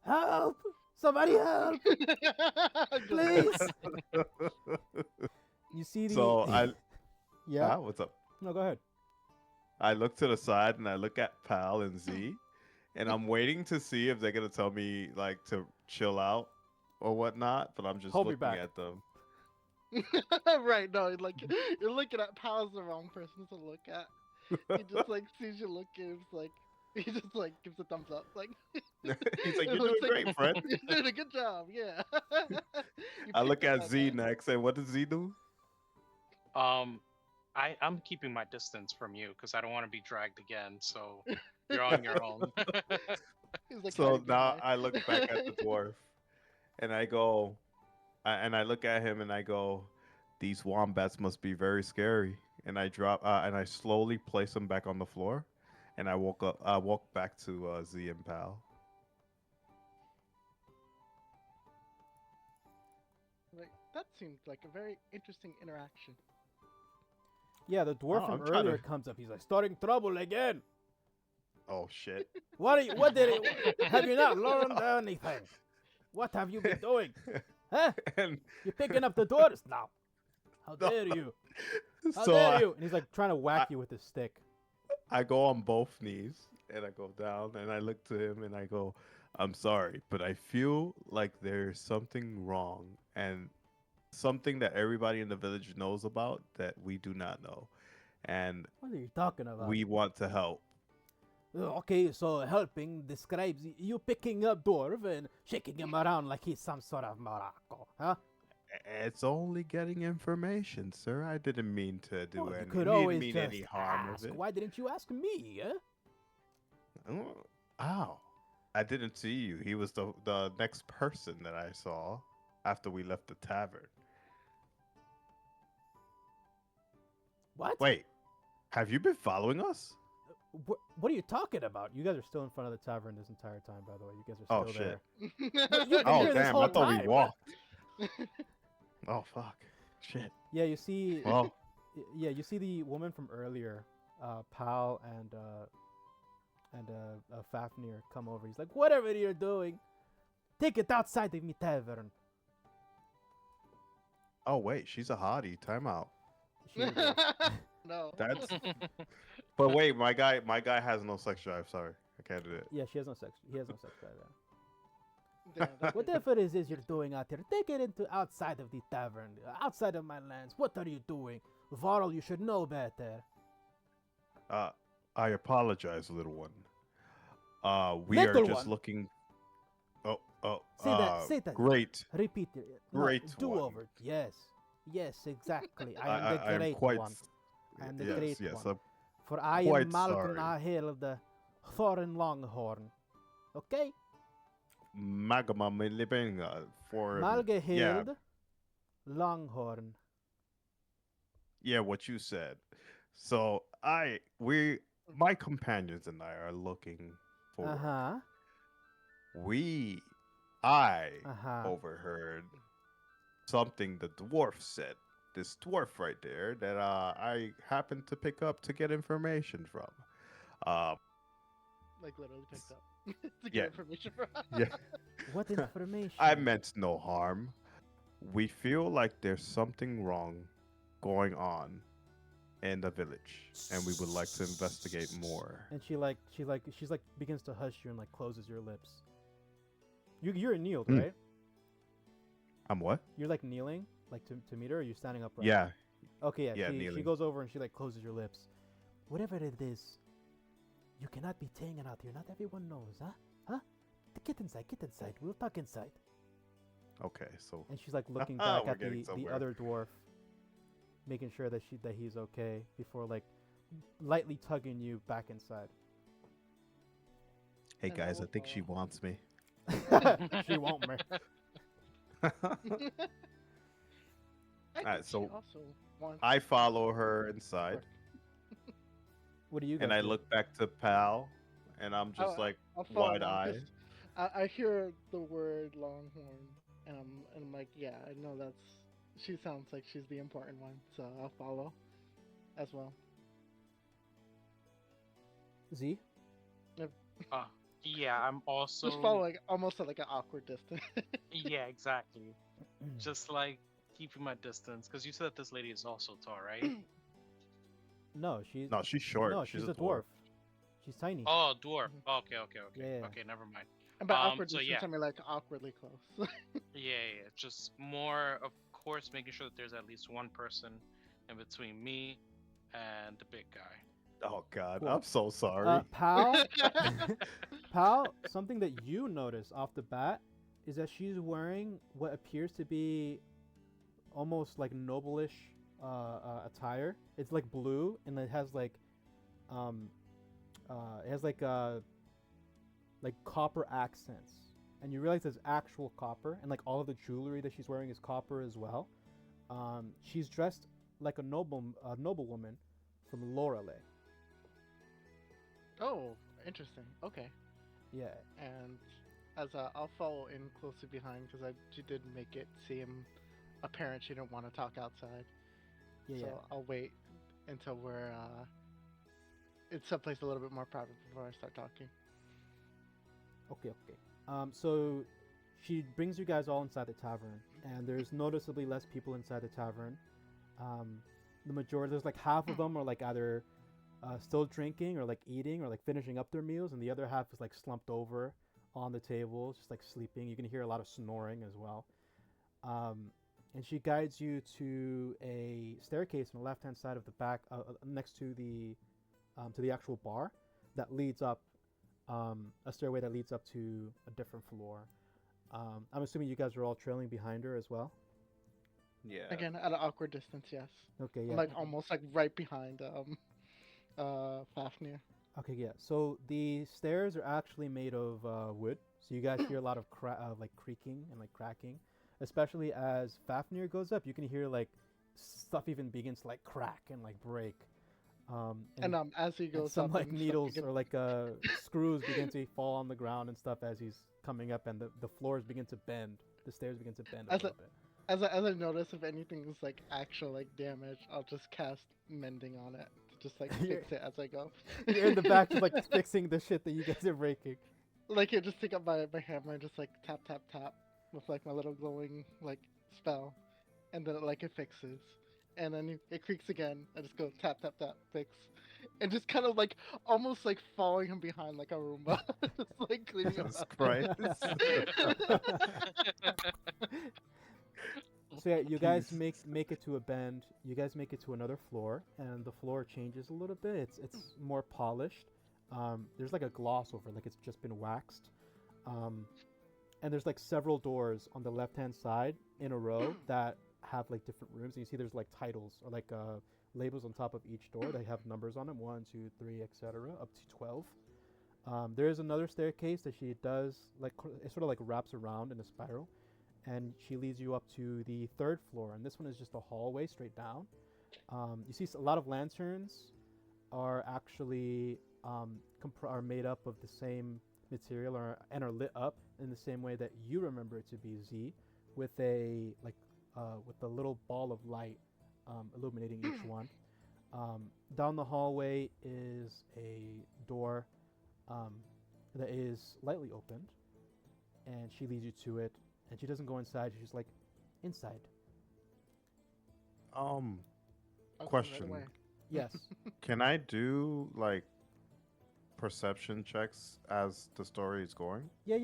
Help! Somebody help! Please! You see the. So I Yeah. what's up? No, go ahead. I look to the side and I look at Pal and Z, and I'm waiting to see if they're gonna tell me like to chill out or whatnot. But I'm just Hold me looking back. at them. Right, no, like you're looking at Pal's the wrong person to look at. He just like sees you looking, it's like he just like gives a thumbs up, like He's like, it "You're doing looks like- great, friend." You're doing a good job, yeah. You I look picked up at on Z that. next, and what does Z do? I'm keeping my distance from you because I don't want to be dragged again. So you're on your own. He's like So hiding now behind. I look back at the dwarf, and I go, and I look at him, and I go, "These wombats must be very scary." And I drop, and I slowly place him back on the floor, and I walk back to Z and Pal. Like, that seemed like a very interesting interaction. Yeah, the dwarf Oh, from I'm trying earlier to- comes up. He's like, starting trouble again. Oh shit! What did it? Have you not learned anything? What have you been doing? Huh? And You're picking up the doors now. How No. dare you? How so dare I, you? And he's like trying to whack you with his stick. I go on both knees, and I go down, and I look to him, and I go, "I'm sorry, but I feel like there's something wrong, and something that everybody in the village knows about that we do not know, and What are you talking about? we want to help." Okay, so helping describes you picking up dwarf and shaking him around like he's some sort of Morocco, huh? It's only getting information, sir. I didn't mean to do Well, you any. could Didn't always mean just any harm ask. of it. Why didn't you ask me, eh? Oh, ow. I didn't see you. He was the next person that I saw after we left the tavern. What? Wait, have you been following us? What are you talking about? You guys are still in front of the tavern this entire time, by the way. You guys are Oh, still shit. there. But you've been Oh here this damn! whole I thought we time. walked. Oh fuck! Shit. Yeah, you see. Well, Yeah, you see the woman from earlier, Pal and Fafnir come over. He's like, Whatever you're doing, take it outside of me tavern. oh wait, she's a hottie. Time out. she, No. That's. But wait, my guy has no sex drive. Sorry, I can't do it. yeah, she has no sex. He has no sex drive. Yeah. Damn, that's Whatever it is you're doing out here, take it into outside of the tavern, outside of my lands. What are you doing? Varl, you should know better. I apologize, little one. We Little are just one? looking. Oh. Say that. Great. Repeat it. No, Great do one. over. Yes. Yes, exactly. I am the I'm great quite. one. I am the yes, great yes. one. For I am quite Malcolm sorry. Hill, the Thorin Longhorn. Okay? Magma living for. Malgehild Longhorn. Yeah, what you said. So my companions and I are looking for. Uh-huh. I Uh-huh. overheard something the dwarf said. This dwarf right there that I happened to pick up to get information from. like literally picked up to get Yeah. information from. Yeah, What information? I meant no harm. We feel like there's something wrong going on in the village, and we would like to investigate more. And she's like begins to hush you and like closes your lips. You're kneeled, Mm. right? I'm what? You're like kneeling, like to meet her. Or you're standing upright. Yeah. Okay, yeah. Yeah, she kneeling. goes over and she like closes your lips. Whatever it is, you cannot be hanging out here. Not everyone knows, huh? Huh? Get inside. Get inside. We'll talk inside. Okay, so And she's like looking back We're at getting the somewhere. other dwarf, making sure that he's okay before like lightly tugging you back inside. hey And I guys, I will think she follow. wants me. She won't, man. I Alright, think so she also wants I follow her inside, What do you guys and I do? look back to Pal, and I'm just Oh, like I'll follow wide along, eye. 'cause I hear the word Longhorn, and I'm like, yeah, I know that's. She sounds like she's the important one, so I'll follow, as well. Z? Yeah, I'm also. Just follow like almost at like an awkward distance. Yeah, exactly. Just like keeping my distance, because you said that this lady is also tall, right? No, she's No, she's short. no, she's a dwarf. She's tiny. Oh, dwarf. Mhm. Okay. Yeah. Okay, never mind. And by awkward so distance, yeah. I mean like awkwardly close. Yeah. Just more, of course, making sure that there's at least one person in between me and the big guy. Oh God, Cool. I'm so sorry. Pal, Pal, something that you notice off the bat is that she's wearing what appears to be almost like noblish attire. It's like blue and it has like like copper accents. And you realize it's actual copper, and like all of the jewelry that she's wearing is copper as well. She's dressed like a noblewoman from Lorelei. Oh, interesting. Okay. Yeah. And as I'll follow in closely behind because she did make it seem apparent she didn't want to talk outside. Yeah, So yeah. I'll wait until we're it's someplace a little bit more private before I start talking. Okay. So she brings you guys all inside the tavern, and there's noticeably less people inside the tavern. The majority, there's like half of them are like either still drinking or like eating or like finishing up their meals, and the other half is like slumped over on the table, just like sleeping. You can hear a lot of snoring as well. And she guides you to a staircase on the left-hand side of the back, next to the actual bar, that leads up. A stairway that leads up to a different floor. I'm assuming you guys are all trailing behind her as well. Yeah. Again, at an awkward distance, yes. Okay, I'm yeah. like almost like right behind Fafnir. Okay, yeah. So the stairs are actually made of wood. So you guys hear a lot of like creaking and like cracking, especially as Fafnir goes up. You can hear like stuff even begins to like crack and like break. And as he and goes some up, like and needles stuff or like screws begin to fall on the ground and stuff as he's coming up, and the floors begin to bend. The stairs begin to bend a As little bit. as I notice if anything is like actual like damage, I'll just cast mending on it to just like You're- fix it as I go. You're in the back just like fixing the shit that you guys are breaking. Like, you just take up my hammer and just like tap tap tap with like my little glowing like spell, and then like it fixes, and then it creaks again. I just go tap tap tap fix, and just kind of like almost like following him behind like a Roomba, just like cleaning him Jesus up. Christ. So yeah, you guys Jesus. make it to a bend. You guys make it to another floor, and the floor changes a little bit. It's more polished. There's like a gloss over, it, like it's just been waxed. And there's like several doors on the left-hand side in a row that have like different rooms. And you see there's like titles or like labels on top of each door. They have numbers on them, 1, 2, 3, etc., up to 12. There is another staircase that she does like it sort of like wraps around in a spiral, and she leads you up to the 3rd floor. And this one is just a hallway straight down. You see a lot of lanterns are actually are made up of the same material and are lit up in the same way that you remember it to be, Z, with a with a little ball of light illuminating each one. Down the hallway is a door that is lightly opened, and she leads you to it. And she doesn't go inside. She's like, inside. I'll come right Question. away. Yes. Can I do like perception checks as the story is going? Yeah.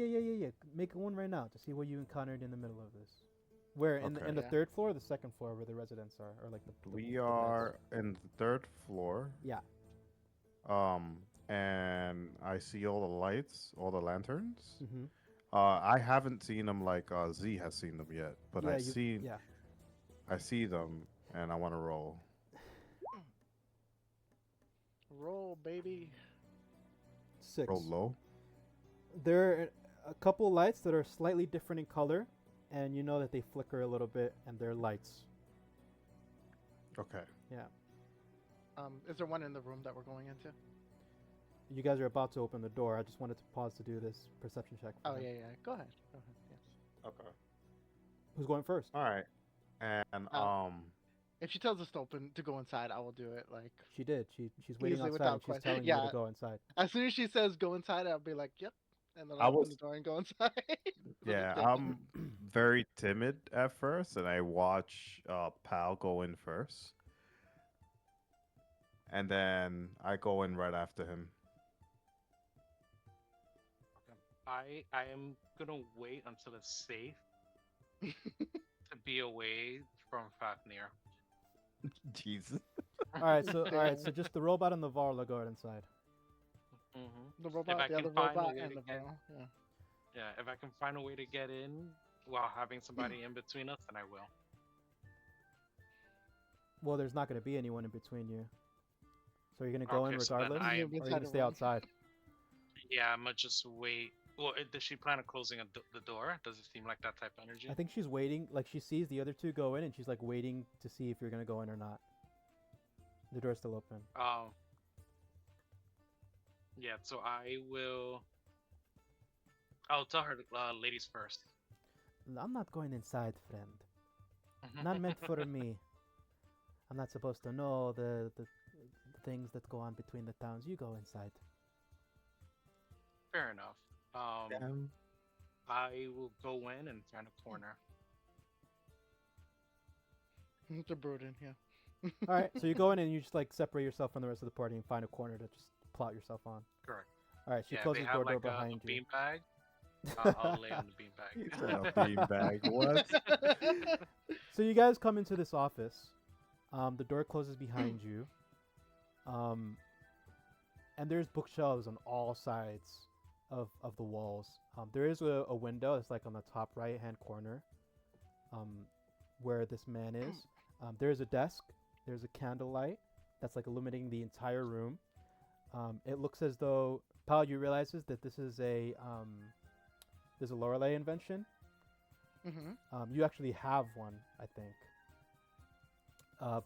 Make one right now to see what you encountered in the middle of this. Where in Okay. the Yeah. 3rd floor or the 2nd floor where the residents are, or like the We beds? are in the 3rd floor. Yeah. And I see all the lights, all the lanterns. Mm-hmm. I haven't seen them like Z has seen them yet, but Yeah, I see them, and I want to roll. Roll, baby. 6. Roll low. There are a couple lights that are slightly different in color, and you know that they flicker a little bit, and they're lights. Okay. Is there one in the room that we're going into? You guys are about to open the door. I just wanted to pause to do this perception check. for Oh him. yeah. Go ahead. Yes. Okay. Who's going first? All right. And If she tells us to go inside, I will do it. Like She did. She's waiting Easily outside, without and she's question. telling you Yeah. to go inside. as soon as she says go inside, I'll be like, yep, and then I I'll open was- the door and go inside. yeah, Just I'm very timid at first, and I watch Pal go in first, and then I go in right after him. I am gonna wait until it's safe to be away from Fafnir. Jesus. All right, so just the robot and the Varl are going inside. Mm-hmm. the I robot, the can other find a robot, way and to the get- Varl. Yeah. Yeah, if I can find a way to get in while having somebody in between us, then I will. Well, there's not going to be anyone in between you. So you're going to go in Okay, so then regardless, I or am- you're Inside going to the stay room. outside? Yeah, I'm gonna just wait. Well, does she plan on closing the door? Does it seem like that type of energy? I think she's waiting. Like she sees the other two go in, and she's like waiting to see if you're going to go in or not. The door's still open. Yeah, so I will. I'll tell her, ladies first. I'm not going inside, friend. Not meant for me. I'm not supposed to know the things that go on between the towns. You go inside. Fair enough. Damn. I will go in and find a corner. It's a brooding, yeah. All right, so you go in and you just like separate yourself from the rest of the party and find a corner to just plot yourself on. Correct. All right, she Yeah, closes they the have door like behind a you. bean bag. I'll lay on the bean He bag. said a beanbag. What? So you guys come into this office. The door closes behind you. And there's bookshelves on all sides of the walls. There is a window that's like on the top right hand corner. where this man is. There's a desk. There's a candlelight that's like illuminating the entire room. It looks as though Pal, you realizes that this is a Lorelei invention. Mm-hmm. You actually have one, I think.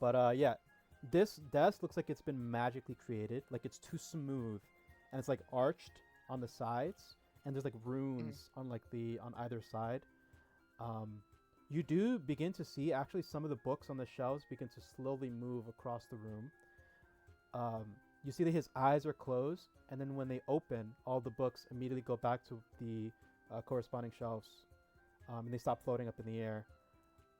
But yeah, this desk looks like it's been magically created. Like it's too smooth, and it's like arched on the sides, and there's like runes on either side. You do begin to see actually some of the books on the shelves begin to slowly move across the room. You see that his eyes are closed, and then when they open, all the books immediately go back to the corresponding shelves, and they stop floating up in the air.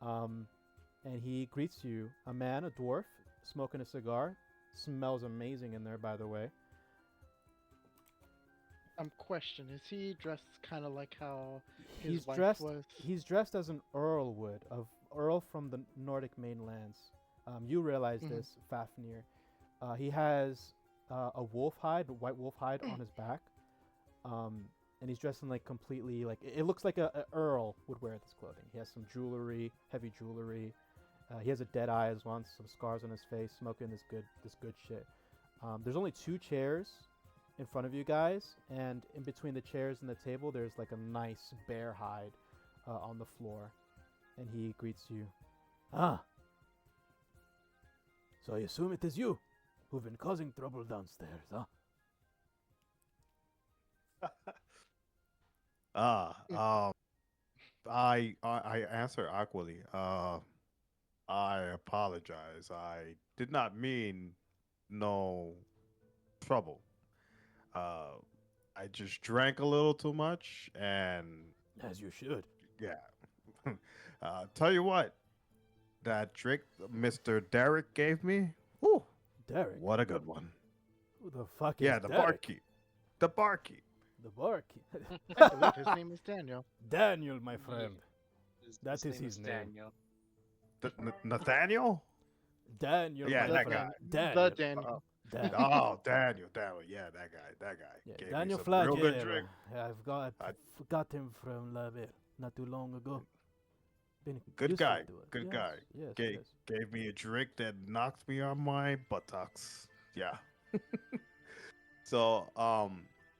And he greets you, a man, a dwarf, smoking a cigar. Smells amazing in there, by the way. Question: is he dressed kind of like how his He's wife dressed. was? He's dressed as an earl would, of earl from the Nordic mainlands. You realize this, Fafnir. He has a wolf hide, a white wolf hide on his back, and he's dressed in like completely like it looks like a earl would wear this clothing. He has some jewelry, heavy jewelry. He has a dead eye as well, some scars on his face, smoking this good shit. There's only 2 chairs in front of you guys, and in between the chairs and the table, there's like a nice bear hide on the floor, and he greets you. Ah. So I assume it is you who've been causing trouble downstairs, huh? I answer awkwardly. I apologize. I did not mean no trouble. I just drank a little too much, and As you should. yeah. Tell you what, that drink Mr. Derek gave me, whew, Derek? what a good one. Who the fuck is Yeah, the Derek? barkeep. The barkeep. The barkeep. I believe his name is Daniel. Daniel, my friend. His That is name his name. Daniel. Nathaniel? Daniel, Yeah, my that friend. guy. Daniel. The Daniel. Daniel. Oh, Daniel. Yeah, that guy. Yeah, Gave Daniel me some real good Flagger. drink. I got him from La Ville not too long ago. Been Good useful guy. to us. Good Yes, guy. Yes, Gave, yes. gave me a drink that knocked me on my buttocks. Yeah. So,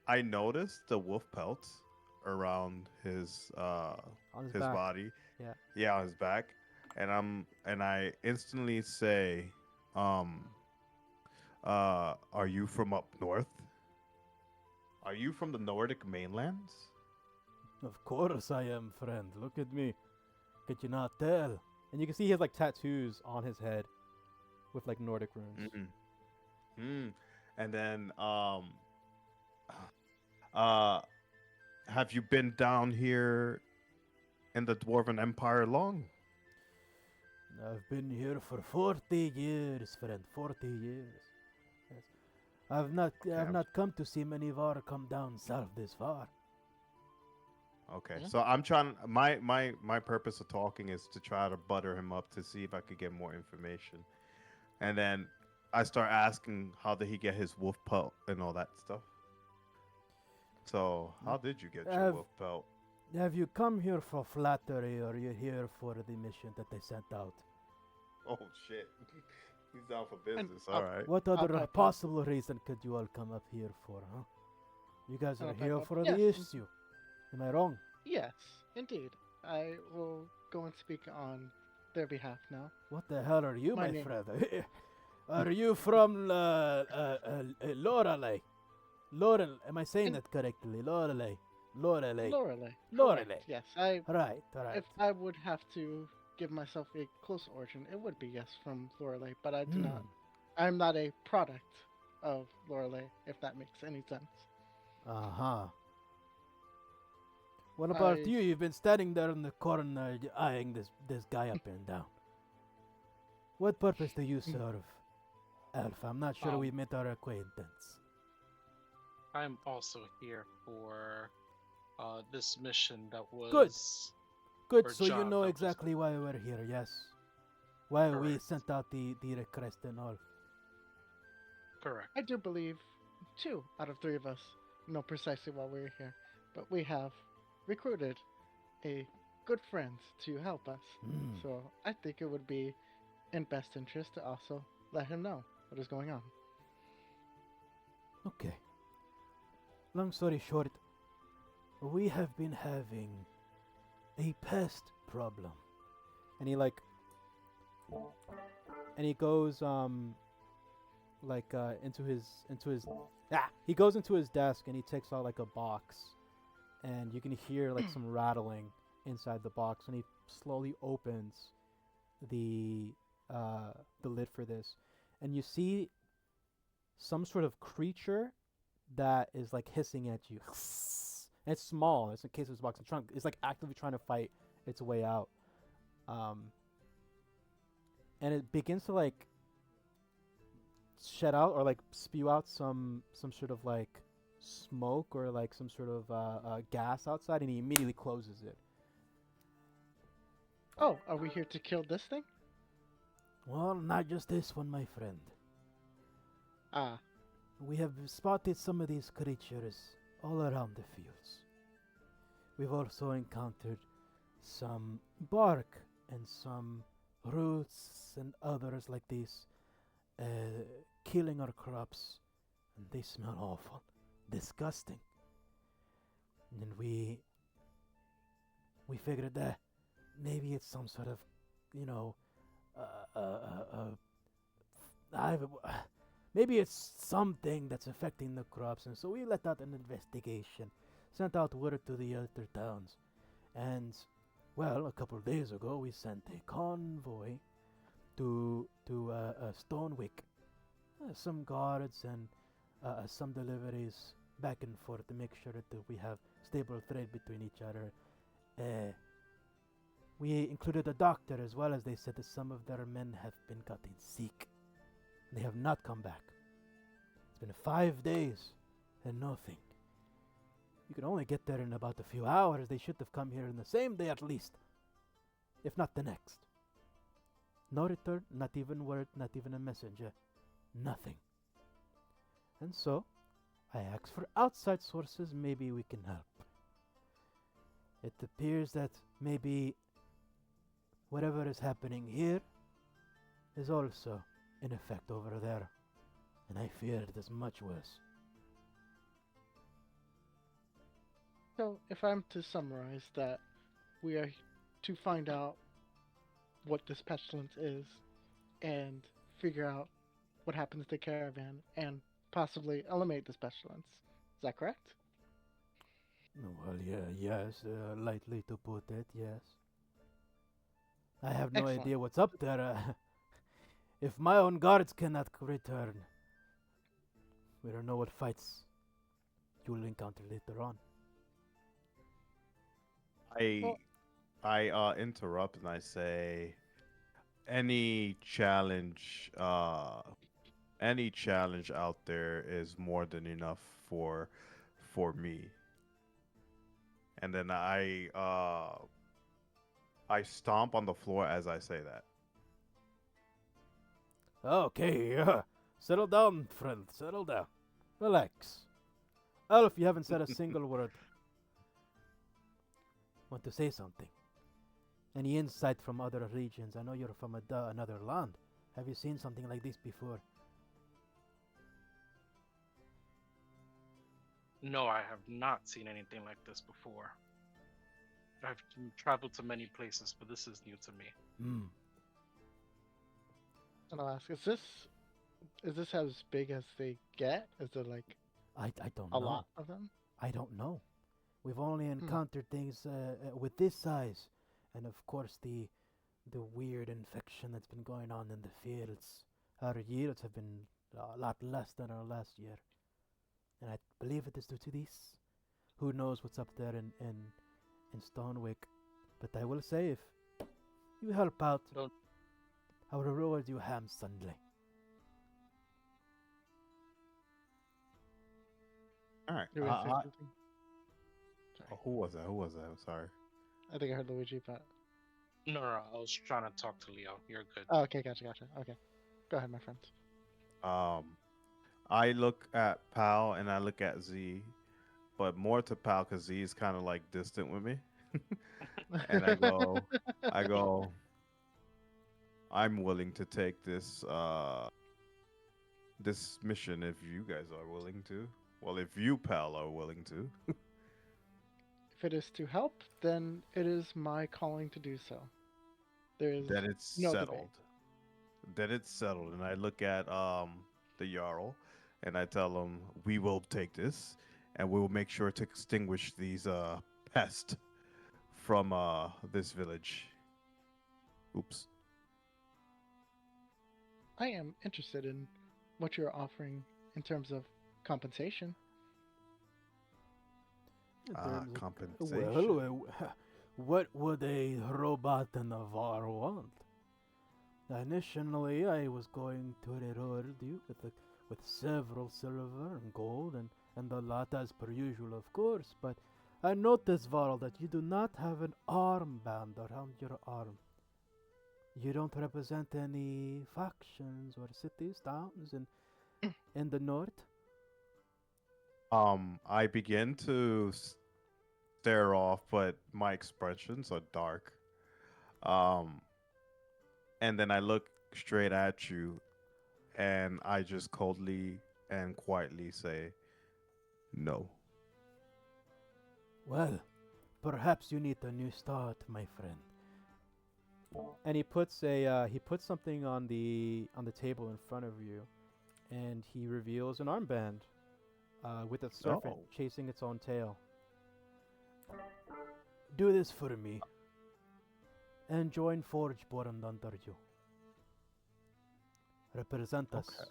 I noticed the wolf pelts around his On his his back. body. Yeah. Yeah, on his back. And I instantly say, are you from up north? Are you from the Nordic mainlands? Of course I am, friend. Look at me. Could you not tell? And you can see he has like tattoos on his head with like Nordic runes. And then have you been down here in the Dwarven Empire long? I've been here for 40 years, friend. 40 years. Yes. I've not come to see many Var come down south this far. Okay, Yeah. so I'm trying. My purpose of talking is to try to butter him up to see if I could get more information, and then I start asking how did he get his wolf pelt and all that stuff. So how did you get your Have- wolf pelt? Have you come here for flattery, or are you here for the mission that they sent out? Oh shit, he's down for business. And, All right. What other I- possible reason could you all come up here for, huh? You guys And are I'll here pipe up. for Yes. the issue. Am I wrong? Yes, indeed. I will go and speak on their behalf now. What the hell are you, My my name- friend? Are you from Lorelei? Laurel, am I saying In- that correctly? Lorelei. Lorelei. Lorelei. Lorelei. Correct, yes, I. Right, right. If I would have to give myself a close origin, it would be yes from Lorelei, but I do not. I'm not a product of Lorelei, if that makes any sense. Uh-huh. What about I- you? You've been standing there in the corner eyeing this guy up and down. What purpose do you serve, Elf? I'm not sure we met our acquaintance. I'm also here for this mission that was Good. Good, Or so you job know that was- exactly why we're here, yes? Why we Correct. sent out the request and all. correct. I do believe 2 out of 3 of us know precisely why we're here, but we have recruited a good friends to help us. Hmm. So I think it would be in best interest to also let him know what is going on. Okay. Long story short, we have been having a pest problem. And he goes he goes into his desk and he takes out like a box, and you can hear like some rattling inside the box, and he slowly opens the lid for this, and you see some sort of creature that is like hissing at you. And it's small. It's a case of this box. It's like actively trying to fight its way out. And it begins to like shed out or like spew out some sort of like smoke or like some sort of gas outside, and he immediately closes it. Oh, are we here to kill this thing? Well, not just this one, my friend. Ah, We have spotted some of these creatures all around the fields. We've also encountered some bark and some roots and others like these killing our crops, and they smell awful, disgusting. And we figured that maybe it's some sort of, you know, uh, uh, uh, I've, maybe it's something that's affecting the crops, and so we let out an investigation, sent out word to the other towns, and well, a couple of days ago we sent a convoy to Stonewick, some guards and some deliveries back and forth to make sure that we have stable trade between each other. We included a doctor as well, as they said that some of their men have been gotten sick. They have not come back. It's been 5 days and nothing. You can only get there in about a few hours. They should have come here in the same day at least, if not the next. No return, not even word, not even a messenger. Nothing. And so, I asked for outside sources, maybe we can help. It appears that maybe whatever is happening here is also in effect over there, and I fear it is much worse. so if I'm to summarize that, we are to find out what this pestilence is and figure out what happens to the caravan and possibly eliminate this pestilence. Is that correct? Well, yeah, yes, lightly to put it, yes. I have no Excellent. idea what's up there. If my own guards cannot return, we don't know what fights you'll encounter later on. I Well, I interrupt and I say, any challenge any challenge out there is more than enough for me. And then I stomp on the floor as I say that. Okay, settle down, friend, settle down. Relax. Elf, you haven't said a single word. Want to say something? Any insight from other regions? I know you're from another land. Have you seen something like this before? No, I have not seen anything like this before. I've traveled to many places, but this is new to me. Hmm. and I'll ask, is this as big as they get? Is there like I don't a know. lot of them? I don't know. We've only Hmm. encountered things with this size, and of course the weird infection that's been going on in the fields. Our yields have been a lot less than our last year, and I believe it is due to this. Who knows what's up there in Stonewick? But I will say, if you help out, Don't I will reward you handsomely. All right. You were gonna say something? Sorry. Who was that? Who was that? I'm sorry. I think I heard Luigi, but no, I was trying to talk to Leo. You're good. oh, okay, gotcha. Okay, go ahead, my friend. I look at Pal and I look at Z, but more to Pal because Z is kind of like distant with me. And I go, I'm willing to take this mission if you guys are willing to. Well, if you, pal, are willing to. If it is to help, then it is my calling to do so. There is Then it's no debate. settled. Then it's settled. And I look at the Jarl and I tell him we will take this and we will make sure to extinguish these pests from this village. Oops. I am interested in what you're offering in terms of compensation. In terms of- Compensation. What would a robot in a VAR want? Initially, I was going to reward you with several silver and gold and a lot as per usual, of course, but I noticed, Varl, that you do not have an armband around your arm. You don't represent any factions or cities, towns in the north? I begin to stare off, but my expressions are dark. Um, and then I look straight at you, and I just coldly and quietly say, "No." Well, perhaps you need a new start, my friend. And he puts something on the table in front of you, and he reveals an armband with a serpent Oh. chasing its own tail. Do this for me, and join Forgeborn under you. Represent us. Okay.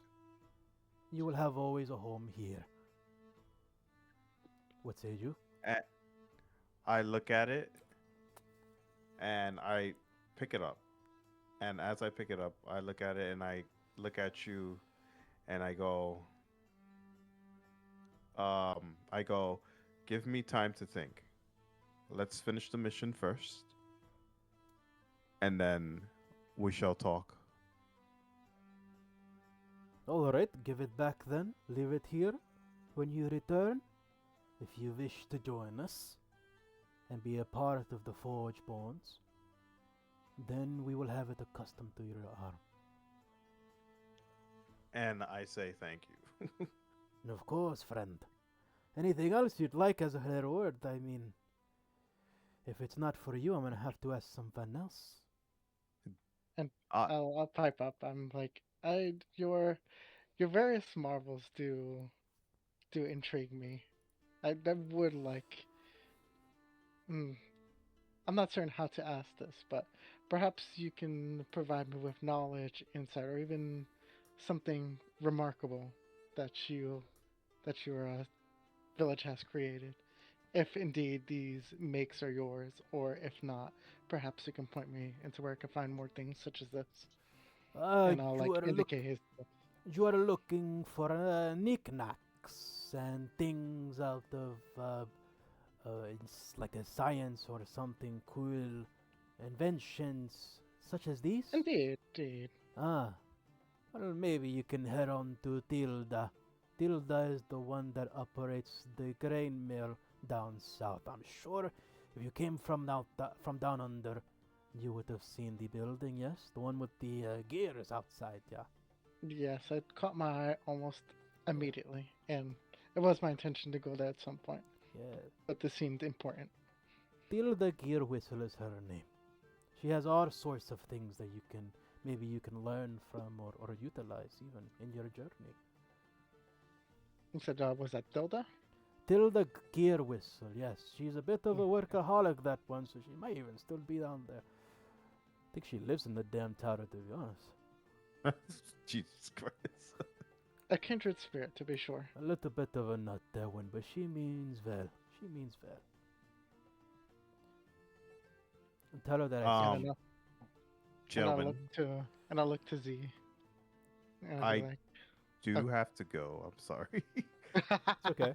You will have always a home here. What say you? I look at it, and I pick it up. And as I pick it up, I look at it, and I look at you, and I go, give me time to think. Let's finish the mission first, and then we shall talk. Alright, give it back then. Leave it here. When you return, if you wish to join us and be a part of the Forge Bonds, then we will have it accustomed to your arm. And I say thank you. And of course, friend. Anything else you'd like as a reward? I mean, if it's not for you, I'm gonna have to ask someone else. Uh, I'll pipe up. I'm like, your various marvels do intrigue me. I would like. I'm not certain how to ask this, but perhaps you can provide me with knowledge, insight, or even something remarkable that your village has created. If indeed these makes are yours, or if not, perhaps you can point me into where I can find more things such as this, and I'll like indicate his. You are looking for knickknacks and things out of it's like a science or something cool, inventions such as these. Indeed, indeed. Ah, well, maybe you can head on to Tilda. Tilda is the one that operates the grain mill down south. I'm sure if you came from down under, you would have seen the building. Yes, the one with the gears outside. Yeah. Yes, it caught my eye almost immediately, and it was my intention to go there at some point. Yeah. But this seemed important. Tilda Gear Whistle is her name. She has all sorts of things that you can learn from or utilize even in your journey. You said, was that Dilda? Tilda Gear Whistle, yes. She's a bit of a workaholic, that one, so she might even still be down there. I think she lives in the damn tower, to be honest. Jesus Christ. A kindred spirit, to be sure. A little bit of a nut, that one, but she means well. She means well. And tell her that I And said I Gentlemen, look to Z. And I'll be like, do have to go. I'm sorry. It's okay.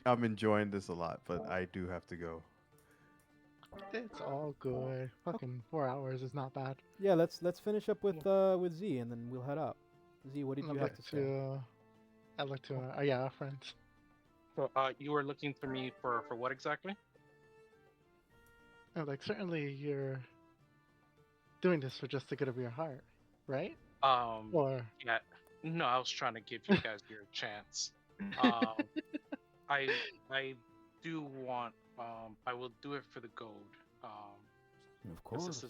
I'm enjoying this a lot, but I do have to go. It's all good. Fucking 4 hours is not bad. Yeah, let's finish up with Z, and then we'll head out. Z, what did you have to say? I look to our friends. So, you were looking for me for what exactly? Like certainly you're doing this for just the good of your heart, right? Um, Or yeah, no, I was trying to give you guys your chance. Um, I do want. I will do it for the gold. Of 'Cause course. this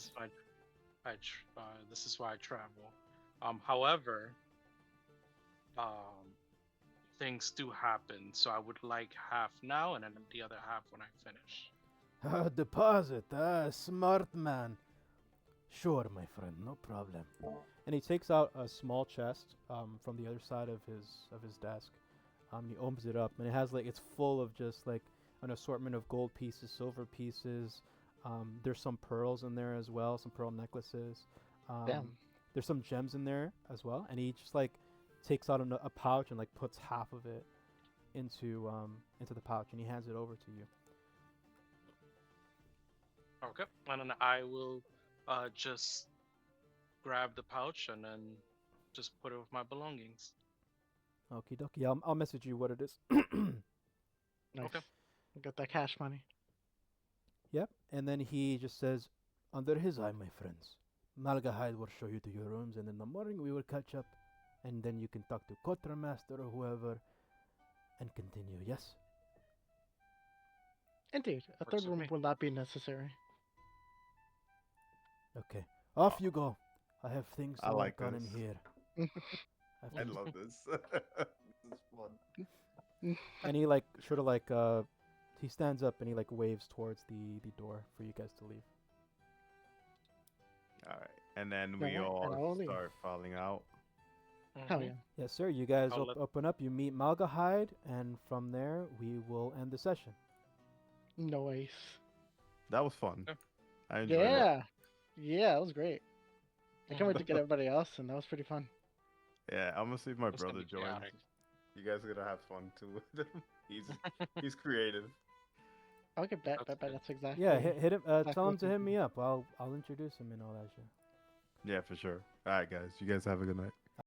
is why I travel. However, um, things do happen, so I would like half now and then the other half when I finish. Deposit. Smart man. Sure, my friend, no problem. And he takes out a small chest from the other side of his desk. He opens it up, and it has like it's full of just like an assortment of gold pieces, silver pieces. There's some pearls in there as well, some pearl necklaces. damn. There's some gems in there as well, and he just like takes out a pouch and like puts half of it into the pouch, and he hands it over to you. Okay, and then I will just grab the pouch and then just put it with my belongings. Okie dokie. I'll message you what it is. Nice. Okay. You got that cash money. Yep. And then he just says, "Under his eye, my friends. Malgahide will show you to your rooms, and in the morning we will catch up, and then you can talk to Quartermaster or whoever, and continue. Yes." Indeed, a Works third with room me. will not be necessary. Okay. Off you go. I have things to I like work on in this. here. Have I fun. love this. This is fun. And he like sort of like he stands up and he like waves towards the door for you guys to leave. All right, and then we Alright, and all I'll leave. start falling out. Hell Mhm. yeah. Yes, sir. You guys I'll let- open up. You meet Malgahide, and from there we will end the session. Nice. That was fun. Yeah. I enjoyed it. Yeah. Yeah, that was great. I can't wait to Mhm. get everybody else, and that was pretty fun. Yeah, I'm gonna see if my It's gonna brother be joins. chaotic. You guys are gonna have fun too with him. He's creative. Okay, bet, That's bet, bet. good. That's exactly. Yeah, hit him. Exactly Tell him what to I'm hit me thinking. up. I'll introduce him and all that shit. Yeah, for sure. All right, guys. You guys have a good night.